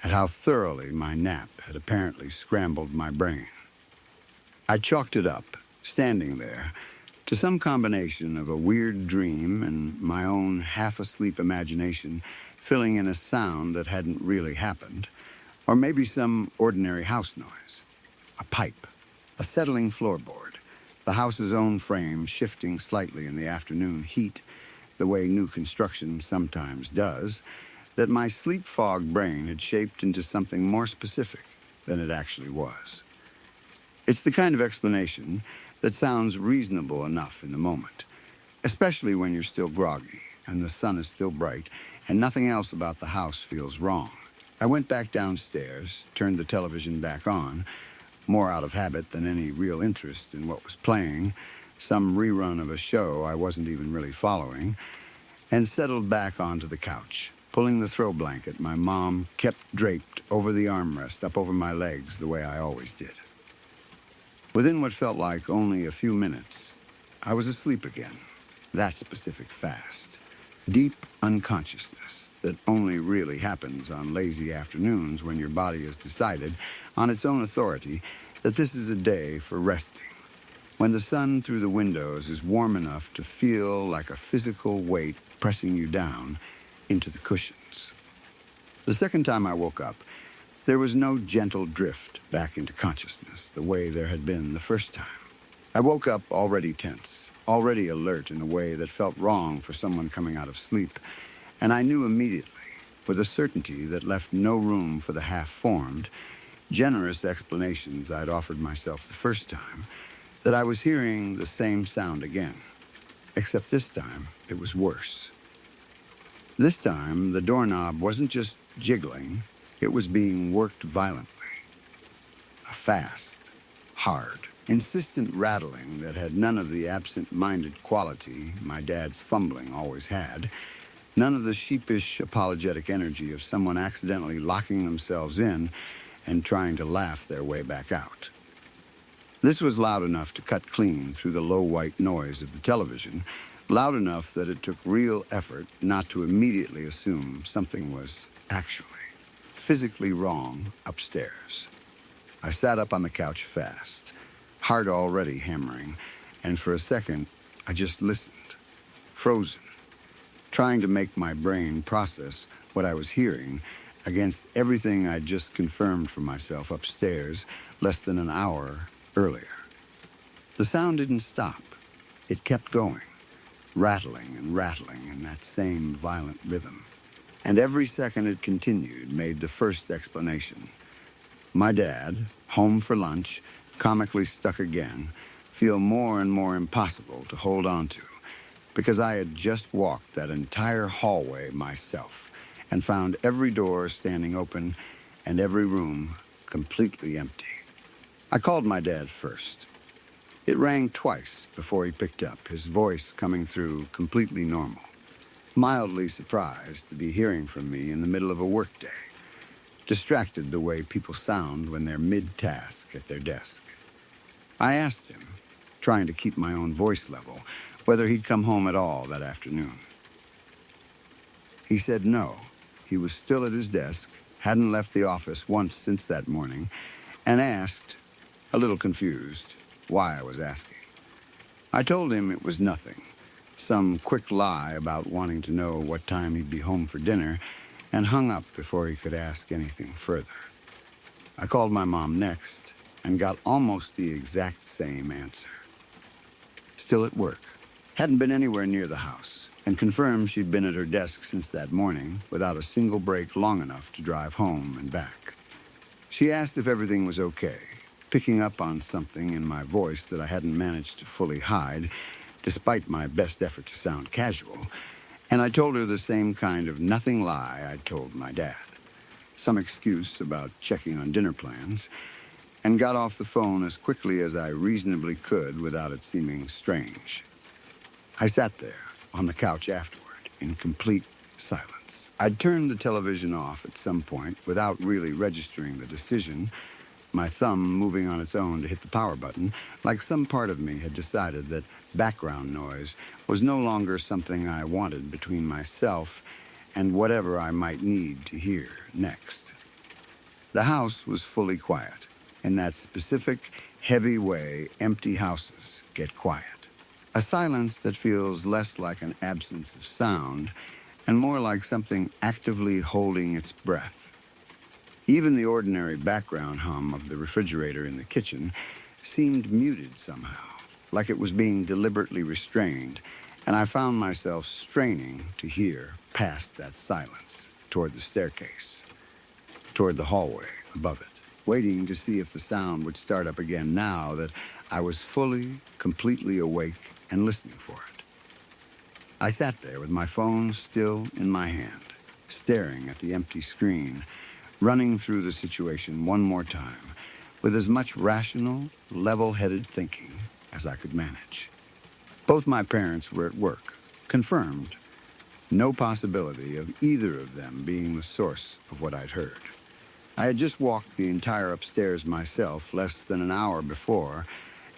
at how thoroughly my nap had apparently scrambled my brain. I chalked it up, standing there, to some combination of a weird dream and my own half-asleep imagination filling in a sound that hadn't really happened, or maybe some ordinary house noise. A pipe, a settling floorboard, the house's own frame shifting slightly in the afternoon heat, the way new construction sometimes does, that my sleep-fogged brain had shaped into something more specific than it actually was. It's the kind of explanation that sounds reasonable enough in the moment, especially when you're still groggy and the sun is still bright and nothing else about the house feels wrong. I went back downstairs, turned the television back on, more out of habit than any real interest in what was playing, some rerun of a show I wasn't even really following, and settled back onto the couch, pulling the throw blanket my mom kept draped over the armrest up over my legs the way I always did. Within what felt like only a few minutes, I was asleep again, that specific fast. Deep unconsciousness that only really happens on lazy afternoons when your body has decided, on its own authority, that this is a day for resting. When the sun through the windows is warm enough to feel like a physical weight pressing you down into the cushions. The second time I woke up, there was no gentle drift back into consciousness the way there had been the first time. I woke up already tense, already alert in a way that felt wrong for someone coming out of sleep, and I knew immediately, with a certainty that left no room for the half-formed, generous explanations I'd offered myself the first time, that I was hearing the same sound again, except this time it was worse. This time, the doorknob wasn't just jiggling, it was being worked violently. A fast, hard, insistent rattling that had none of the absent-minded quality my dad's fumbling always had, none of the sheepish, apologetic energy of someone accidentally locking themselves in and trying to laugh their way back out. This was loud enough to cut clean through the low white noise of the television, loud enough that it took real effort not to immediately assume something was actually, physically wrong upstairs. I sat up on the couch fast, heart already hammering, and for a second, I just listened, frozen, trying to make my brain process what I was hearing against everything I'd just confirmed for myself upstairs less than an hour earlier. The sound didn't stop. It kept going, rattling and rattling in that same violent rhythm. And every second it continued made the first explanation. My dad, home for lunch, comically stuck again, feel more and more impossible to hold on to, because I had just walked that entire hallway myself and found every door standing open and every room completely empty. I called my dad first. It rang twice before he picked up, his voice coming through completely normal, mildly surprised to be hearing from me in the middle of a workday, distracted the way people sound when they're mid-task at their desk. I asked him, trying to keep my own voice level, whether he'd come home at all that afternoon. He said no. He was still at his desk, hadn't left the office once since that morning, and asked, a little confused, why I was asking. I told him it was nothing, some quick lie about wanting to know what time he'd be home for dinner, and hung up before he could ask anything further. I called my mom next and got almost the exact same answer. Still at work. Hadn't been anywhere near the house, and confirmed she'd been at her desk since that morning without a single break long enough to drive home and back. She asked if everything was okay, picking up on something in my voice that I hadn't managed to fully hide, despite my best effort to sound casual, and I told her the same kind of nothing lie I'd told my dad. Some excuse about checking on dinner plans, and got off the phone as quickly as I reasonably could without it seeming strange. I sat there on the couch afterward in complete silence. I'd turned the television off at some point without really registering the decision, my thumb moving on its own to hit the power button, like some part of me had decided that background noise was no longer something I wanted between myself and whatever I might need to hear next. The house was fully quiet, in that specific, heavy way empty houses get quiet. A silence that feels less like an absence of sound and more like something actively holding its breath. Even the ordinary background hum of the refrigerator in the kitchen seemed muted somehow, like it was being deliberately restrained, and I found myself straining to hear past that silence. toward the staircase, toward the hallway above it, waiting to see if the sound would start up again now that I was fully, completely awake and listening for it. I sat there with my phone still in my hand, staring at the empty screen, running through the situation one more time with as much rational, level-headed thinking as I could manage. Both my parents were at work, confirmed. No possibility of either of them being the source of what I'd heard. I had just walked the entire upstairs myself less than an hour before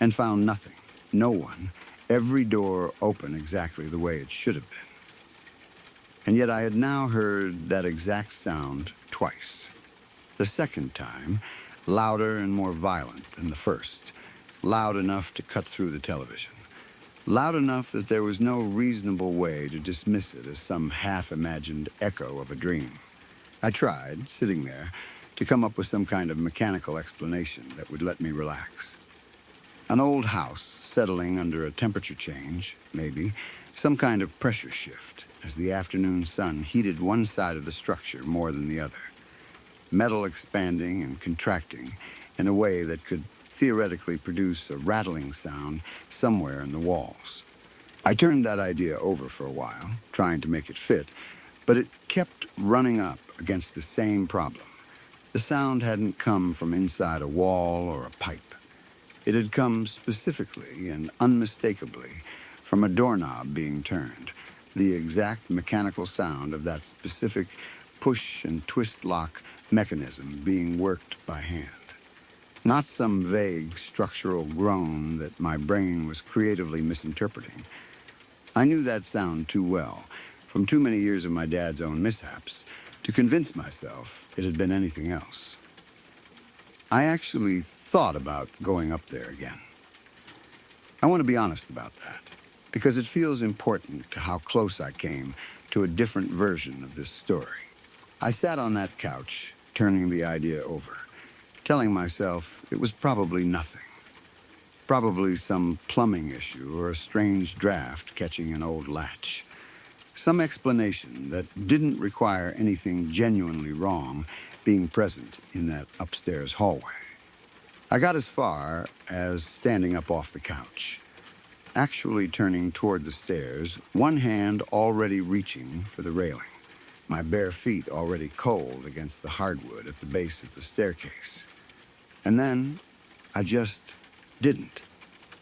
and found nothing, no one, every door open exactly the way it should have been. And yet I had now heard that exact sound twice. The second time, louder and more violent than the first, loud enough to cut through the television. Loud enough that there was no reasonable way to dismiss it as some half-imagined echo of a dream. I tried, sitting there, to come up with some kind of mechanical explanation that would let me relax. An old house settling under a temperature change, maybe, some kind of pressure shift as the afternoon sun heated one side of the structure more than the other. Metal expanding and contracting in a way that could theoretically produce a rattling sound somewhere in the walls. I turned that idea over for a while, trying to make it fit, but it kept running up against the same problem. The sound hadn't come from inside a wall or a pipe. It had come specifically and unmistakably from a doorknob being turned, the exact mechanical sound of that specific push and twist lock mechanism being worked by hand. Not some vague structural groan that my brain was creatively misinterpreting. I knew that sound too well, from too many years of my dad's own mishaps, to convince myself it had been anything else. I actually thought about going up there again. I want to be honest about that, because it feels important to how close I came to a different version of this story. I sat on that couch, turning the idea over, telling myself it was probably nothing. Probably some plumbing issue or a strange draft catching an old latch. Some explanation that didn't require anything genuinely wrong being present in that upstairs hallway. I got as far as standing up off the couch, actually turning toward the stairs, one hand already reaching for the railing, my bare feet already cold against the hardwood at the base of the staircase. And then I just didn't.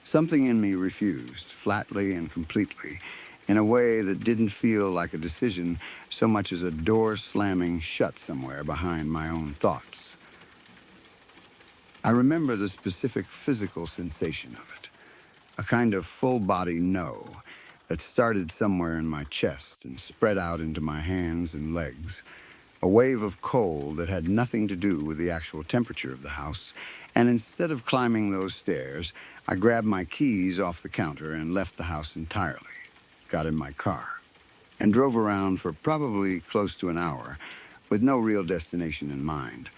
Something in me refused, flatly and completely, in a way that didn't feel like a decision so much as a door slamming shut somewhere behind my own thoughts. I remember the specific physical sensation of it, a kind of full-body no that started somewhere in my chest and spread out into my hands and legs, a wave of cold that had nothing to do with the actual temperature of the house, and instead of climbing those stairs, I grabbed my keys off the counter and left the house entirely. Got in my car, and drove around for probably close to an hour with no real destination in mind,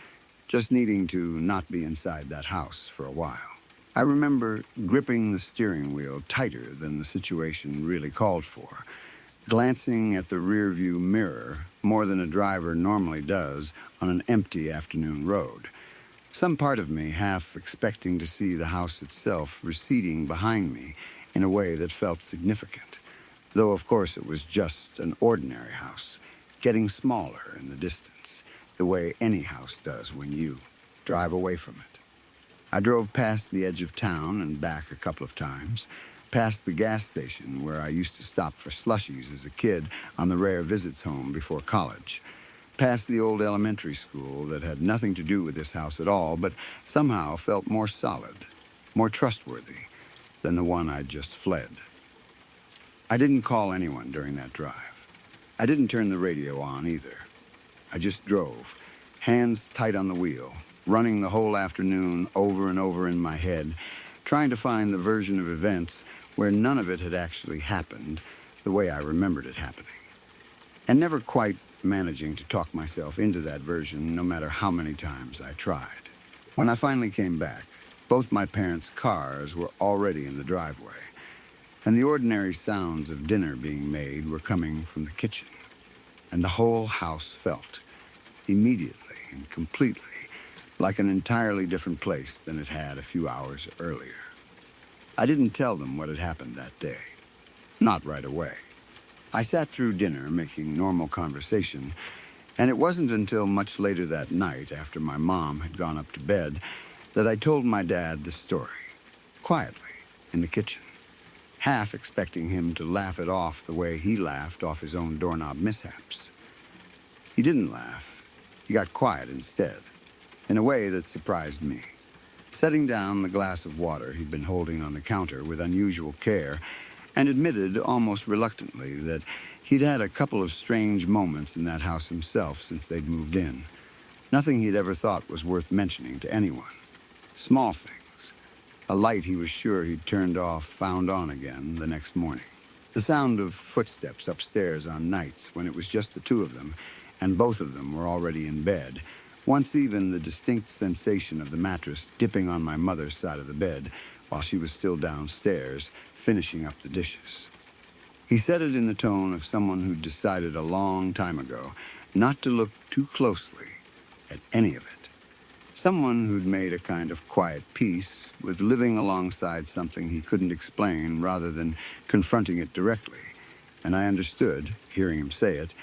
just needing to not be inside that house for a while. I remember gripping the steering wheel tighter than the situation really called for, glancing at the rearview mirror more than a driver normally does on an empty afternoon road. Some part of me half expecting to see the house itself receding behind me in a way that felt significant. Though, of course, it was just an ordinary house, getting smaller in the distance, the way any house does when you drive away from it. I drove past the edge of town and back a couple of times, past the gas station where I used to stop for slushies as a kid on the rare visits home before college, past the old elementary school that had nothing to do with this house at all, but somehow felt more solid, more trustworthy than the one I'd just fled. I didn't call anyone during that drive. I didn't turn the radio on either. I just drove, hands tight on the wheel, running the whole afternoon over and over in my head, trying to find the version of events where none of it had actually happened the way I remembered it happening. And never quite managing to talk myself into that version no matter how many times I tried. When I finally came back, both my parents' cars were already in the driveway, and the ordinary sounds of dinner being made were coming from the kitchen. and the whole house felt, immediately and completely, like an entirely different place than it had a few hours earlier. I didn't tell them what had happened that day. Not right away. I sat through dinner making normal conversation, and it wasn't until much later that night, after my mom had gone up to bed, that I told my dad the story, quietly, in the kitchen, half expecting him to laugh it off the way he laughed off his own doorknob mishaps. He didn't laugh. He got quiet instead, in a way that surprised me. Setting down the glass of water he'd been holding on the counter with unusual care, and admitted almost reluctantly that he'd had a couple of strange moments in that house himself since they'd moved in. Nothing he'd ever thought was worth mentioning to anyone. Small things. A light he was sure he'd turned off found on again the next morning. The sound of footsteps upstairs on nights when it was just the two of them, and both of them were already in bed. Once even the distinct sensation of the mattress dipping on my mother's side of the bed while she was still downstairs, finishing up the dishes. He said it in the tone of someone who'd decided a long time ago not to look too closely at any of it. Someone who'd made a kind of quiet peace with living alongside something he couldn't explain rather than confronting it directly. And I understood, hearing him say it,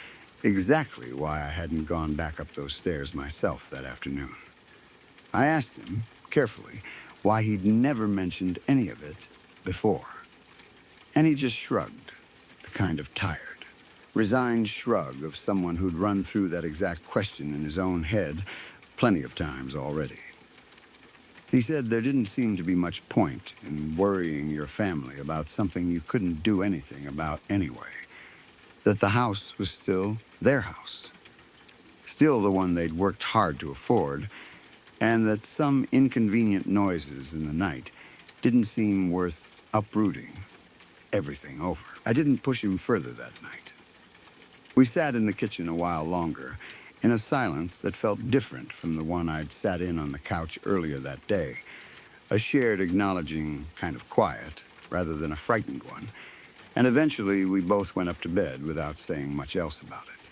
exactly why I hadn't gone back up those stairs myself that afternoon. I asked him, carefully, why he'd never mentioned any of it before. And he just shrugged, the kind of tired, resigned shrug of someone who'd run through that exact question in his own head plenty of times already. He said there didn't seem to be much point in worrying your family about something you couldn't do anything about anyway. That the house was still their house, still the one they'd worked hard to afford, and that some inconvenient noises in the night didn't seem worth uprooting everything over. I didn't push him further that night. We sat in the kitchen a while longer, in a silence that felt different from the one I'd sat in on the couch earlier that day, a shared acknowledging kind of quiet rather than a frightened one. And eventually, we both went up to bed without saying much else about it.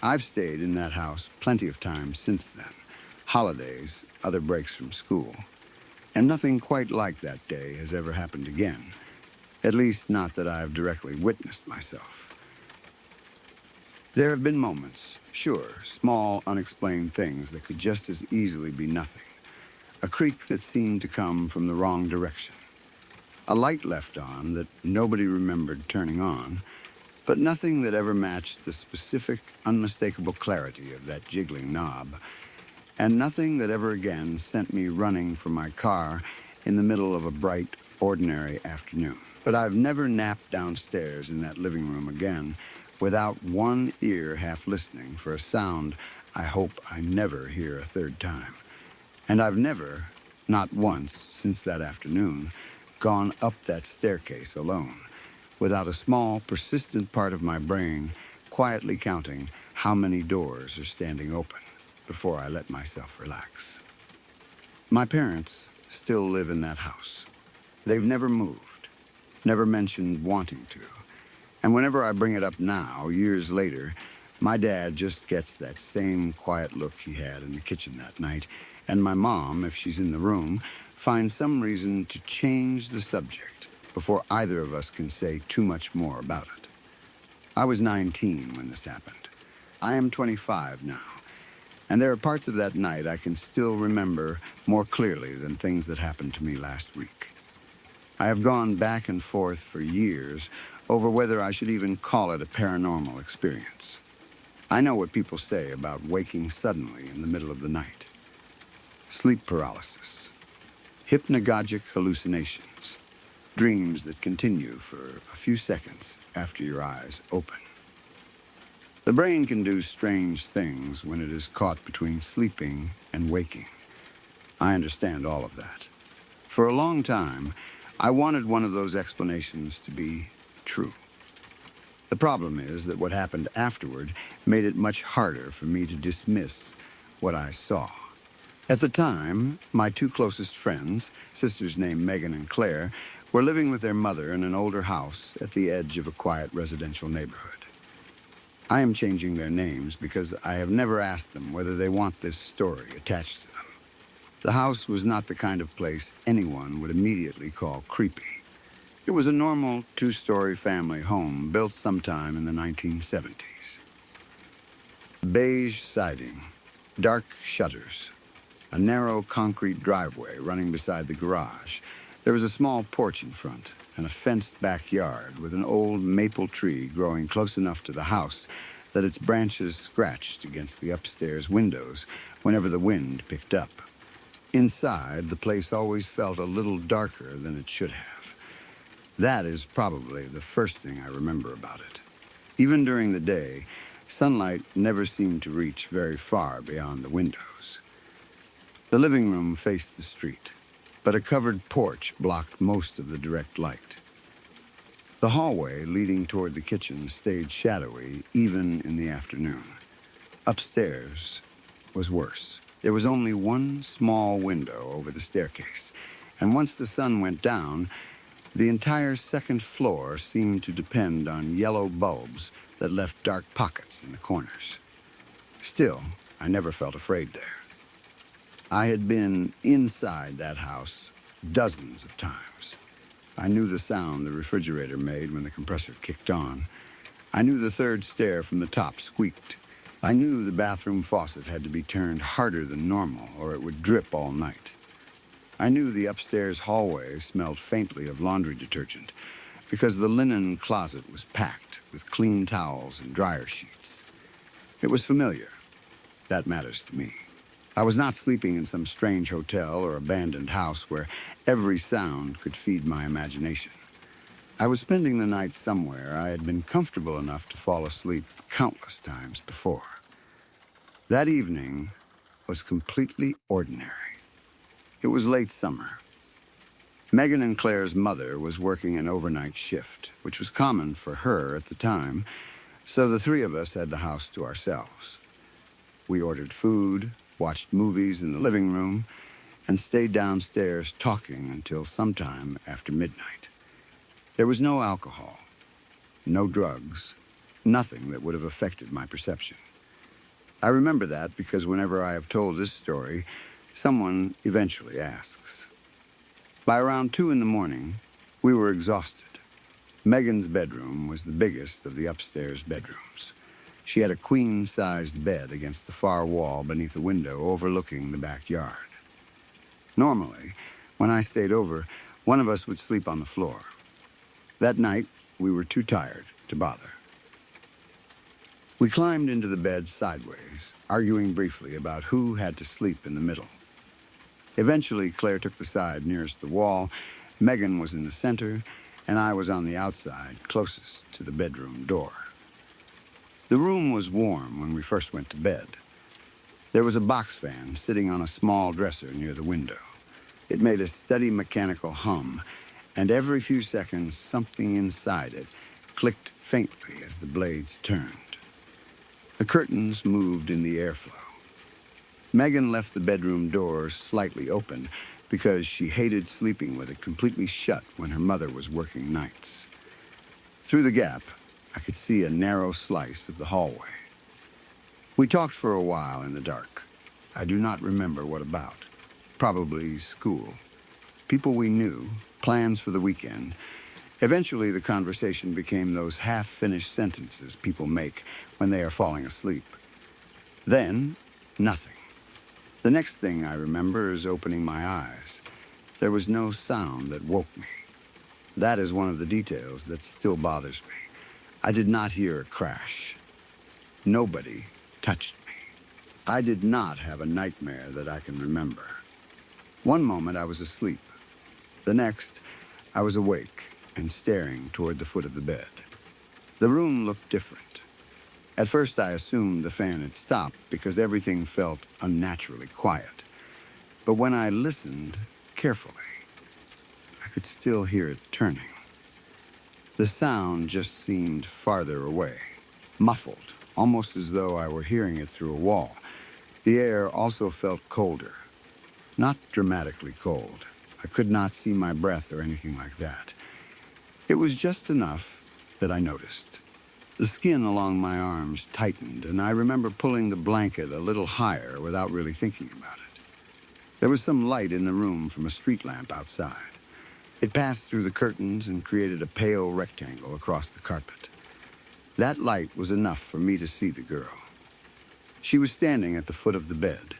I've stayed in that house plenty of times since then. Holidays, other breaks from school. And nothing quite like that day has ever happened again. At least not that I've directly witnessed myself. There have been moments, sure, small, unexplained things that could just as easily be nothing. A creak that seemed to come from the wrong direction. A light left on that nobody remembered turning on, but nothing that ever matched the specific, unmistakable clarity of that jiggling knob, and nothing that ever again sent me running for my car in the middle of a bright, ordinary afternoon. But I've never napped downstairs in that living room again without one ear half listening for a sound I hope I never hear a third time. And I've never, not once since that afternoon, gone up that staircase alone, without a small, persistent part of my brain quietly counting how many doors are standing open before I let myself relax. My parents still live in that house. They've never moved, never mentioned wanting to. And whenever I bring it up now, years later, my dad just gets that same quiet look he had in the kitchen that night, and my mom, if she's in the room, finds some reason to change the subject before either of us can say too much more about it. I was 19 when this happened. I am 25 now, and there are parts of that night I can still remember more clearly than things that happened to me last week. I have gone back and forth for years over whether I should even call it a paranormal experience. I know what people say about waking suddenly in the middle of the night. Sleep paralysis. Hypnagogic hallucinations, dreams that continue for a few seconds after your eyes open. The brain can do strange things when it is caught between sleeping and waking. I understand all of that. For a long time, I wanted one of those explanations to be true. The problem is that what happened afterward made it much harder for me to dismiss what I saw. At the time, my two closest friends, sisters named Megan and Claire, were living with their mother in an older house at the edge of a quiet residential neighborhood. I am changing their names because I have never asked them whether they want this story attached to them. The house was not the kind of place anyone would immediately call creepy. It was a normal two-story family home built sometime in the 1970s. Beige siding, dark shutters, a narrow concrete driveway running beside the garage. There was a small porch in front and a fenced backyard with an old maple tree growing close enough to the house that its branches scratched against the upstairs windows whenever the wind picked up. Inside, the place always felt a little darker than it should have. That is probably the first thing I remember about it. Even during the day, sunlight never seemed to reach very far beyond the windows. The living room faced the street, but a covered porch blocked most of the direct light. The hallway leading toward the kitchen stayed shadowy even in the afternoon. Upstairs was worse. There was only one small window over the staircase, and once the sun went down, the entire second floor seemed to depend on yellow bulbs that left dark pockets in the corners. Still, I never felt afraid there. I had been inside that house dozens of times. I knew the sound the refrigerator made when the compressor kicked on. I knew the third stair from the top squeaked. I knew the bathroom faucet had to be turned harder than normal or it would drip all night. I knew the upstairs hallway smelled faintly of laundry detergent because the linen closet was packed with clean towels and dryer sheets. It was familiar. That matters to me. I was not sleeping in some strange hotel or abandoned house where every sound could feed my imagination. I was spending the night somewhere I had been comfortable enough to fall asleep countless times before. That evening was completely ordinary. It was late summer. Megan and Claire's mother was working an overnight shift, which was common for her at the time, so the three of us had the house to ourselves. We ordered food, watched movies in the living room, and stayed downstairs talking until sometime after midnight. There was no alcohol, no drugs, nothing that would have affected my perception. I remember that because whenever I have told this story, someone eventually asks. By around 2 a.m, we were exhausted. Megan's bedroom was the biggest of the upstairs bedrooms. She had a queen-sized bed against the far wall beneath a window overlooking the backyard. Normally, when I stayed over, one of us would sleep on the floor. That night, we were too tired to bother. We climbed into the bed sideways, arguing briefly about who had to sleep in the middle. Eventually, Claire took the side nearest the wall, Megan was in the center, and I was on the outside, closest to the bedroom door. The room was warm when we first went to bed. There was a box fan sitting on a small dresser near the window. It made a steady mechanical hum, and every few seconds something inside it clicked faintly as the blades turned. The curtains moved in the airflow. Megan left the bedroom door slightly open because she hated sleeping with it completely shut when her mother was working nights. Through the gap, I could see a narrow slice of the hallway. We talked for a while in the dark. I do not remember what about. Probably school. People we knew, plans for the weekend. Eventually, the conversation became those half-finished sentences people make when they are falling asleep. Then, nothing. The next thing I remember is opening my eyes. There was no sound that woke me. That is one of the details that still bothers me. I did not hear a crash. Nobody touched me. I did not have a nightmare that I can remember. One moment I was asleep. The next, I was awake and staring toward the foot of the bed. The room looked different. At first I assumed the fan had stopped because everything felt unnaturally quiet. But when I listened carefully, I could still hear it turning. The sound just seemed farther away, muffled, almost as though I were hearing it through a wall. The air also felt colder, not dramatically cold. I could not see my breath or anything like that. It was just enough that I noticed. The skin along my arms tightened, and I remember pulling the blanket a little higher without really thinking about it. There was some light in the room from a street lamp outside. It passed through the curtains and created a pale rectangle across the carpet. That light was enough for me to see the girl. She was standing at the foot of the bed.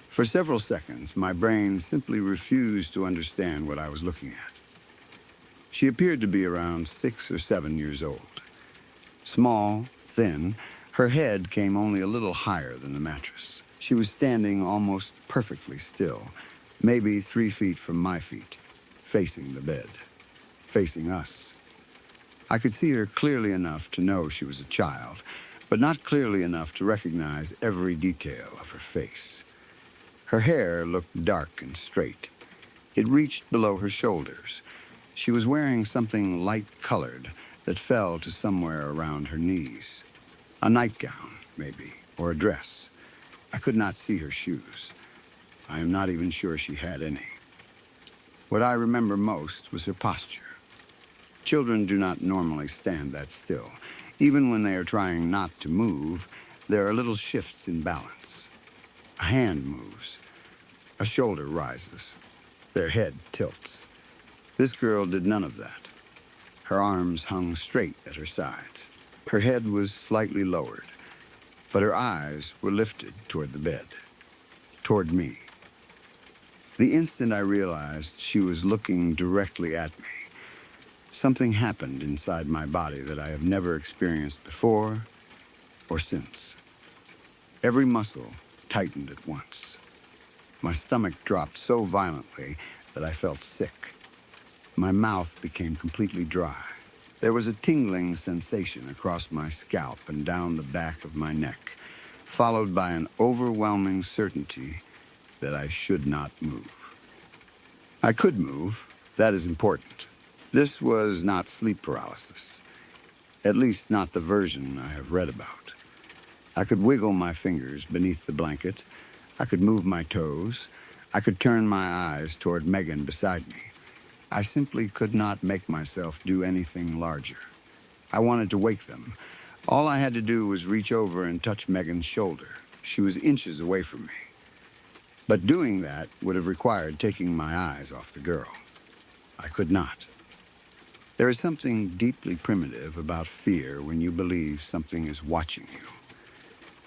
For several seconds, my brain simply refused to understand what I was looking at. She appeared to be around 6 or 7 years old. Small, thin, her head came only a little higher than the mattress. She was standing almost perfectly still, maybe 3 feet from my feet, facing the bed, facing us. I could see her clearly enough to know she was a child, but not clearly enough to recognize every detail of her face. Her hair looked dark and straight. It reached below her shoulders. She was wearing something light-colored that fell to somewhere around her knees. A nightgown, maybe, or a dress. I could not see her shoes. I am not even sure she had any. What I remember most was her posture. Children do not normally stand that still. Even when they are trying not to move, there are little shifts in balance. A hand moves. A shoulder rises. Their head tilts. This girl did none of that. Her arms hung straight at her sides. Her head was slightly lowered, but her eyes were lifted toward the bed, toward me. The instant I realized she was looking directly at me, something happened inside my body that I have never experienced before or since. Every muscle tightened at once. My stomach dropped so violently that I felt sick. My mouth became completely dry. There was a tingling sensation across my scalp and down the back of my neck, followed by an overwhelming certainty that I should not move. I could move. That is important. This was not sleep paralysis, at least not the version I have read about. I could wiggle my fingers beneath the blanket. I could move my toes. I could turn my eyes toward Megan beside me. I simply could not make myself do anything larger. I wanted to wake them. All I had to do was reach over and touch Megan's shoulder. She was inches away from me. But doing that would have required taking my eyes off the girl. I could not. There is something deeply primitive about fear when you believe something is watching you.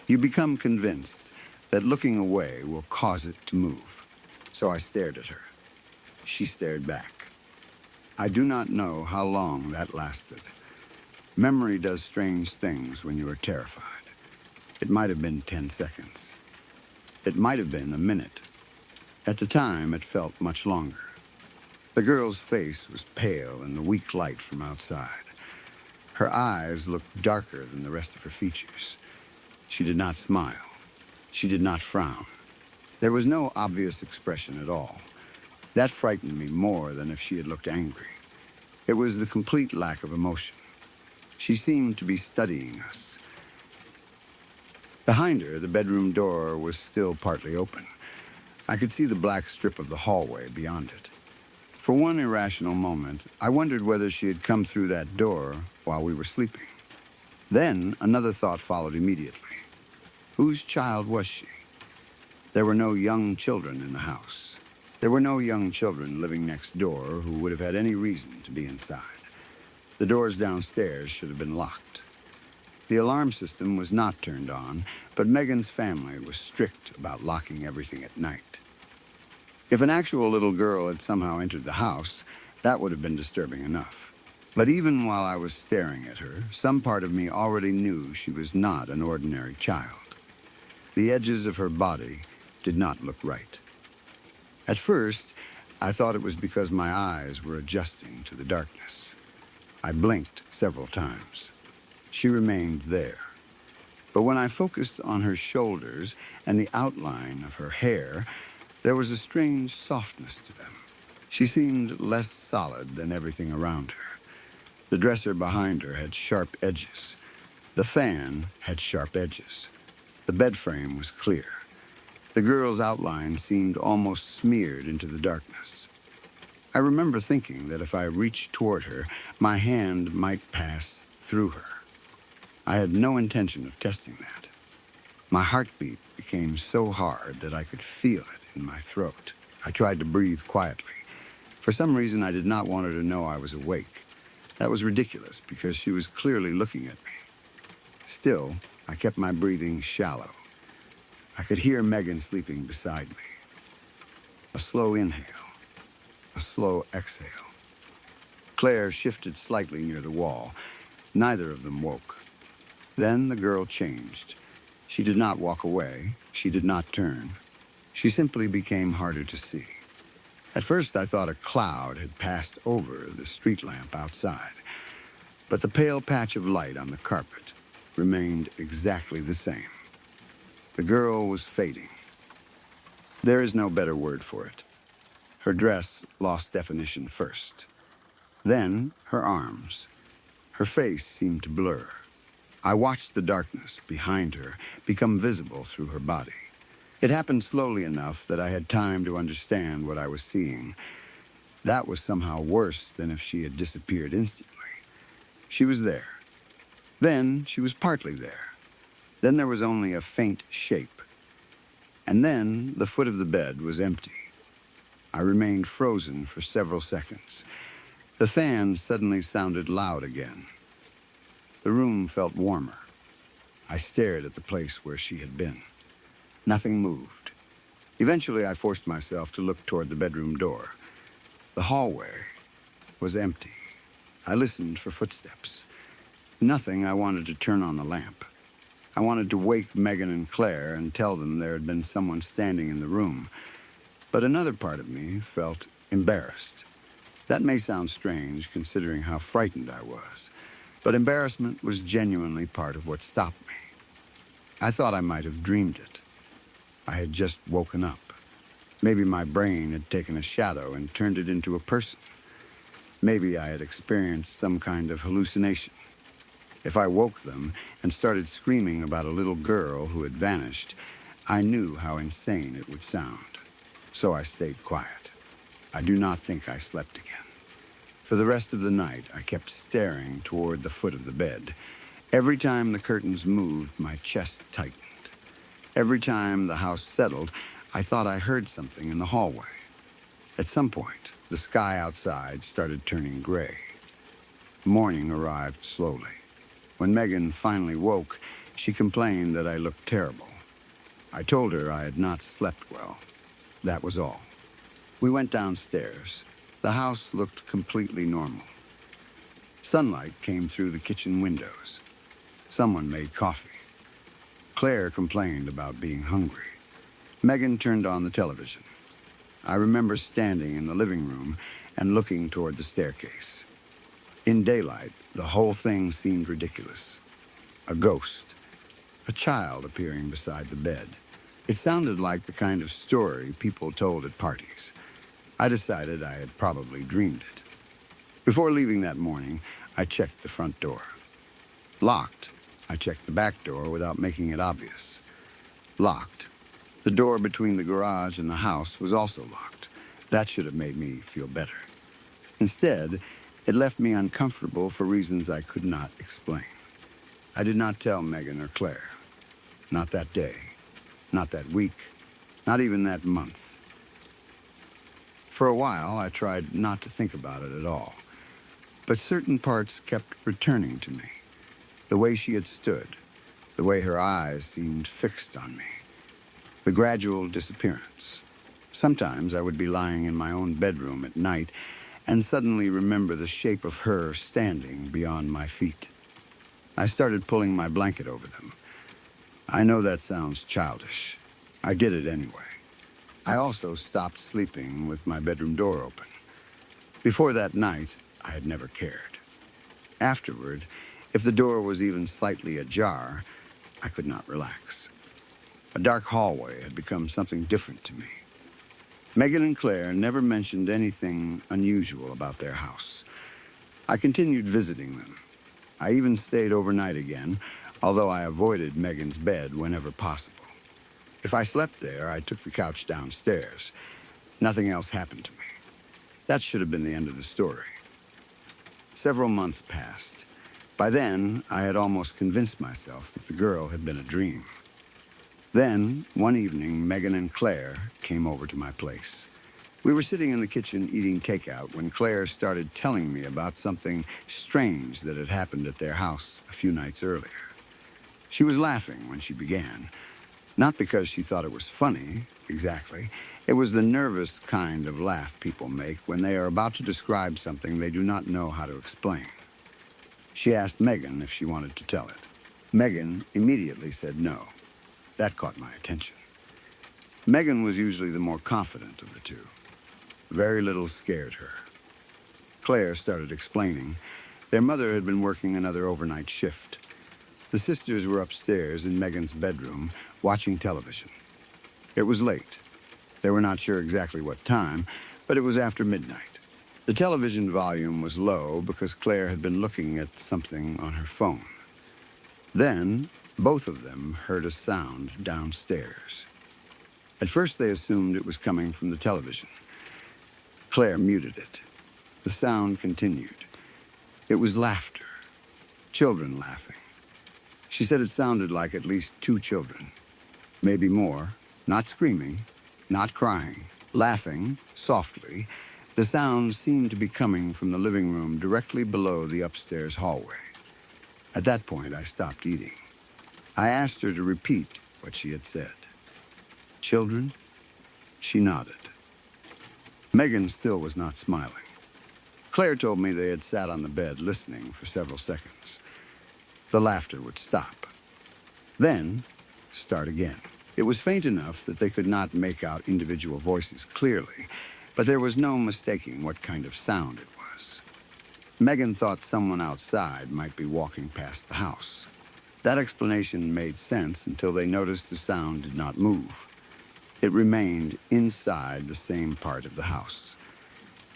You become convinced that looking away will cause it to move. So I stared at her. She stared back. I do not know how long that lasted. Memory does strange things when you are terrified. It might have been 10 seconds. It might have been a minute. At the time, it felt much longer. The girl's face was pale in the weak light from outside. Her eyes looked darker than the rest of her features. She did not smile. She did not frown. There was no obvious expression at all. That frightened me more than if she had looked angry. It was the complete lack of emotion. She seemed to be studying us. Behind her, the bedroom door was still partly open. I could see the black strip of the hallway beyond it. For one irrational moment, I wondered whether she had come through that door while we were sleeping. Then another thought followed immediately. Whose child was she? There were no young children in the house. There were no young children living next door who would have had any reason to be inside. The doors downstairs should have been locked. The alarm system was not turned on, but Megan's family was strict about locking everything at night. If an actual little girl had somehow entered the house, that would have been disturbing enough. But even while I was staring at her, some part of me already knew she was not an ordinary child. The edges of her body did not look right. At first, I thought it was because my eyes were adjusting to the darkness. I blinked several times. She remained there. But when I focused on her shoulders and the outline of her hair, there was a strange softness to them. She seemed less solid than everything around her. The dresser behind her had sharp edges. The fan had sharp edges. The bed frame was clear. The girl's outline seemed almost smeared into the darkness. I remember thinking that if I reached toward her, my hand might pass through her. I had no intention of testing that. My heartbeat became so hard that I could feel it in my throat. I tried to breathe quietly. For some reason, I did not want her to know I was awake. That was ridiculous because she was clearly looking at me. Still, I kept my breathing shallow. I could hear Megan sleeping beside me. A slow inhale, a slow exhale. Claire shifted slightly near the wall. Neither of them woke. Then the girl changed. She did not walk away. She did not turn. She simply became harder to see. At first, I thought a cloud had passed over the street lamp outside, but the pale patch of light on the carpet remained exactly the same. The girl was fading. There is no better word for it. Her dress lost definition first. Then, her arms. Her face seemed to blur. I watched the darkness behind her become visible through her body. It happened slowly enough that I had time to understand what I was seeing. That was somehow worse than if she had disappeared instantly. She was there. Then she was partly there. Then there was only a faint shape. And then the foot of the bed was empty. I remained frozen for several seconds. The fan suddenly sounded loud again. The room felt warmer. I stared at the place where she had been. Nothing moved. Eventually, I forced myself to look toward the bedroom door. The hallway was empty. I listened for footsteps. Nothing. I wanted to turn on the lamp. I wanted to wake Megan and Claire and tell them there had been someone standing in the room. But another part of me felt embarrassed. That may sound strange, considering how frightened I was, but embarrassment was genuinely part of what stopped me. I thought I might have dreamed it. I had just woken up. Maybe my brain had taken a shadow and turned it into a person. Maybe I had experienced some kind of hallucination. If I woke them and started screaming about a little girl who had vanished, I knew how insane it would sound. So I stayed quiet. I do not think I slept again. For the rest of the night, I kept staring toward the foot of the bed. Every time the curtains moved, my chest tightened. Every time the house settled, I thought I heard something in the hallway. At some point, the sky outside started turning gray. Morning arrived slowly. When Megan finally woke, she complained that I looked terrible. I told her I had not slept well. That was all. We went downstairs. The house looked completely normal. Sunlight came through the kitchen windows. Someone made coffee. Claire complained about being hungry. Megan turned on the television. I remember standing in the living room and looking toward the staircase. In daylight, the whole thing seemed ridiculous. A ghost. A child appearing beside the bed. It sounded like the kind of story people told at parties. I decided I had probably dreamed it. Before leaving that morning, I checked the front door. Locked. I checked the back door without making it obvious. Locked. The door between the garage and the house was also locked. That should have made me feel better. Instead, it left me uncomfortable for reasons I could not explain. I did not tell Megan or Claire. Not that day. Not that week. Not even that month. For a while, I tried not to think about it at all. But certain parts kept returning to me. The way she had stood. The way her eyes seemed fixed on me. The gradual disappearance. Sometimes I would be lying in my own bedroom at night and suddenly remember the shape of her standing beyond my feet. I started pulling my blanket over them. I know that sounds childish. I did it anyway. I also stopped sleeping with my bedroom door open. Before that night, I had never cared. Afterward, if the door was even slightly ajar, I could not relax. A dark hallway had become something different to me. Megan and Claire never mentioned anything unusual about their house. I continued visiting them. I even stayed overnight again, although I avoided Megan's bed whenever possible. If I slept there, I took the couch downstairs. Nothing else happened to me. That should have been the end of the story. Several months passed. By then, I had almost convinced myself that the girl had been a dream. Then, one evening, Megan and Claire came over to my place. We were sitting in the kitchen eating takeout when Claire started telling me about something strange that had happened at their house a few nights earlier. She was laughing when she began, not because she thought it was funny, exactly. It was the nervous kind of laugh people make when they are about to describe something they do not know how to explain. She asked Megan if she wanted to tell it. Megan immediately said no. That caught my attention. Megan was usually the more confident of the two. Very little scared her. Claire started explaining. Their mother had been working another overnight shift. The sisters were upstairs in Megan's bedroom, watching television. It was late. They were not sure exactly what time, but it was after midnight. The television volume was low because Claire had been looking at something on her phone. Then, both of them heard a sound downstairs. At first, they assumed it was coming from the television. Claire muted it. The sound continued. It was laughter. Children laughing. She said it sounded like at least 2 children. Maybe more. Not screaming, not crying. Laughing, softly. The sound seemed to be coming from the living room directly below the upstairs hallway. At that point, I stopped eating. I asked her to repeat what she had said. Children? She nodded. Megan still was not smiling. Claire told me they had sat on the bed listening for several seconds. The laughter would stop. Then, start again. It was faint enough that they could not make out individual voices clearly, but there was no mistaking what kind of sound it was. Megan thought someone outside might be walking past the house. That explanation made sense until they noticed the sound did not move. It remained inside the same part of the house.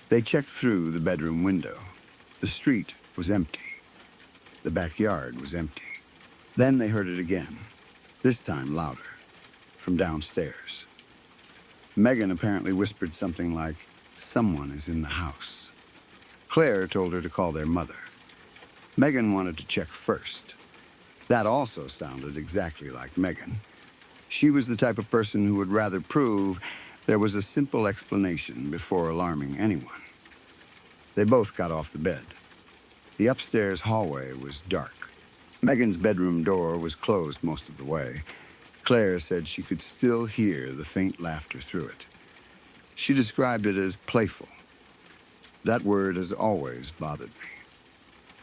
They checked through the bedroom window. The street was empty. The backyard was empty. Then they heard it again, this time louder, from downstairs. Megan apparently whispered something like, "Someone is in the house." Claire told her to call their mother. Megan wanted to check first. That also sounded exactly like Megan. She was the type of person who would rather prove there was a simple explanation before alarming anyone. They both got off the bed. The upstairs hallway was dark. Megan's bedroom door was closed most of the way. Claire said she could still hear the faint laughter through it. She described it as playful. That word has always bothered me.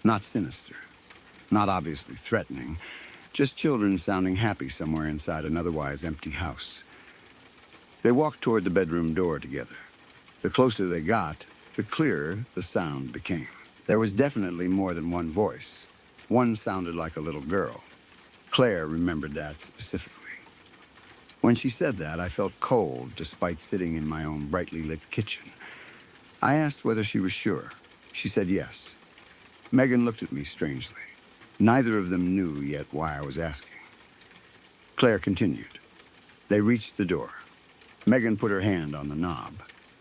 Not sinister, not obviously threatening, just children sounding happy somewhere inside an otherwise empty house. They walked toward the bedroom door together. The closer they got, the clearer the sound became. There was definitely more than one voice. One sounded like a little girl. Claire remembered that specifically. When she said that, I felt cold despite sitting in my own brightly lit kitchen. I asked whether she was sure. She said yes. Megan looked at me strangely. Neither of them knew yet why I was asking. Claire continued. They reached the door. Megan put her hand on the knob.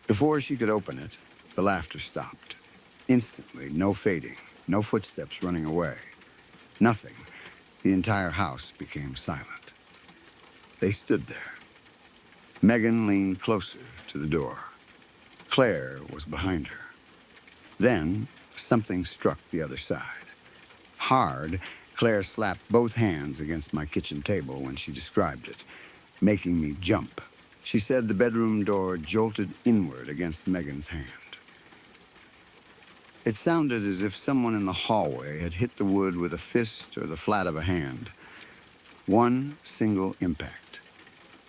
Before she could open it, the laughter stopped. Instantly, no fading, no footsteps running away. Nothing. The entire house became silent. They stood there. Megan leaned closer to the door. Claire was behind her. Then, something struck the other side. Hard, Claire slapped both hands against my kitchen table when she described it, making me jump. She said the bedroom door jolted inward against Megan's hand. It sounded as if someone in the hallway had hit the wood with a fist or the flat of a hand. One single impact,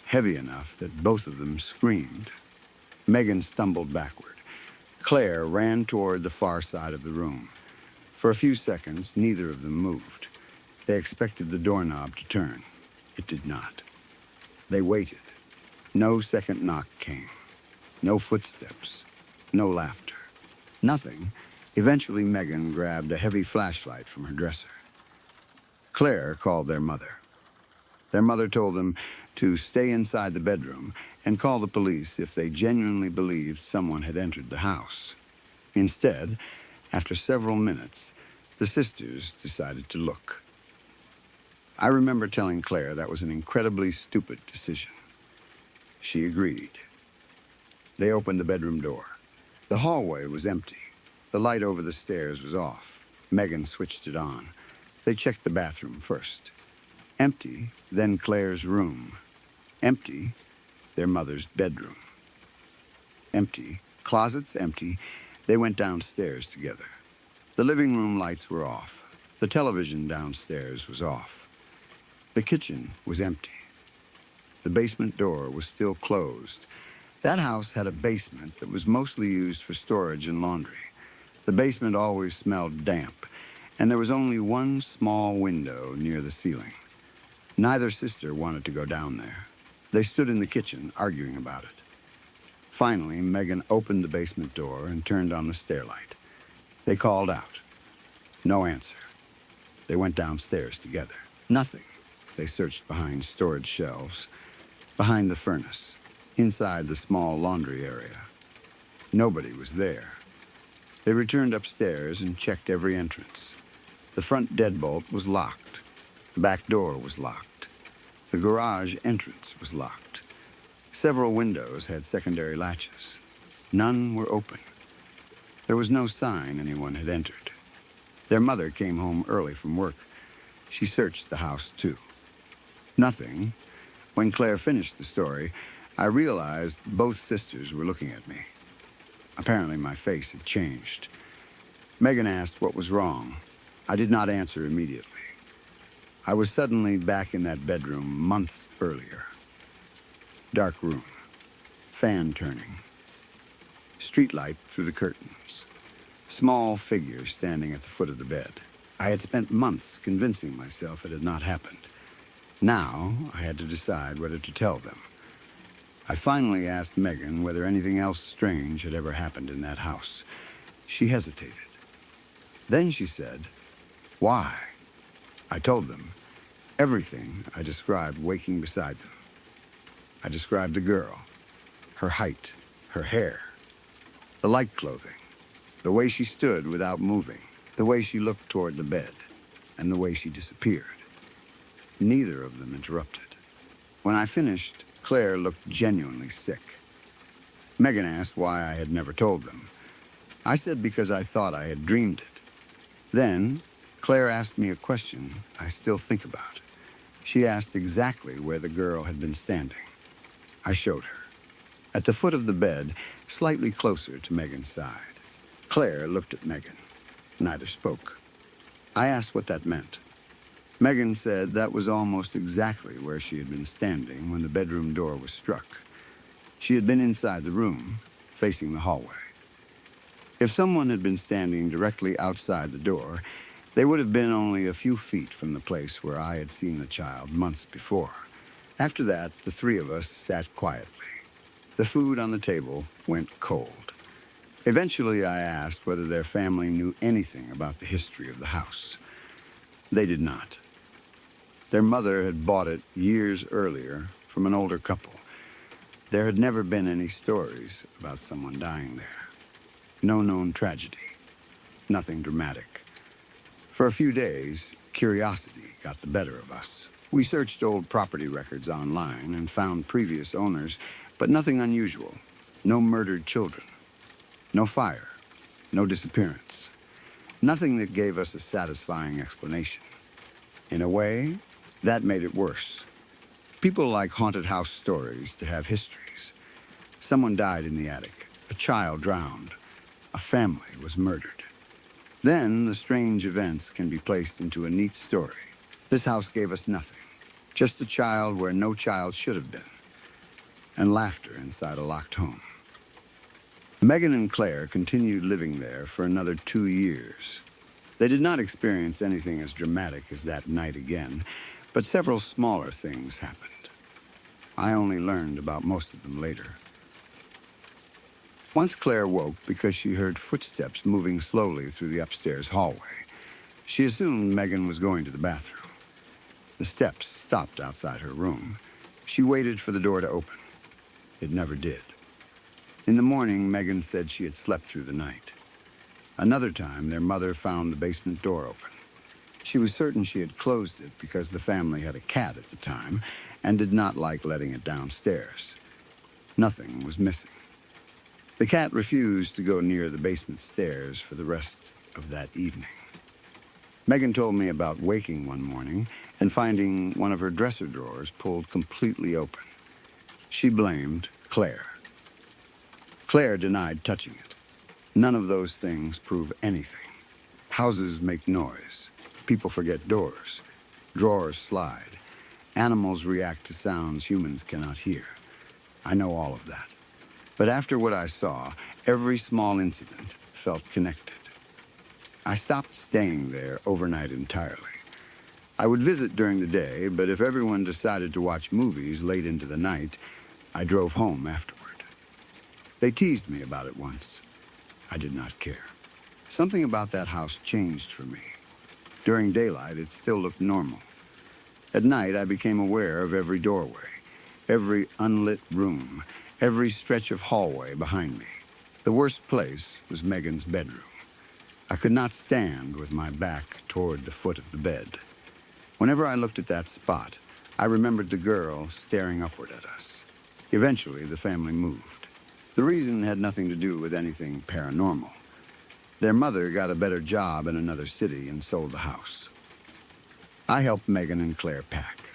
heavy enough that both of them screamed. Megan stumbled backward. Claire ran toward the far side of the room. For a few seconds, neither of them moved. They expected the doorknob to turn. It did not. They waited. No second knock came. No footsteps. No laughter. Nothing. Eventually, Megan grabbed a heavy flashlight from her dresser. Claire called their mother. Their mother told them to stay inside the bedroom and call the police if they genuinely believed someone had entered the house. Instead, after several minutes, The sisters decided to look. I remember telling Claire that was an incredibly stupid decision. She agreed. They opened the bedroom door. The hallway was empty. The light over the stairs was off. Megan switched it on. They checked the bathroom first. Empty, then Claire's room. Empty, their mother's bedroom. Empty, closets empty. They went downstairs together. The living room lights were off. The television downstairs was off. The kitchen was empty. The basement door was still closed. That house had a basement that was mostly used for storage and laundry. The basement always smelled damp, and there was only one small window near the ceiling. Neither sister wanted to go down there. They stood in the kitchen arguing about it. Finally, Megan opened the basement door and turned on the stairlight. They called out. No answer. They went downstairs together. Nothing. They searched behind storage shelves, behind the furnace, inside the small laundry area. Nobody was there. They returned upstairs and checked every entrance. The front deadbolt was locked. The back door was locked. The garage entrance was locked. Several windows had secondary latches. None were open. There was no sign anyone had entered. Their mother came home early from work. She searched the house, too. Nothing. When Claire finished the story, I realized both sisters were looking at me. Apparently, my face had changed. Megan asked what was wrong. I did not answer immediately. I was suddenly back in that bedroom months earlier. Dark room. Fan turning. Streetlight through the curtains. Small figure standing at the foot of the bed. I had spent months convincing myself it had not happened. Now, I had to decide whether to tell them. I finally asked Megan whether anything else strange had ever happened in that house. She hesitated. Then she said, "Why?" I told them everything I described waking beside them. I described the girl, her height, her hair, the light clothing, the way she stood without moving, the way she looked toward the bed, and the way she disappeared. Neither of them interrupted. When I finished, Claire looked genuinely sick. Megan asked why I had never told them. I said because I thought I had dreamed it. Then, Claire asked me a question I still think about. She asked exactly where the girl had been standing. I showed her. At the foot of the bed, slightly closer to Megan's side. Claire looked at Megan. Neither spoke. I asked what that meant. Megan said that was almost exactly where she had been standing when the bedroom door was struck. She had been inside the room, facing the hallway. If someone had been standing directly outside the door, they would have been only a few feet from the place where I had seen the child months before. After that, the three of us sat quietly. The food on the table went cold. Eventually, I asked whether their family knew anything about the history of the house. They did not. Their mother had bought it years earlier from an older couple. There had never been any stories about someone dying there. No known tragedy. Nothing dramatic. For a few days, curiosity got the better of us. We searched old property records online and found previous owners, but nothing unusual. No murdered children. No fire. No disappearance. Nothing that gave us a satisfying explanation. In a way, that made it worse. People like haunted house stories to have histories. Someone died in the attic. A child drowned. A family was murdered. Then the strange events can be placed into a neat story. This house gave us nothing. Just a child where no child should have been. And laughter inside a locked home. Megan and Claire continued living there for another 2 years. They did not experience anything as dramatic as that night again, but several smaller things happened. I only learned about most of them later. Once Claire woke because she heard footsteps moving slowly through the upstairs hallway. She assumed Megan was going to the bathroom. The steps stopped outside her room. She waited for the door to open. It never did. In the morning, Megan said she had slept through the night. Another time, their mother found the basement door open. She was certain she had closed it because the family had a cat at the time and did not like letting it downstairs. Nothing was missing. The cat refused to go near the basement stairs for the rest of that evening. Megan told me about waking one morning and finding one of her dresser drawers pulled completely open. She blamed Claire. Claire denied touching it. None of those things prove anything. Houses make noise. People forget doors. Drawers slide. Animals react to sounds humans cannot hear. I know all of that. But after what I saw, every small incident felt connected. I stopped staying there overnight entirely. I would visit during the day, but if everyone decided to watch movies late into the night, I drove home afterward. They teased me about it once. I did not care. Something about that house changed for me. During daylight, it still looked normal. At night, I became aware of every doorway, every unlit room, every stretch of hallway behind me. The worst place was Megan's bedroom. I could not stand with my back toward the foot of the bed. Whenever I looked at that spot, I remembered the girl staring upward at us. Eventually, the family moved. The reason had nothing to do with anything paranormal. Their mother got a better job in another city and sold the house. I helped Megan and Claire pack.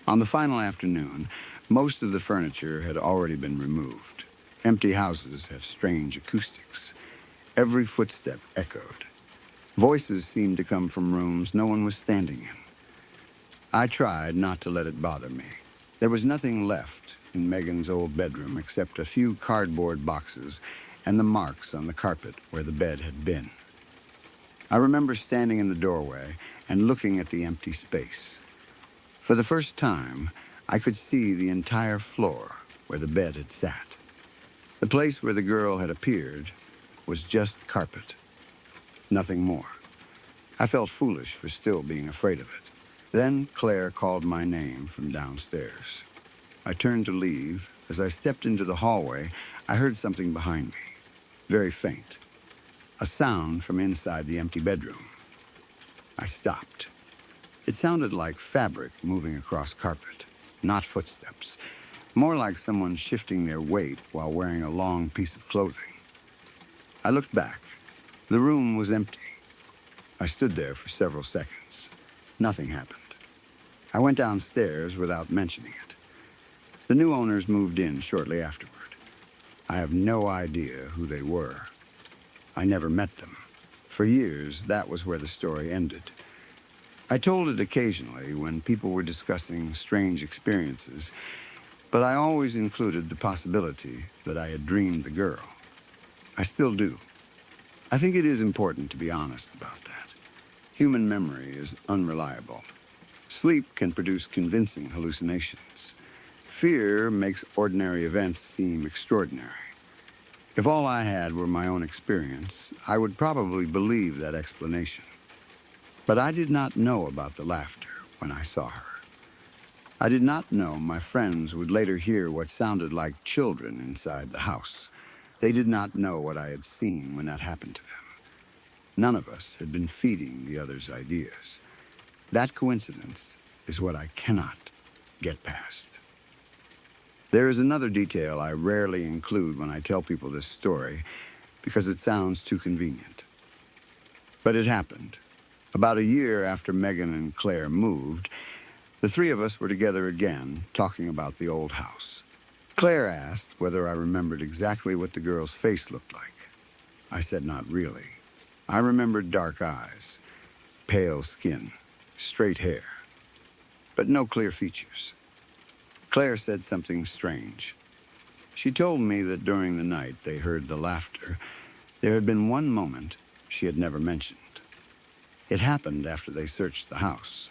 On the final afternoon, most of the furniture had already been removed. Empty houses have strange acoustics. Every footstep echoed. Voices seemed to come from rooms no one was standing in. I tried not to let it bother me. There was nothing left in Megan's old bedroom except a few cardboard boxes and the marks on the carpet where the bed had been. I remember standing in the doorway and looking at the empty space. For the first time, I could see the entire floor where the bed had sat. The place where the girl had appeared was just carpet, nothing more. I felt foolish for still being afraid of it. Then Claire called my name from downstairs. I turned to leave. As I stepped into the hallway, I heard something behind me, very faint, a sound from inside the empty bedroom. I stopped. It sounded like fabric moving across carpet, not footsteps, more like someone shifting their weight while wearing a long piece of clothing. I looked back. The room was empty. I stood there for several seconds. Nothing happened. I went downstairs without mentioning it. The new owners moved in shortly afterward. I have no idea who they were. I never met them. For years, that was where the story ended. I told it occasionally when people were discussing strange experiences, but I always included the possibility that I had dreamed the girl. I still do. I think it is important to be honest about that. Human memory is unreliable. Sleep can produce convincing hallucinations. Fear makes ordinary events seem extraordinary. If all I had were my own experience, I would probably believe that explanation. But I did not know about the laughter when I saw her. I did not know my friends would later hear what sounded like children inside the house. They did not know what I had seen when that happened to them. None of us had been feeding the other's ideas. That coincidence is what I cannot get past. There is another detail I rarely include when I tell people this story because it sounds too convenient. But it happened. About a year after Megan and Claire moved, the three of us were together again, talking about the old house. Claire asked whether I remembered exactly what the girl's face looked like. I said not really. I remembered dark eyes, pale skin, straight hair, but no clear features. Claire said something strange. She told me that during the night they heard the laughter. There had been one moment she had never mentioned. It happened after they searched the house.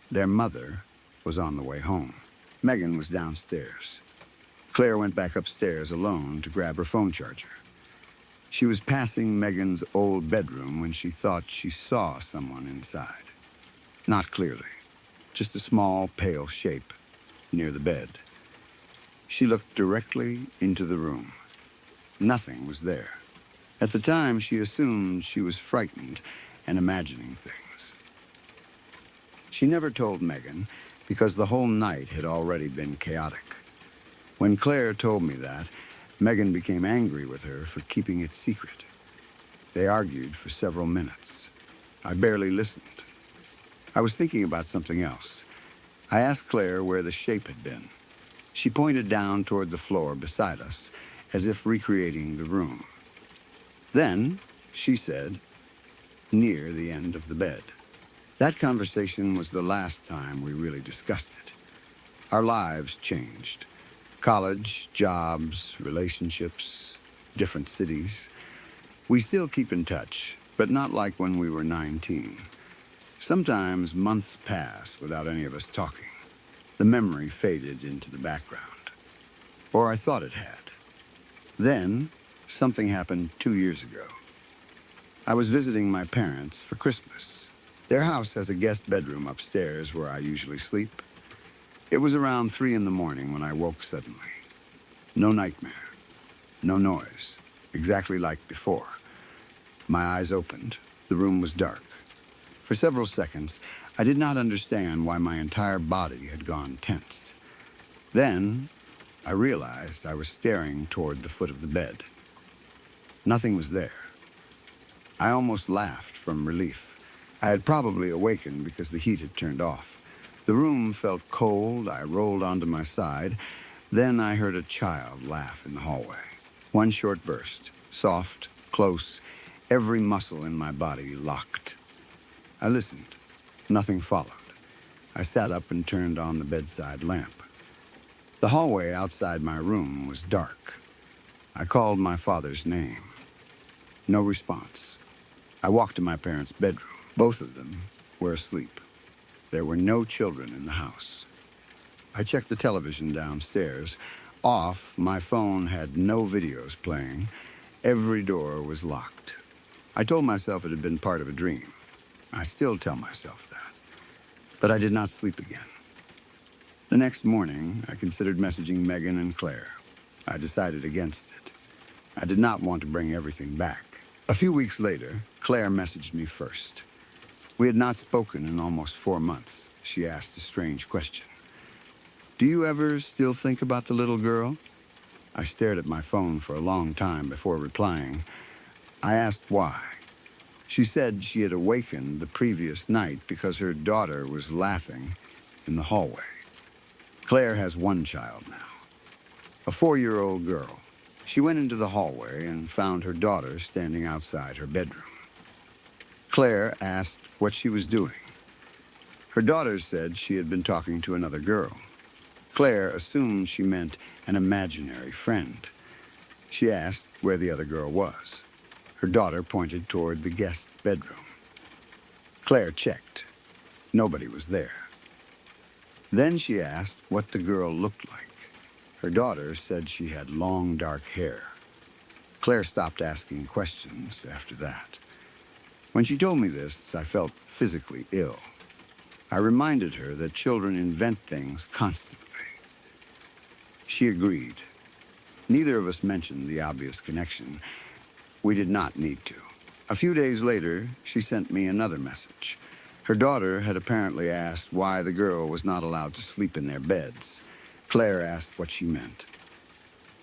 Their mother was on the way home. Megan was downstairs. Claire went back upstairs alone to grab her phone charger. She was passing Megan's old bedroom when she thought she saw someone inside. Not clearly, just a small, pale shape near the bed. She looked directly into the room. Nothing was there. At the time, she assumed she was frightened and imagining things. She never told Megan because the whole night had already been chaotic. When Claire told me that, Megan became angry with her for keeping it secret. They argued for several minutes. I barely listened. I was thinking about something else. I asked Claire where the shape had been. She pointed down toward the floor beside us, as if recreating the room. Then, she said, near the end of the bed. That conversation was the last time we really discussed it. Our lives changed. College, jobs, relationships, different cities. We still keep in touch, but not like when we were 19. Sometimes months pass without any of us talking. The memory faded into the background. Or I thought it had. Then, something happened 2 years ago. I was visiting my parents for Christmas. Their house has a guest bedroom upstairs where I usually sleep. It was around 3 in the morning when I woke suddenly. No nightmare. No noise. Exactly like before. My eyes opened. The room was dark. For several seconds, I did not understand why my entire body had gone tense. Then, I realized I was staring toward the foot of the bed. Nothing was there. I almost laughed from relief. I had probably awakened because the heat had turned off. The room felt cold. I rolled onto my side. Then I heard a child laugh in the hallway. One short burst, soft, close, every muscle in my body locked. I listened. Nothing followed. I sat up and turned on the bedside lamp. The hallway outside my room was dark. I called my father's name. No response. I walked to my parents' bedroom. Both of them were asleep. There were no children in the house. I checked the television downstairs. Off, my phone had no videos playing. Every door was locked. I told myself it had been part of a dream. I still tell myself that. But I did not sleep again. The next morning, I considered messaging Megan and Claire. I decided against it. I did not want to bring everything back. A few weeks later, Claire messaged me first. We had not spoken in almost 4 months. She asked a strange question. Do you ever still think about the little girl? I stared at my phone for a long time before replying. I asked why. She said she had awakened the previous night because her daughter was laughing in the hallway. Claire has one child now, a 4-year-old girl. She went into the hallway and found her daughter standing outside her bedroom. Claire asked what she was doing. Her daughter said she had been talking to another girl. Claire assumed she meant an imaginary friend. She asked where the other girl was. Her daughter pointed toward the guest bedroom. Claire checked. Nobody was there. Then she asked what the girl looked like. Her daughter said she had long, dark hair. Claire stopped asking questions after that. When she told me this, I felt physically ill. I reminded her that children invent things constantly. She agreed. Neither of us mentioned the obvious connection. We did not need to. A few days later, she sent me another message. Her daughter had apparently asked why the girl was not allowed to sleep in their beds. Claire asked what she meant.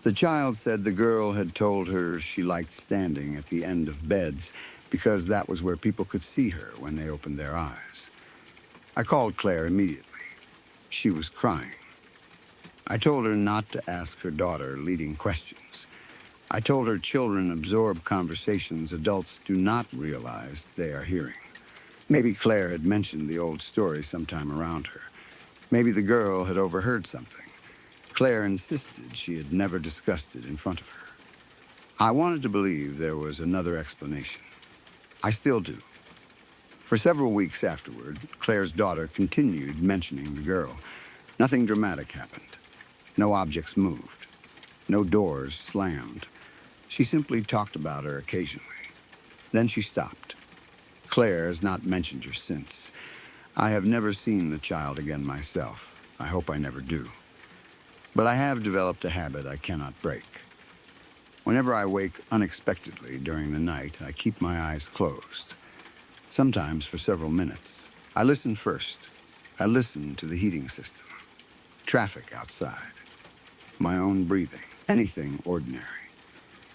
The child said the girl had told her she liked standing at the end of beds because that was where people could see her when they opened their eyes. I called Claire immediately. She was crying. I told her not to ask her daughter leading questions. I told her children absorb conversations adults do not realize they are hearing. Maybe Claire had mentioned the old story sometime around her. Maybe the girl had overheard something. Claire insisted she had never discussed it in front of her. I wanted to believe there was another explanation. I still do. For several weeks afterward, Claire's daughter continued mentioning the girl. Nothing dramatic happened. No objects moved. No doors slammed. She simply talked about her occasionally. Then she stopped. Claire has not mentioned her since. I have never seen the child again myself. I hope I never do. But I have developed a habit I cannot break. Whenever I wake unexpectedly during the night, I keep my eyes closed, sometimes for several minutes. I listen first. I listen to the heating system, traffic outside, my own breathing, anything ordinary.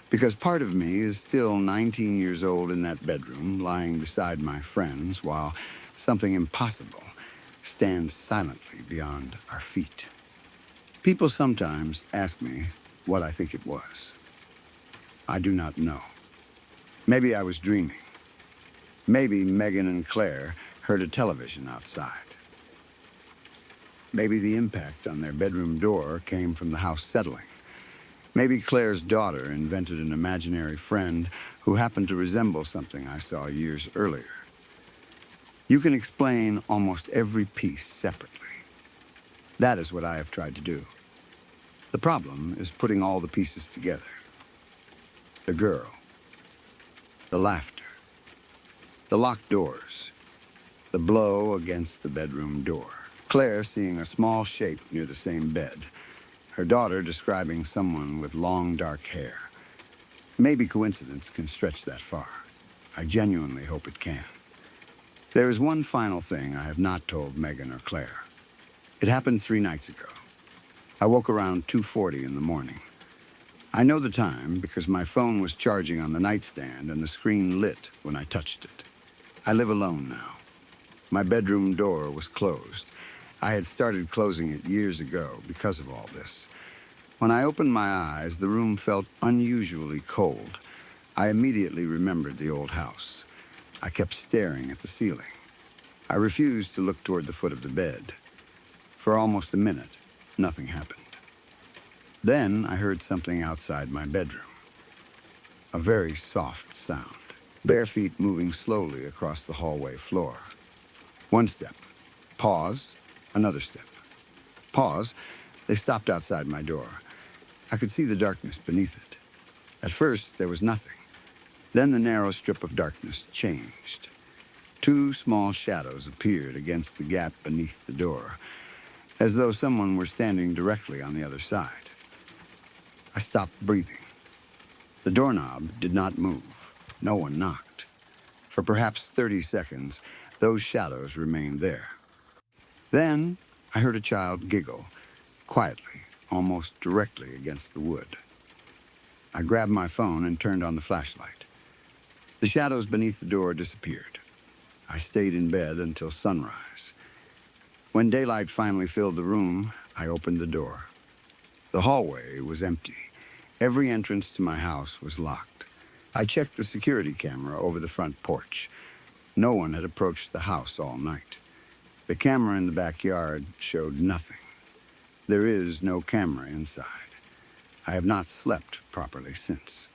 Because part of me is still 19 years old in that bedroom, lying beside my friends, while something impossible stands silently beyond our feet. People sometimes ask me what I think it was. I do not know. Maybe I was dreaming. Maybe Megan and Claire heard a television outside. Maybe the impact on their bedroom door came from the house settling. Maybe Claire's daughter invented an imaginary friend who happened to resemble something I saw years earlier. You can explain almost every piece separately. That is what I have tried to do. The problem is putting all the pieces together. The girl, the laughter, the locked doors, the blow against the bedroom door. Claire seeing a small shape near the same bed. Her daughter describing someone with long dark hair. Maybe coincidence can stretch that far. I genuinely hope it can. There is one final thing I have not told Megan or Claire. It happened 3 nights ago. I woke around 2:40 in the morning. I know the time because my phone was charging on the nightstand and the screen lit when I touched it. I live alone now. My bedroom door was closed. I had started closing it years ago because of all this. When I opened my eyes, the room felt unusually cold. I immediately remembered the old house. I kept staring at the ceiling. I refused to look toward the foot of the bed. For almost a minute, nothing happened. Then I heard something outside my bedroom. A very soft sound. Bare feet moving slowly across the hallway floor. One step. Pause. Another step. Pause. They stopped outside my door. I could see the darkness beneath it. At first, there was nothing. Then the narrow strip of darkness changed. 2 small shadows appeared against the gap beneath the door, as though someone were standing directly on the other side. I stopped breathing. The doorknob did not move. No one knocked. For perhaps 30 seconds, those shadows remained there. Then I heard a child giggle, quietly, almost directly against the wood. I grabbed my phone and turned on the flashlight. The shadows beneath the door disappeared. I stayed in bed until sunrise. When daylight finally filled the room, I opened the door. The hallway was empty. Every entrance to my house was locked. I checked the security camera over the front porch. No one had approached the house all night. The camera in the backyard showed nothing. There is no camera inside. I have not slept properly since.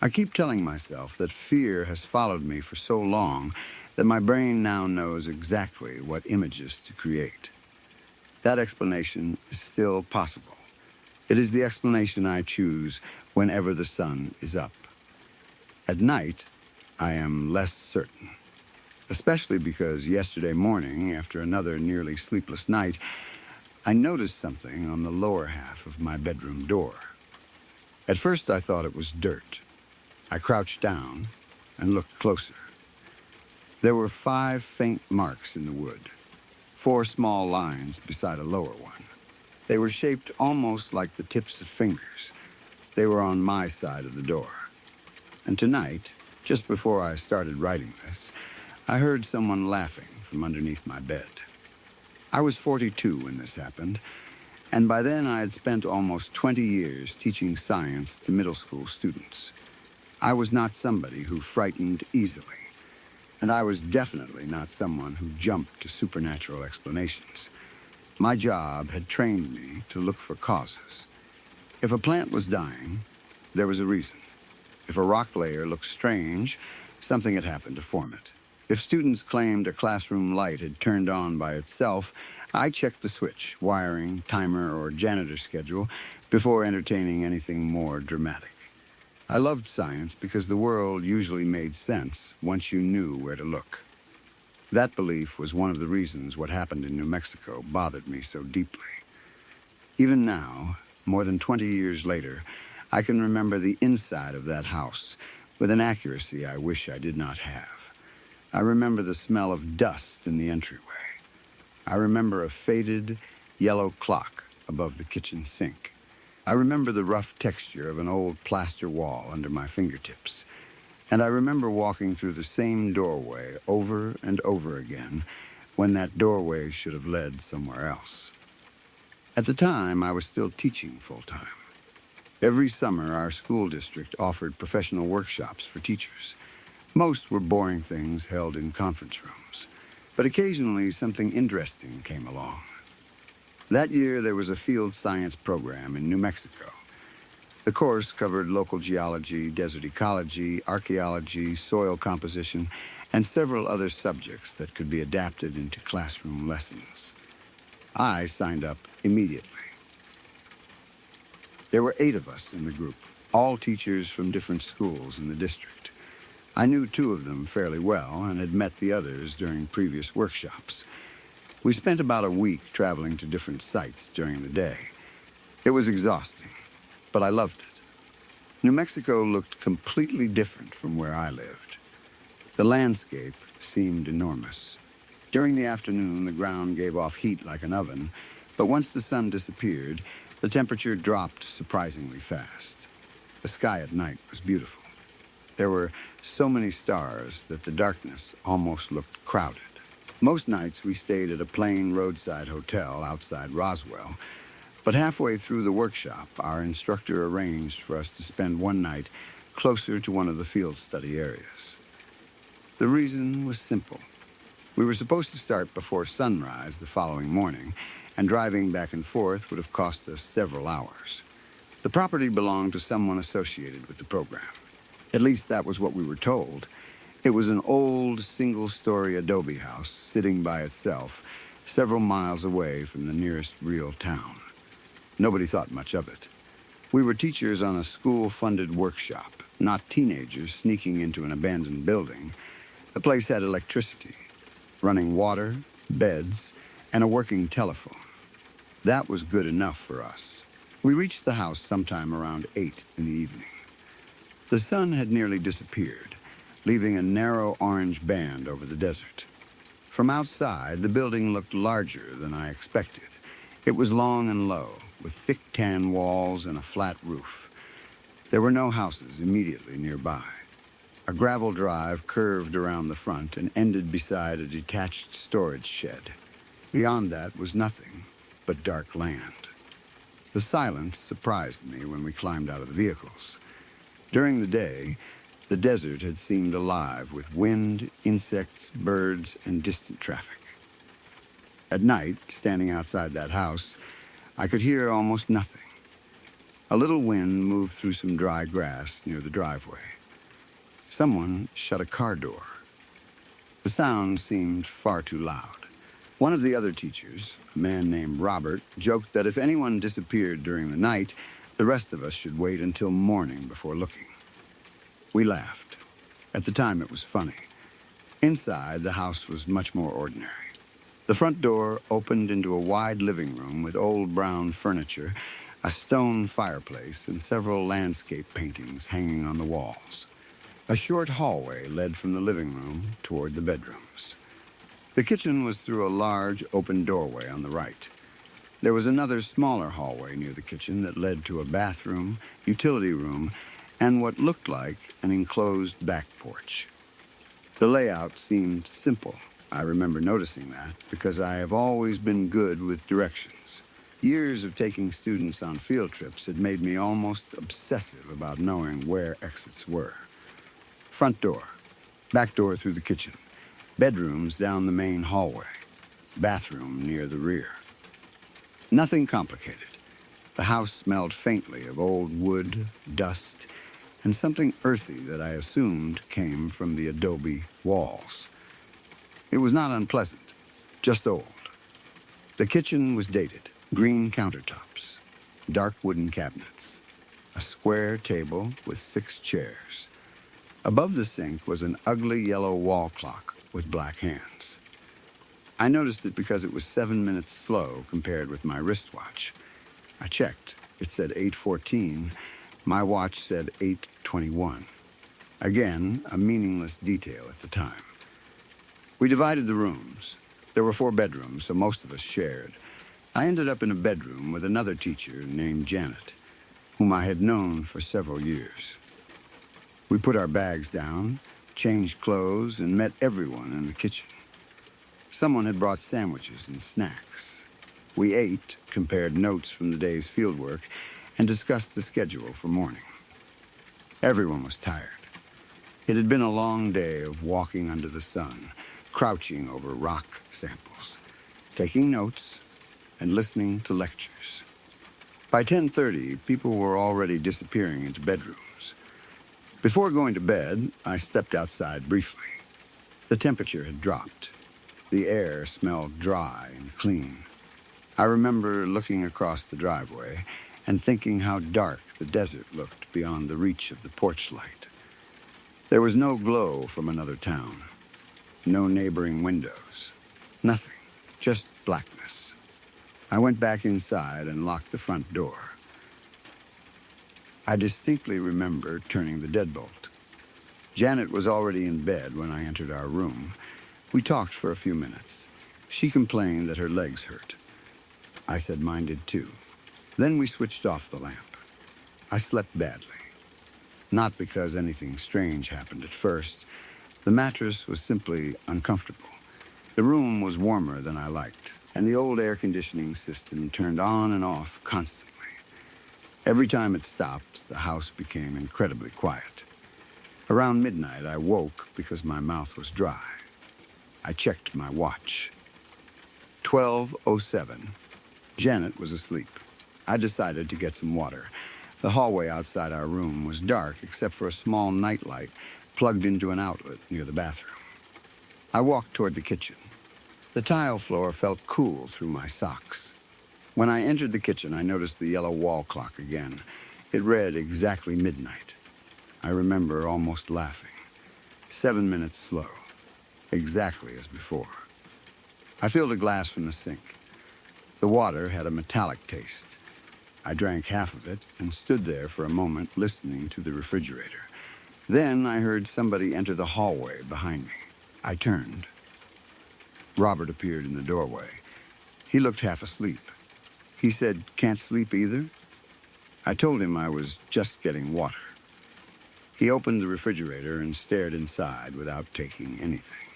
I keep telling myself that fear has followed me for so long that my brain now knows exactly what images to create. That explanation is still possible. It is the explanation I choose whenever the sun is up. At night, I am less certain, especially because yesterday morning, after another nearly sleepless night, I noticed something on the lower half of my bedroom door. At first, I thought it was dirt. I crouched down and looked closer. There were 5 faint marks in the wood, 4 small lines beside a lower one. They were shaped almost like the tips of fingers. They were on my side of the door. And tonight, just before I started writing this, I heard someone laughing from underneath my bed. I was 42 when this happened, and by then I had spent almost 20 years teaching science to middle school students. I was not somebody who frightened easily, and I was definitely not someone who jumped to supernatural explanations. My job had trained me to look for causes. If a plant was dying, there was a reason. If a rock layer looked strange, something had happened to form it. If students claimed a classroom light had turned on by itself, I checked the switch, wiring, timer, or janitor schedule before entertaining anything more dramatic. I loved science because the world usually made sense once you knew where to look. That belief was one of the reasons what happened in New Mexico bothered me so deeply. Even now, more than 20 years later, I can remember the inside of that house with an accuracy I wish I did not have. I remember the smell of dust in the entryway. I remember a faded, yellow clock above the kitchen sink. I remember the rough texture of an old plaster wall under my fingertips. And I remember walking through the same doorway over and over again when that doorway should have led somewhere else. At the time, I was still teaching full-time. Every summer, our school district offered professional workshops for teachers. Most were boring things held in conference rooms, but occasionally something interesting came along. That year, there was a field science program in New Mexico. The course covered local geology, desert ecology, archaeology, soil composition, and several other subjects that could be adapted into classroom lessons. I signed up immediately. There were 8 of us in the group, all teachers from different schools in the district. I knew 2 of them fairly well and had met the others during previous workshops. We spent about a week traveling to different sites during the day. It was exhausting, but I loved it. New Mexico looked completely different from where I lived. The landscape seemed enormous. During the afternoon, the ground gave off heat like an oven, but once the sun disappeared, the temperature dropped surprisingly fast. The sky at night was beautiful. There were so many stars that the darkness almost looked crowded. Most nights we stayed at a plain roadside hotel outside Roswell, but halfway through the workshop, our instructor arranged for us to spend one night closer to one of the field study areas. The reason was simple. We were supposed to start before sunrise the following morning, and driving back and forth would have cost us several hours. The property belonged to someone associated with the program. At least that was what we were told. It was an old, single-story adobe house sitting by itself, several miles away from the nearest real town. Nobody thought much of it. We were teachers on a school-funded workshop, not teenagers sneaking into an abandoned building. The place had electricity, running water, beds, and a working telephone. That was good enough for us. We reached the house sometime around 8 in the evening. The sun had nearly disappeared, leaving a narrow orange band over the desert. From outside, the building looked larger than I expected. It was long and low, with thick tan walls and a flat roof. There were no houses immediately nearby. A gravel drive curved around the front and ended beside a detached storage shed. Beyond that was nothing but dark land. The silence surprised me when we climbed out of the vehicles. During the day, the desert had seemed alive with wind, insects, birds, and distant traffic. At night, standing outside that house, I could hear almost nothing. A little wind moved through some dry grass near the driveway. Someone shut a car door. The sound seemed far too loud. One of the other teachers, a man named Robert, joked that if anyone disappeared during the night, the rest of us should wait until morning before looking. We laughed. At the time, it was funny. Inside, the house was much more ordinary. The front door opened into a wide living room with old brown furniture, a stone fireplace, and several landscape paintings hanging on the walls. A short hallway led from the living room toward the bedrooms. The kitchen was through a large, open doorway on the right. There was another smaller hallway near the kitchen that led to a bathroom, utility room, and what looked like an enclosed back porch. The layout seemed simple. I remember noticing that because I have always been good with directions. Years of taking students on field trips had made me almost obsessive about knowing where exits were. Front door, back door through the kitchen, bedrooms down the main hallway, bathroom near the rear. Nothing complicated. The house smelled faintly of old wood, dust, and something earthy that I assumed came from the adobe walls. It was not unpleasant, just old. The kitchen was dated, green countertops, dark wooden cabinets, a square table with 6 chairs. Above the sink was an ugly yellow wall clock with black hands. I noticed it because it was 7 minutes slow compared with my wristwatch. I checked. It said 8:14, My watch said 8:21. Again, a meaningless detail at the time. We divided the rooms. There were 4 bedrooms, so most of us shared. I ended up in a bedroom with another teacher named Janet, whom I had known for several years. We put our bags down, changed clothes, and met everyone in the kitchen. Someone had brought sandwiches and snacks. We ate, compared notes from the day's fieldwork, and discussed the schedule for morning. Everyone was tired. It had been a long day of walking under the sun, crouching over rock samples, taking notes, and listening to lectures. By 10:30, people were already disappearing into bedrooms. Before going to bed, I stepped outside briefly. The temperature had dropped. The air smelled dry and clean. I remember looking across the driveway and thinking how dark the desert looked beyond the reach of the porch light. There was no glow from another town, no neighboring windows, nothing, just blackness. I went back inside and locked the front door. I distinctly remember turning the deadbolt. Janet was already in bed when I entered our room. We talked for a few minutes. She complained that her legs hurt. I said mine did too. Then we switched off the lamp. I slept badly. Not because anything strange happened at first. The mattress was simply uncomfortable. The room was warmer than I liked, and the old air conditioning system turned on and off constantly. Every time it stopped, the house became incredibly quiet. Around midnight, I woke because my mouth was dry. I checked my watch. 12:07. Janet was asleep. I decided to get some water. The hallway outside our room was dark except for a small nightlight plugged into an outlet near the bathroom. I walked toward the kitchen. The tile floor felt cool through my socks. When I entered the kitchen, I noticed the yellow wall clock again. It read exactly midnight. I remember almost laughing. 7 minutes slow, exactly as before. I filled a glass from the sink. The water had a metallic taste. I drank half of it and stood there for a moment listening to the refrigerator. Then I heard somebody enter the hallway behind me. I turned. Robert appeared in the doorway. He looked half asleep. He said, "Can't sleep either?" I told him I was just getting water. He opened the refrigerator and stared inside without taking anything.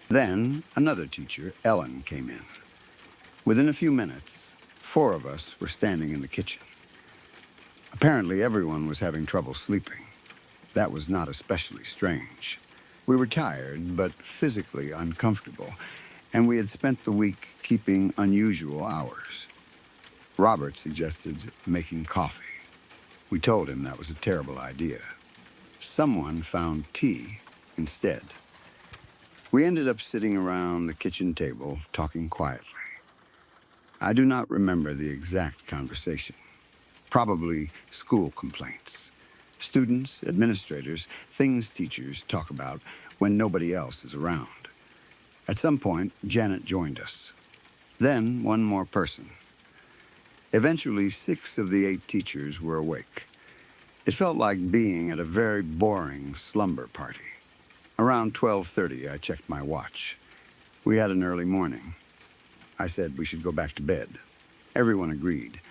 Then another teacher, Ellen, came in. Within a few minutes, 4 of us were standing in the kitchen. Apparently everyone was having trouble sleeping. That was not especially strange. We were tired, but physically uncomfortable, and we had spent the week keeping unusual hours. Robert suggested making coffee. We told him that was a terrible idea. Someone found tea instead. We ended up sitting around the kitchen table, talking quietly. I do not remember the exact conversation. Probably school complaints. Students, administrators, things teachers talk about when nobody else is around. At some point, Janet joined us. Then one more person. Eventually, 6 of the 8 teachers were awake. It felt like being at a very boring slumber party. Around 12:30, I checked my watch. We had an early morning. I said we should go back to bed. Everyone agreed.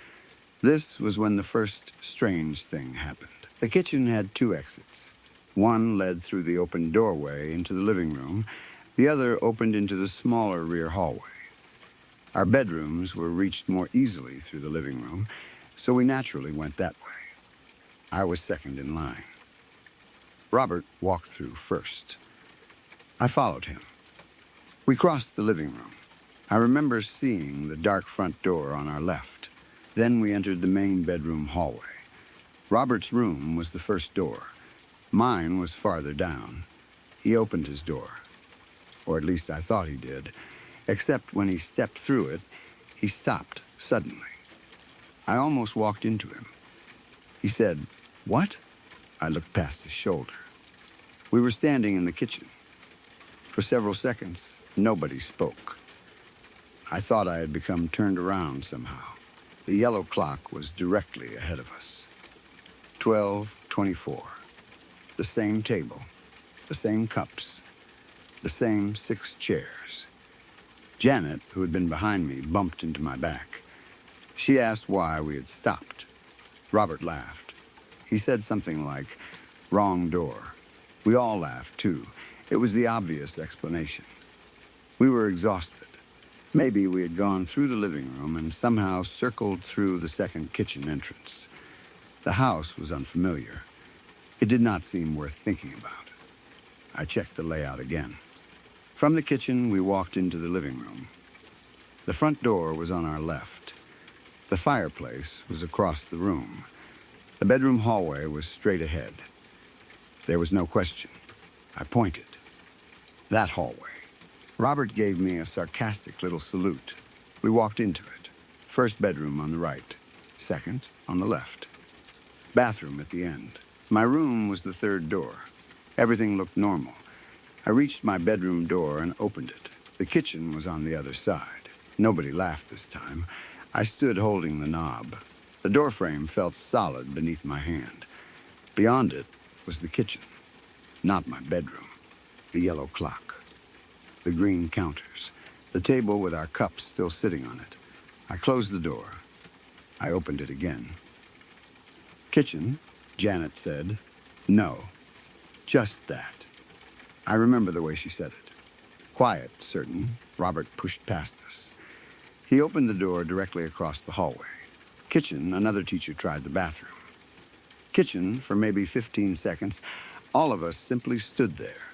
This was when the first strange thing happened. The kitchen had 2 exits. One led through the open doorway into the living room. The other opened into the smaller rear hallway. Our bedrooms were reached more easily through the living room, so we naturally went that way. I was second in line. Robert walked through first. I followed him. We crossed the living room. I remember seeing the dark front door on our left. Then we entered the main bedroom hallway. Robert's room was the first door. Mine was farther down. He opened his door, or at least I thought he did, except when he stepped through it, he stopped suddenly. I almost walked into him. He said, "What?" I looked past his shoulder. We were standing in the kitchen. For several seconds, nobody spoke. I thought I had become turned around somehow. The yellow clock was directly ahead of us. 12:24. The same table, the same cups, the same 6 chairs. Janet, who had been behind me, bumped into my back. She asked why we had stopped. Robert laughed. He said something like, "Wrong door." We all laughed, too. It was the obvious explanation. We were exhausted. Maybe we had gone through the living room and somehow circled through the second kitchen entrance. The house was unfamiliar. It did not seem worth thinking about. I checked the layout again. From the kitchen, we walked into the living room. The front door was on our left. The fireplace was across the room. The bedroom hallway was straight ahead. There was no question. I pointed. That hallway. Robert gave me a sarcastic little salute. We walked into it. First bedroom on the right. Second on the left. Bathroom at the end. My room was the third door. Everything looked normal. I reached my bedroom door and opened it. The kitchen was on the other side. Nobody laughed this time. I stood holding the knob. The doorframe felt solid beneath my hand. Beyond it was the kitchen, not my bedroom. The yellow clock, the green counters, the table with our cups still sitting on it. I closed the door. I opened it again. "Kitchen," Janet said. "No, just that." I remember the way she said it. Quiet, certain. Robert pushed past us. He opened the door directly across the hallway. Kitchen, another teacher tried the bathroom. Kitchen, for maybe 15 seconds, all of us simply stood there.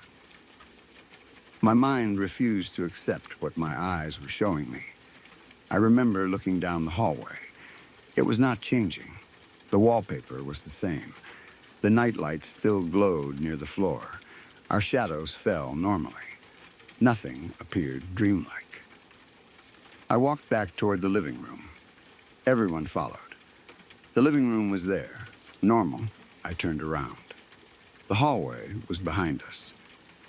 My mind refused to accept what my eyes were showing me. I remember looking down the hallway. It was not changing. The wallpaper was the same. The nightlight still glowed near the floor. Our shadows fell normally. Nothing appeared dreamlike. I walked back toward the living room. Everyone followed. The living room was there. Normal. I turned around. The hallway was behind us.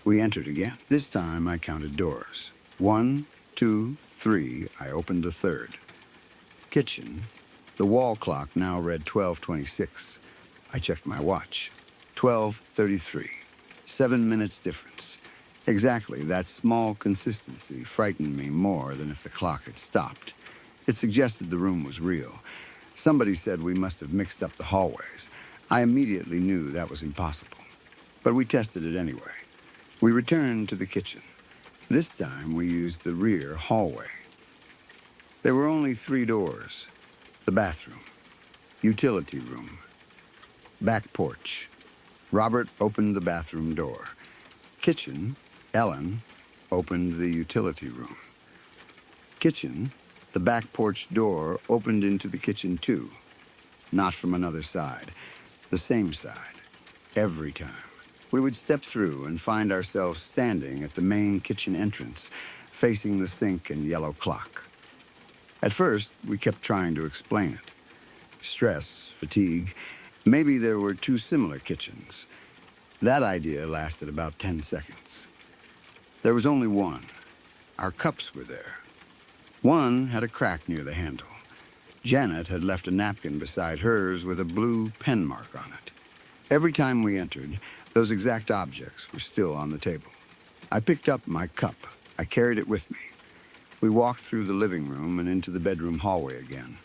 We entered again. This time I counted doors. 1, 2, 3. I opened the third. Kitchen. The wall clock now read 12:26. I checked my watch. 12:33. 7 minutes difference. Exactly, that small consistency frightened me more than if the clock had stopped. It suggested the room was real. Somebody said we must have mixed up the hallways. I immediately knew that was impossible. But we tested it anyway. We returned to the kitchen. This time we used the rear hallway. There were only 3 doors. The bathroom, utility room, back porch. Robert opened the bathroom door. Kitchen, Ellen opened the utility room. Kitchen, the back porch door opened into the kitchen too. Not from another side, the same side, every time. We would step through and find ourselves standing at the main kitchen entrance, facing the sink and yellow clock. At first, we kept trying to explain it. Stress, fatigue, maybe there were 2 similar kitchens. That idea lasted about 10 seconds. There was only one. Our cups were there. One had a crack near the handle. Janet had left a napkin beside hers with a blue pen mark on it. Every time we entered, those exact objects were still on the table. I picked up my cup. I carried it with me. We walked through the living room and into the bedroom hallway again.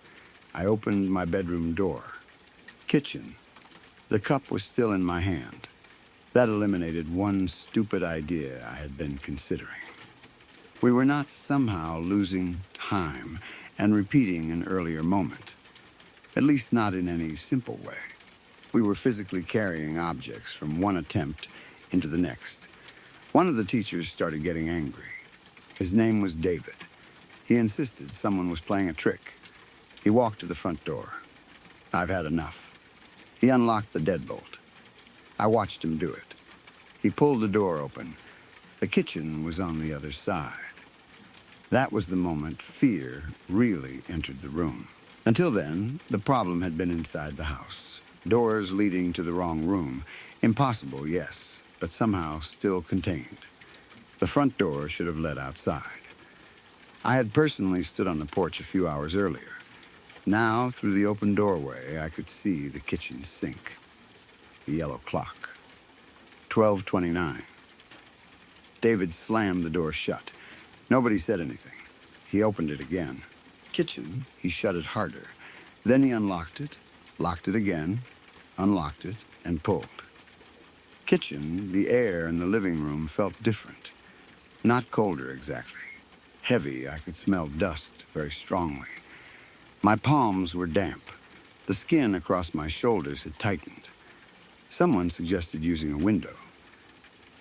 I opened my bedroom door. Kitchen. The cup was still in my hand. That eliminated one stupid idea I had been considering. We were not somehow losing time and repeating an earlier moment. At least not in any simple way. We were physically carrying objects from one attempt into the next. One of the teachers started getting angry. His name was David. He insisted someone was playing a trick. He walked to the front door. "I've had enough." He unlocked the deadbolt. I watched him do it. He pulled the door open. The kitchen was on the other side. That was the moment fear really entered the room. Until then, the problem had been inside the house. Doors leading to the wrong room. Impossible, yes, but somehow still contained. The front door should have led outside. I had personally stood on the porch a few hours earlier. Now, through the open doorway, I could see the kitchen sink. the yellow clock. 12:29. David slammed the door shut. Nobody said anything. He opened it again. Kitchen, he shut it harder. Then he unlocked it, locked it again, unlocked it, and pulled. Kitchen, the air in the living room felt different. Not colder exactly. Heavy, I could smell dust very strongly. My palms were damp. The skin across my shoulders had tightened. Someone suggested using a window.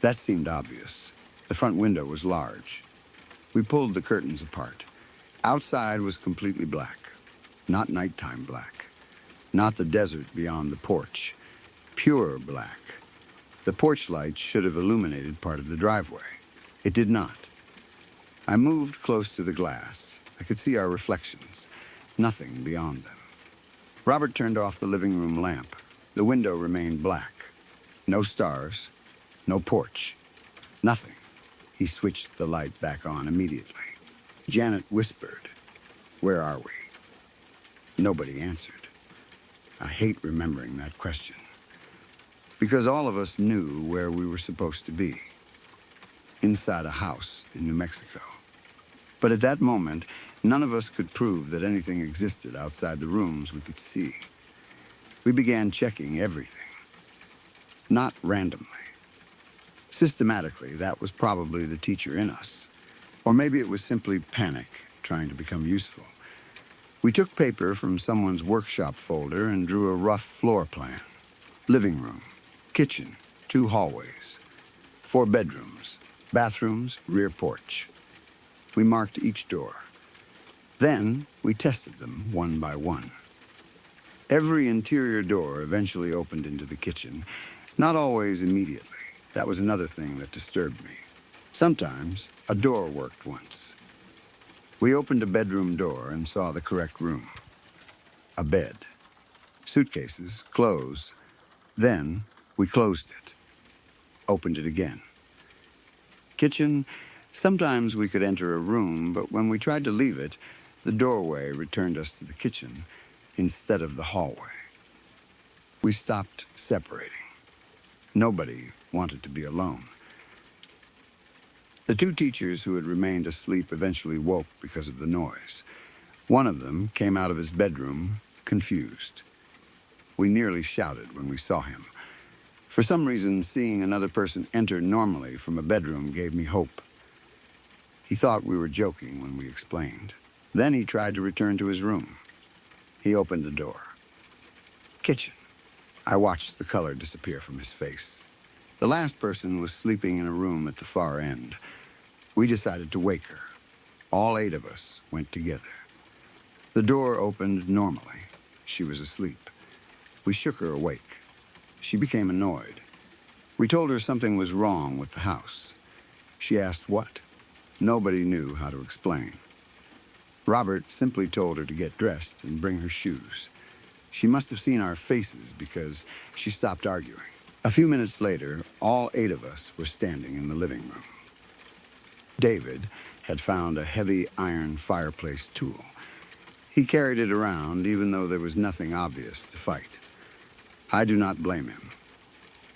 That seemed obvious. The front window was large. We pulled the curtains apart. Outside was completely black. Not nighttime black. Not the desert beyond the porch. Pure black. The porch light should have illuminated part of the driveway. It did not. I moved close to the glass. I could see our reflections. Nothing beyond them. Robert turned off the living room lamp. The window remained black. No stars. No porch. Nothing. He switched the light back on immediately. Janet whispered, "Where are we?" Nobody answered. I hate remembering that question. Because all of us knew where we were supposed to be. Inside a house in New Mexico. But at that moment, none of us could prove that anything existed outside the rooms we could see. We began checking everything. Not randomly. Systematically, that was probably the teacher in us. Or maybe it was simply panic trying to become useful. We took paper from someone's workshop folder and drew a rough floor plan. Living room, kitchen, 2 hallways, 4 bedrooms, bathrooms, rear porch. We marked each door. Then we tested them one by one. Every interior door eventually opened into the kitchen, not always immediately. That was another thing that disturbed me. Sometimes a door worked once. We opened a bedroom door and saw the correct room. A bed, suitcases, clothes. Then we closed it, opened it again. Kitchen, sometimes we could enter a room, but when we tried to leave it, the doorway returned us to the kitchen instead of the hallway. We stopped separating. Nobody wanted to be alone. The 2 teachers who had remained asleep eventually woke because of the noise. One of them came out of his bedroom, confused. We nearly shouted when we saw him. For some reason, seeing another person enter normally from a bedroom gave me hope. He thought we were joking when we explained. Then he tried to return to his room. He opened the door. Kitchen. I watched the color disappear from his face. The last person was sleeping in a room at the far end. We decided to wake her. All 8 of us went together. The door opened normally. She was asleep. We shook her awake. She became annoyed. We told her something was wrong with the house. She asked what. Nobody knew how to explain. Robert simply told her to get dressed and bring her shoes. She must have seen our faces because she stopped arguing. A few minutes later, all 8 of us were standing in the living room. David had found a heavy iron fireplace tool. He carried it around even though there was nothing obvious to fight. I do not blame him.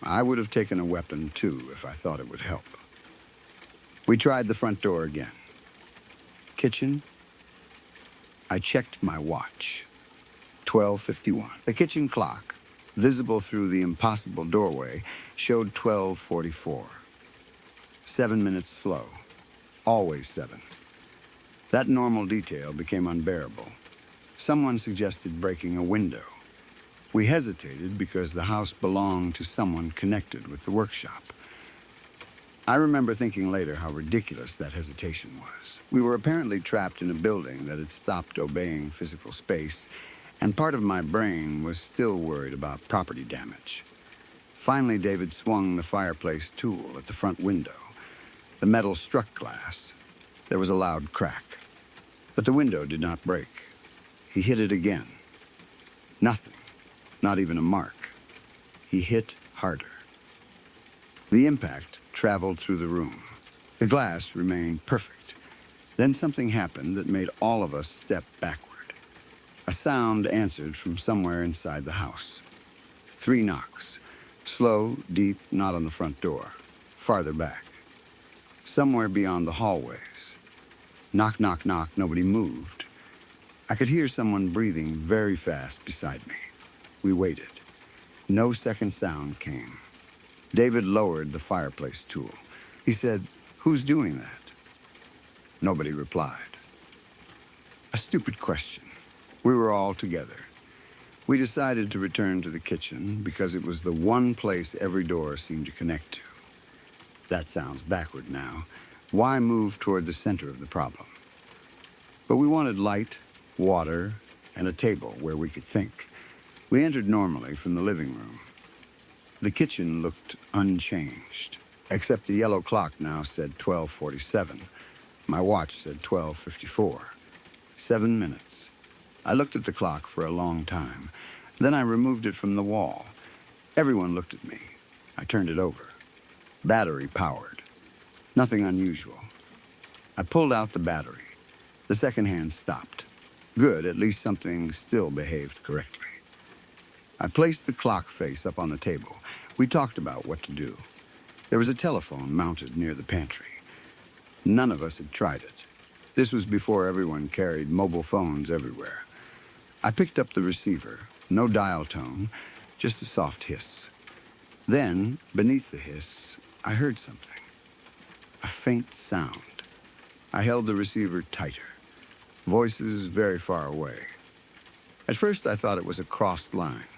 I would have taken a weapon too if I thought it would help. We tried the front door again. Kitchen. I checked my watch. 12:51. The kitchen clock, visible through the impossible doorway, showed 12:44. 7 minutes slow. Always 7. That normal detail became unbearable. Someone suggested breaking a window. We hesitated because the house belonged to someone connected with the workshop. I remember thinking later how ridiculous that hesitation was. We were apparently trapped in a building that had stopped obeying physical space, and part of my brain was still worried about property damage. Finally, David swung the fireplace tool at the front window. The metal struck glass. There was a loud crack. But the window did not break. He hit it again. Nothing. Not even a mark. He hit harder. The impact traveled through the room. The glass remained perfect. Then something happened that made all of us step backward. A sound answered from somewhere inside the house. 3 knocks. Slow, deep, not on the front door. Farther back. Somewhere beyond the hallways. Knock, knock, knock, nobody moved. I could hear someone breathing very fast beside me. We waited. No second sound came. David lowered the fireplace tool. He said, "Who's doing that?" Nobody replied. A stupid question. We were all together. We decided to return to the kitchen because it was the one place every door seemed to connect to. That sounds backward now. Why move toward the center of the problem? But we wanted light, water, and a table where we could think. We entered normally from the living room. The kitchen looked unchanged, except the yellow clock now said 12:47. My watch said 12:54. 7 minutes. I looked at the clock for a long time. Then I removed it from the wall. Everyone looked at me. I turned it over. Battery powered. Nothing unusual. I pulled out the battery. The second hand stopped. Good, at least something still behaved correctly. I placed the clock face up on the table. We talked about what to do. There was a telephone mounted near the pantry. None of us had tried it. This was before everyone carried mobile phones everywhere. I picked up the receiver. No dial tone, just a soft hiss. Then, beneath the hiss, I heard something. A faint sound. I held the receiver tighter. Voices very far away. At first I thought it was a crossed line.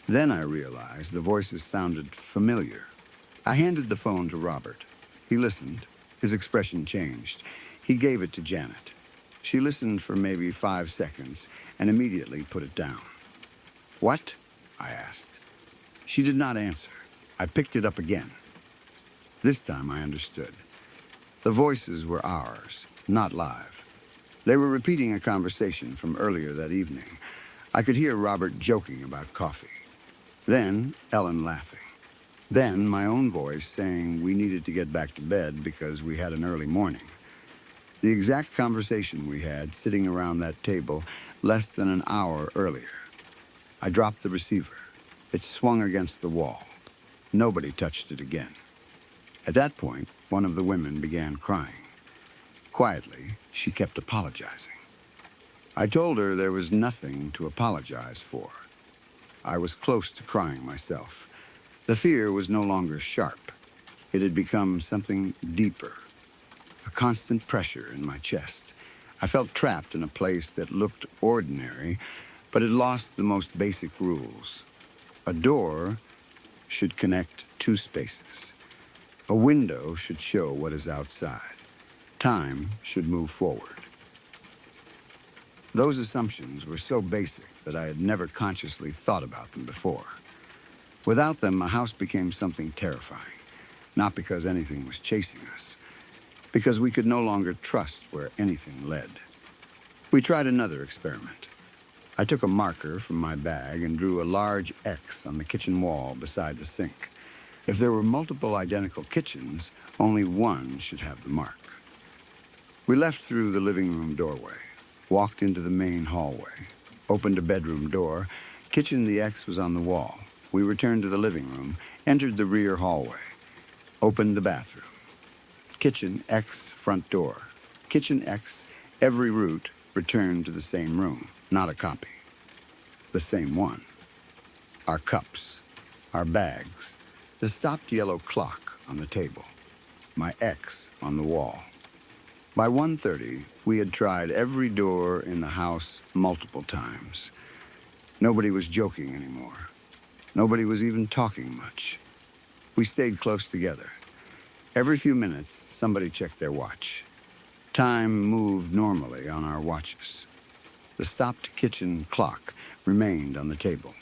Then I realized the voices sounded familiar. I handed the phone to Robert. He listened. His expression changed. He gave it to Janet. She listened for maybe 5 seconds and immediately put it down. "What?" I asked. She did not answer. I picked it up again. This time I understood. The voices were ours, not live. They were repeating a conversation from earlier that evening. I could hear Robert joking about coffee. Then Ellen laughing. Then my own voice saying we needed to get back to bed because we had an early morning. The exact conversation we had sitting around that table less than an hour earlier. I dropped the receiver. It swung against the wall. Nobody touched it again. At that point, one of the women began crying. Quietly, she kept apologizing. I told her there was nothing to apologize for. I was close to crying myself. The fear was no longer sharp. It had become something deeper. A constant pressure in my chest. I felt trapped in a place that looked ordinary, but had lost the most basic rules. A door should connect 2 spaces. A window should show what is outside. Time should move forward. Those assumptions were so basic that I had never consciously thought about them before. Without them, a house became something terrifying, not because anything was chasing us, because we could no longer trust where anything led. We tried another experiment. I took a marker from my bag and drew a large X on the kitchen wall beside the sink. If there were multiple identical kitchens, only one should have the mark. We left through the living room doorway, walked into the main hallway, opened a bedroom door. Kitchen, the X was on the wall. We returned to the living room, entered the rear hallway, opened the bathroom. Kitchen, X, front door. Kitchen, X, every route returned to the same room, not a copy. The same one. Our cups, our bags, the stopped yellow clock on the table, my X on the wall. By 1:30, we had tried every door in the house multiple times. Nobody was joking anymore. Nobody was even talking much. We stayed close together. Every few minutes, somebody checked their watch. Time moved normally on our watches. The stopped kitchen clock remained on the table.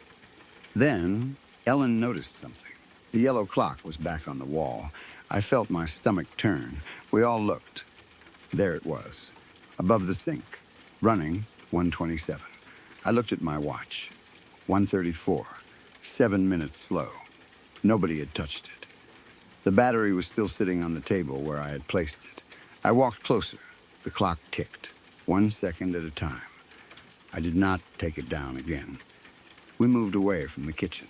Then, Ellen noticed something. The yellow clock was back on the wall. I felt my stomach turn. We all looked. There it was, above the sink, running 1:27. I looked at my watch. 1:34, 7 minutes slow. Nobody had touched it. The battery was still sitting on the table where I had placed it. I walked closer. The clock ticked, 1 second at a time. I did not take it down again. We moved away from the kitchen.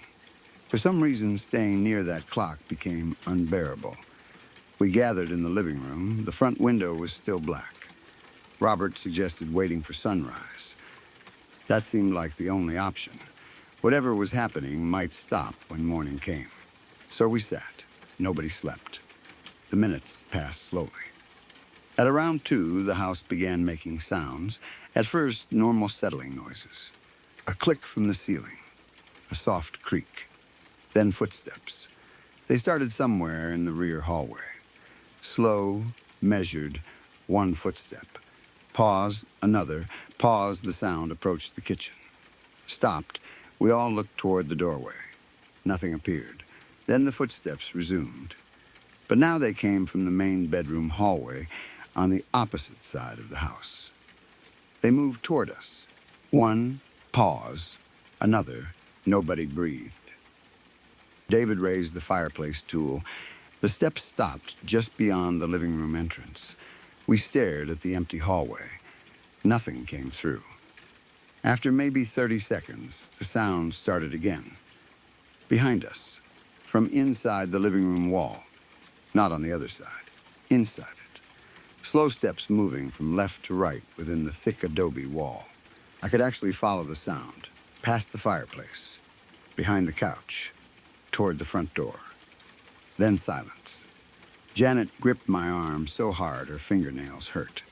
For some reason, staying near that clock became unbearable. We gathered in the living room. The front window was still black. Robert suggested waiting for sunrise. That seemed like the only option. Whatever was happening might stop when morning came. So we sat. Nobody slept. The minutes passed slowly. At around 2, the house began making sounds. At first, normal settling noises. A click from the ceiling. A soft creak. Then footsteps. They started somewhere in the rear hallway. Slow, measured, one footstep. Pause, another. Pause, the sound approached the kitchen. Stopped. We all looked toward the doorway. Nothing appeared. Then the footsteps resumed. But now they came from the main bedroom hallway on the opposite side of the house. They moved toward us. One, pause. Another, nobody breathed. David raised the fireplace tool. The steps stopped just beyond the living room entrance. We stared at the empty hallway. Nothing came through. After maybe 30 seconds, the sound started again. Behind us, from inside the living room wall. Not on the other side, inside it. Slow steps moving from left to right within the thick adobe wall. I could actually follow the sound, past the fireplace, behind the couch, toward the front door. Then silence. Janet gripped my arm so hard her fingernails hurt.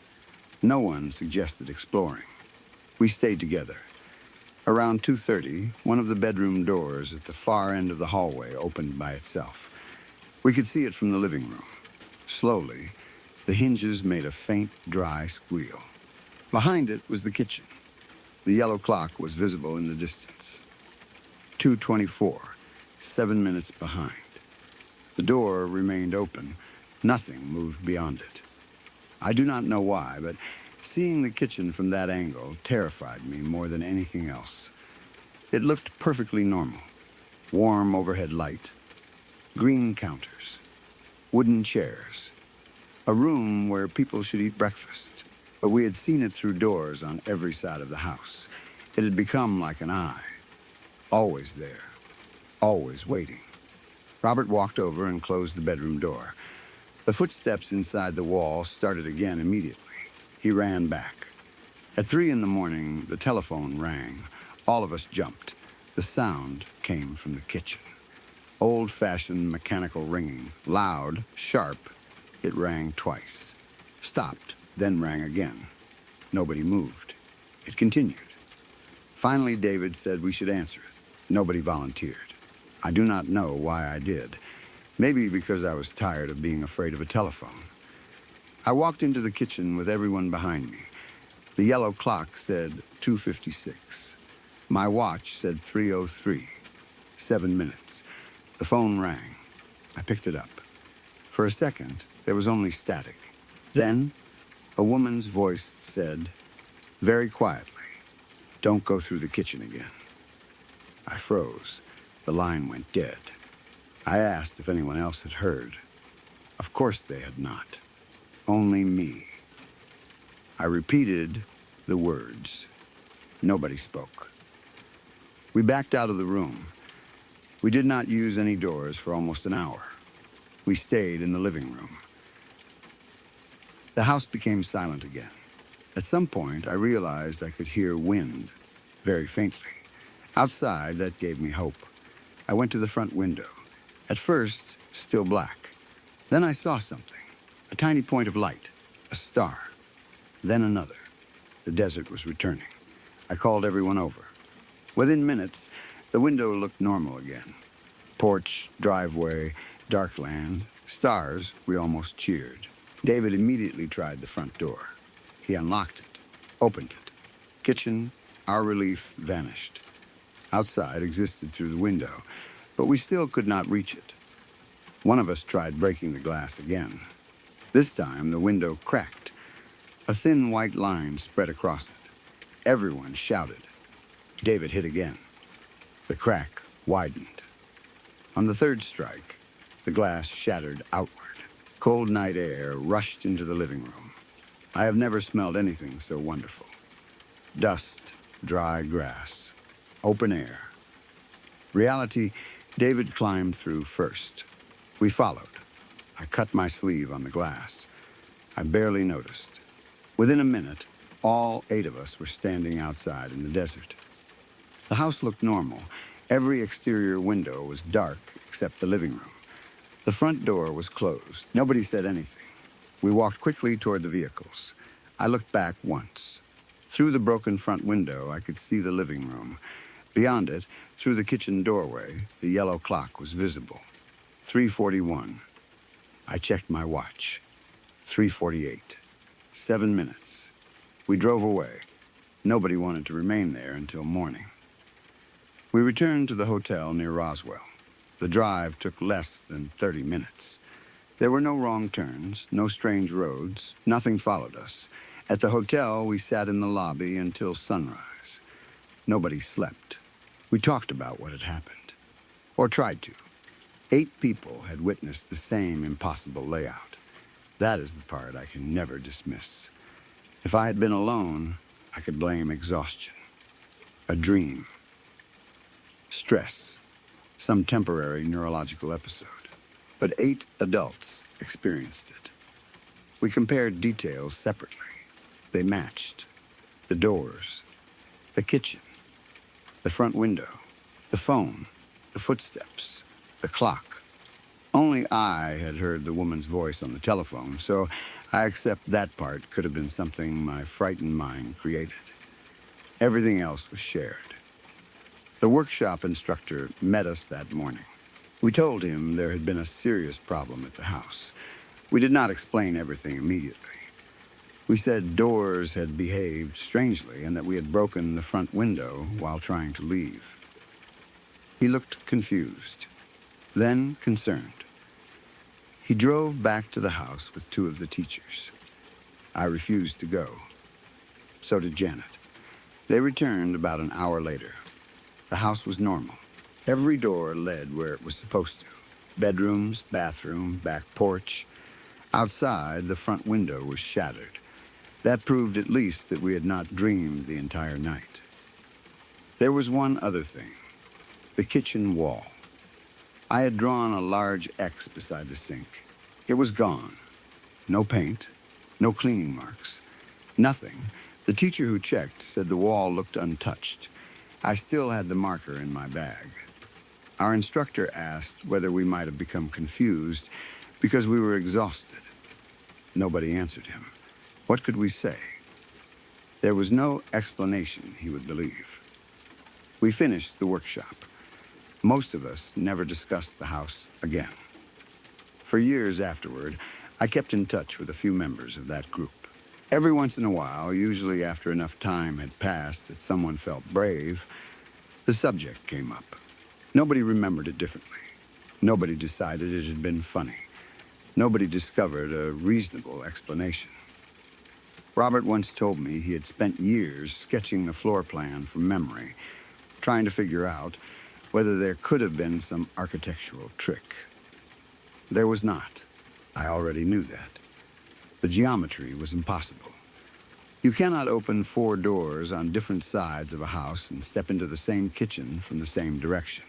No one suggested exploring. We stayed together. Around 2:30, one of the bedroom doors at the far end of the hallway opened by itself. We could see it from the living room. Slowly, the hinges made a faint, dry squeal. Behind it was the kitchen. The yellow clock was visible in the distance. 2:24, 7 minutes behind. The door remained open. Nothing moved beyond it. I do not know why, but seeing the kitchen from that angle terrified me more than anything else. It looked perfectly normal. Warm overhead light, green counters, wooden chairs, a room where people should eat breakfast. But we had seen it through doors on every side of the house. It had become like an eye, always there, always waiting. Robert walked over and closed the bedroom door. The footsteps inside the wall started again immediately. He ran back. At 3 in the morning, the telephone rang. All of us jumped. The sound came from the kitchen. Old-fashioned mechanical ringing. Loud, sharp. It rang twice. Stopped, then rang again. Nobody moved. It continued. Finally, David said we should answer it. Nobody volunteered. I do not know why I did. Maybe because I was tired of being afraid of a telephone. I walked into the kitchen with everyone behind me. The yellow clock said 2:56. My watch said 3:03. 7 minutes. The phone rang. I picked it up. For a second, there was only static. Then, a woman's voice said, very quietly, "Don't go through the kitchen again." I froze. The line went dead. I asked if anyone else had heard. Of course they had not. Only me. I repeated the words. Nobody spoke. We backed out of the room. We did not use any doors for almost an hour. We stayed in the living room. The house became silent again. At some point, I realized I could hear wind, very faintly. Outside, that gave me hope. I went to the front window. At first, still black. Then I saw something. A tiny point of light. A star. Then another. The desert was returning. I called everyone over. Within minutes, the window looked normal again. Porch, driveway, dark land, stars, we almost cheered. David immediately tried the front door. He unlocked it, opened it. Kitchen, our relief vanished. Outside existed through the window, but we still could not reach it. One of us tried breaking the glass again. This time, the window cracked. A thin white line spread across it. Everyone shouted. David hit again. The crack widened. On the third strike, the glass shattered outward. Cold night air rushed into the living room. I have never smelled anything so wonderful. Dust, dry grass, open air. Reality David climbed through first. We followed. I cut my sleeve on the glass. I barely noticed. Within a minute, all 8 of us were standing outside in the desert. The house looked normal. Every exterior window was dark except the living room. The front door was closed. Nobody said anything. We walked quickly toward the vehicles. I looked back once. Through the broken front window, I could see the living room. Beyond it, through the kitchen doorway, the yellow clock was visible. 3:41. I checked my watch. 3:48. 7 minutes. We drove away. Nobody wanted to remain there until morning. We returned to the hotel near Roswell. The drive took less than 30 minutes. There were no wrong turns, no strange roads. Nothing followed us. At the hotel, we sat in the lobby until sunrise. Nobody slept. We talked about what had happened, or tried to. 8 people had witnessed the same impossible layout. That is the part I can never dismiss. If I had been alone, I could blame exhaustion, a dream, stress, some temporary neurological episode. But 8 adults experienced it. We compared details separately. They matched. The doors, the kitchen, the front window, the phone, the footsteps, the clock. Only I had heard the woman's voice on the telephone, so I accept that part could have been something my frightened mind created. Everything else was shared. The workshop instructor met us that morning. We told him there had been a serious problem at the house. We did not explain everything immediately. We said doors had behaved strangely and that we had broken the front window while trying to leave. He looked confused, then concerned. He drove back to the house with 2 of the teachers. I refused to go. So did Janet. They returned about an hour later. The house was normal. Every door led where it was supposed to. Bedrooms, bathroom, back porch. Outside, the front window was shattered. That proved at least that we had not dreamed the entire night. There was one other thing. The kitchen wall. I had drawn a large X beside the sink. It was gone. No paint, no cleaning marks, nothing. The teacher who checked said the wall looked untouched. I still had the marker in my bag. Our instructor asked whether we might have become confused because we were exhausted. Nobody answered him. What could we say? There was no explanation he would believe. We finished the workshop. Most of us never discussed the house again. For years afterward, I kept in touch with a few members of that group. Every once in a while, usually after enough time had passed that someone felt brave, the subject came up. Nobody remembered it differently. Nobody decided it had been funny. Nobody discovered a reasonable explanation. Robert once told me he had spent years sketching the floor plan from memory, trying to figure out whether there could have been some architectural trick. There was not. I already knew that. The geometry was impossible. You cannot open 4 doors on different sides of a house and step into the same kitchen from the same direction.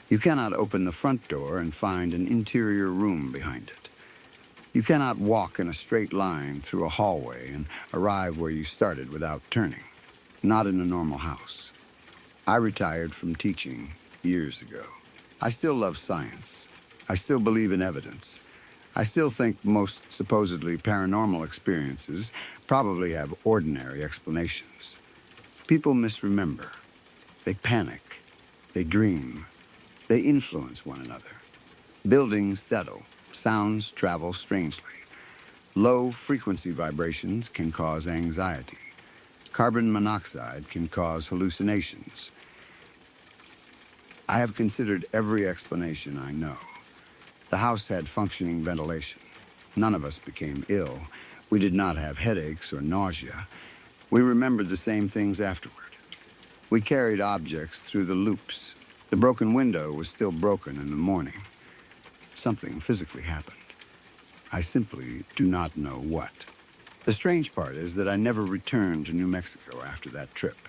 You cannot open the front door and find an interior room behind it. You cannot walk in a straight line through a hallway and arrive where you started without turning. Not in a normal house. I retired from teaching years ago. I still love science. I still believe in evidence. I still think most supposedly paranormal experiences probably have ordinary explanations. People misremember. They panic. They dream. They influence one another. Buildings settle. Sounds travel strangely. Low-frequency vibrations can cause anxiety. Carbon monoxide can cause hallucinations. I have considered every explanation I know. The house had functioning ventilation. None of us became ill. We did not have headaches or nausea. We remembered the same things afterward. We carried objects through the loops. The broken window was still broken in the morning. Something physically happened. I simply do not know what. The strange part is that I never returned to New Mexico after that trip.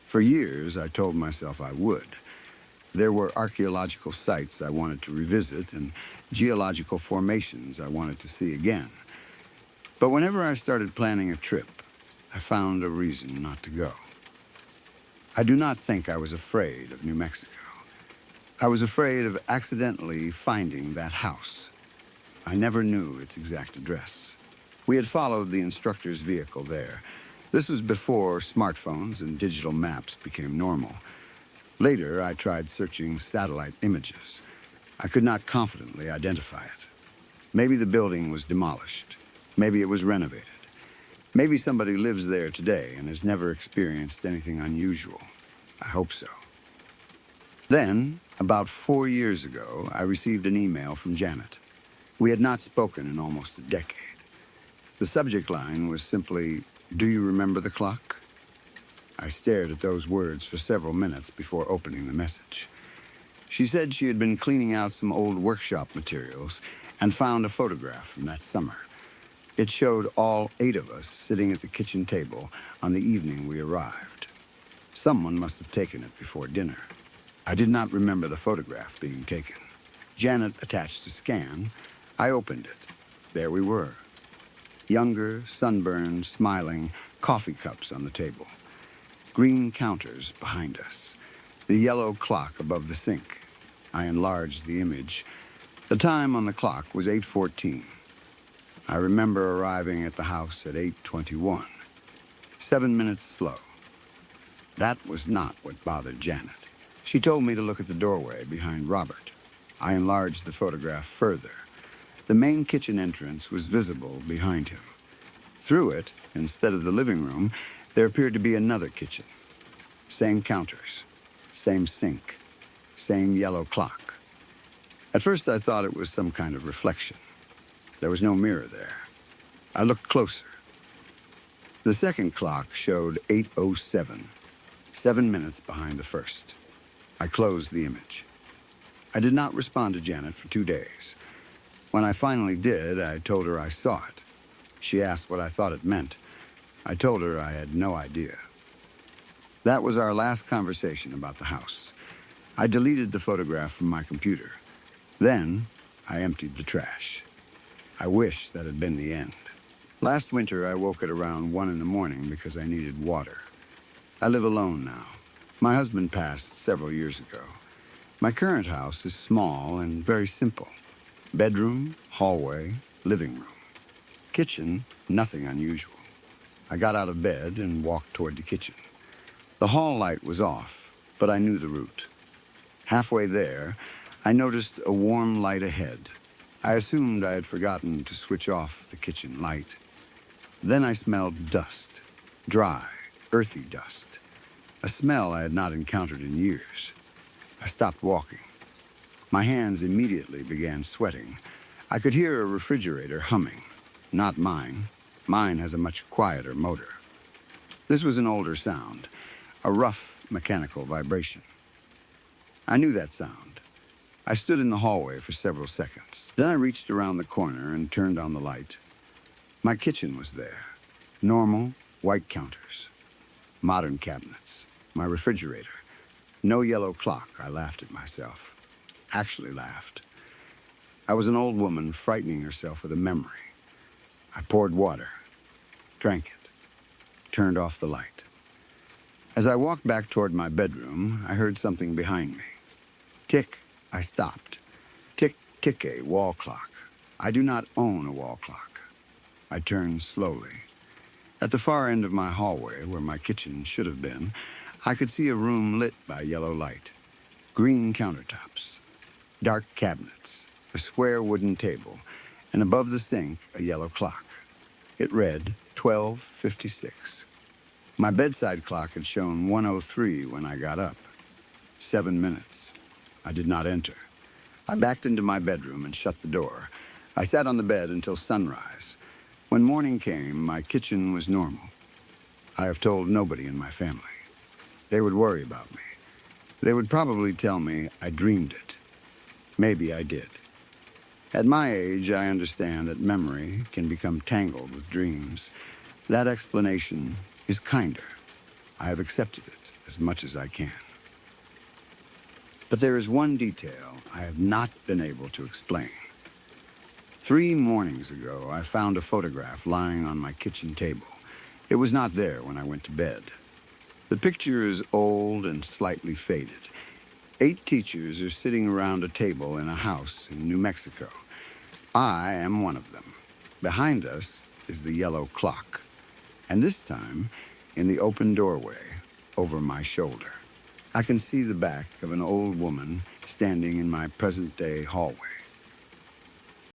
For years, I told myself I would. There were archaeological sites I wanted to revisit and geological formations I wanted to see again. But whenever I started planning a trip, I found a reason not to go. I do not think I was afraid of New Mexico. I was afraid of accidentally finding that house. I never knew its exact address. We had followed the instructor's vehicle there. This was before smartphones and digital maps became normal. Later, I tried searching satellite images. I could not confidently identify it. Maybe the building was demolished. Maybe it was renovated. Maybe somebody lives there today and has never experienced anything unusual. I hope so. Then, about 4 years ago, I received an email from Janet. We had not spoken in almost a decade. The subject line was simply, "Do you remember the clock?" I stared at those words for several minutes before opening the message. She said she had been cleaning out some old workshop materials and found a photograph from that summer. It showed all 8 of us sitting at the kitchen table on the evening we arrived. Someone must have taken it before dinner. I did not remember the photograph being taken. Janet attached a scan. I opened it. There we were. Younger, sunburned, smiling, coffee cups on the table. Green counters behind us. The yellow clock above the sink. I enlarged the image. The time on the clock was 8:14. I remember arriving at the house at 8:21. 7 minutes slow. That was not what bothered Janet. She told me to look at the doorway behind Robert. I enlarged the photograph further. The main kitchen entrance was visible behind him. Through it, instead of the living room, there appeared to be another kitchen. Same counters, same sink, same yellow clock. At first I thought it was some kind of reflection. There was no mirror there. I looked closer. The second clock showed 8:07, 7 minutes behind the first. I closed the image. I did not respond to Janet for 2 days. When I finally did, I told her I saw it. She asked what I thought it meant. I told her I had no idea. That was our last conversation about the house. I deleted the photograph from my computer. Then, I emptied the trash. I wish that had been the end. Last winter, I woke at around 1 in the morning because I needed water. I live alone now. My husband passed several years ago. My current house is small and very simple. Bedroom, hallway, living room. Kitchen, nothing unusual. I got out of bed and walked toward the kitchen. The hall light was off, but I knew the route. Halfway there, I noticed a warm light ahead. I assumed I had forgotten to switch off the kitchen light. Then I smelled dust, dry, earthy dust, a smell I had not encountered in years. I stopped walking. My hands immediately began sweating. I could hear a refrigerator humming. Not mine. Mine has a much quieter motor. This was an older sound, a rough mechanical vibration. I knew that sound. I stood in the hallway for several seconds. Then I reached around the corner and turned on the light. My kitchen was there. Normal, white counters. Modern cabinets. My refrigerator. No yellow clock. I laughed at myself. Actually laughed. I was an old woman frightening herself with a memory. I poured water, drank it, turned off the light. As I walked back toward my bedroom, I heard something behind me. Tick, I stopped. Tick, tick, a wall clock. I do not own a wall clock. I turned slowly. At the far end of my hallway, where my kitchen should have been, I could see a room lit by yellow light. Green countertops, dark cabinets, a square wooden table, and above the sink, a yellow clock. It read 12:56. My bedside clock had shown 1:03 when I got up. 7 minutes. I did not enter. I backed into my bedroom and shut the door. I sat on the bed until sunrise. When morning came, my kitchen was normal. I have told nobody in my family. They would worry about me. They would probably tell me I dreamed it. Maybe I did. At my age, I understand that memory can become tangled with dreams. That explanation is kinder. I have accepted it as much as I can. But there is one detail I have not been able to explain. 3 mornings ago, I found a photograph lying on my kitchen table. It was not there when I went to bed. The picture is old and slightly faded. 8 teachers are sitting around a table in a house in New Mexico. I am one of them. Behind us is the yellow clock, and this time, in the open doorway, over my shoulder, I can see the back of an old woman standing in my present-day hallway.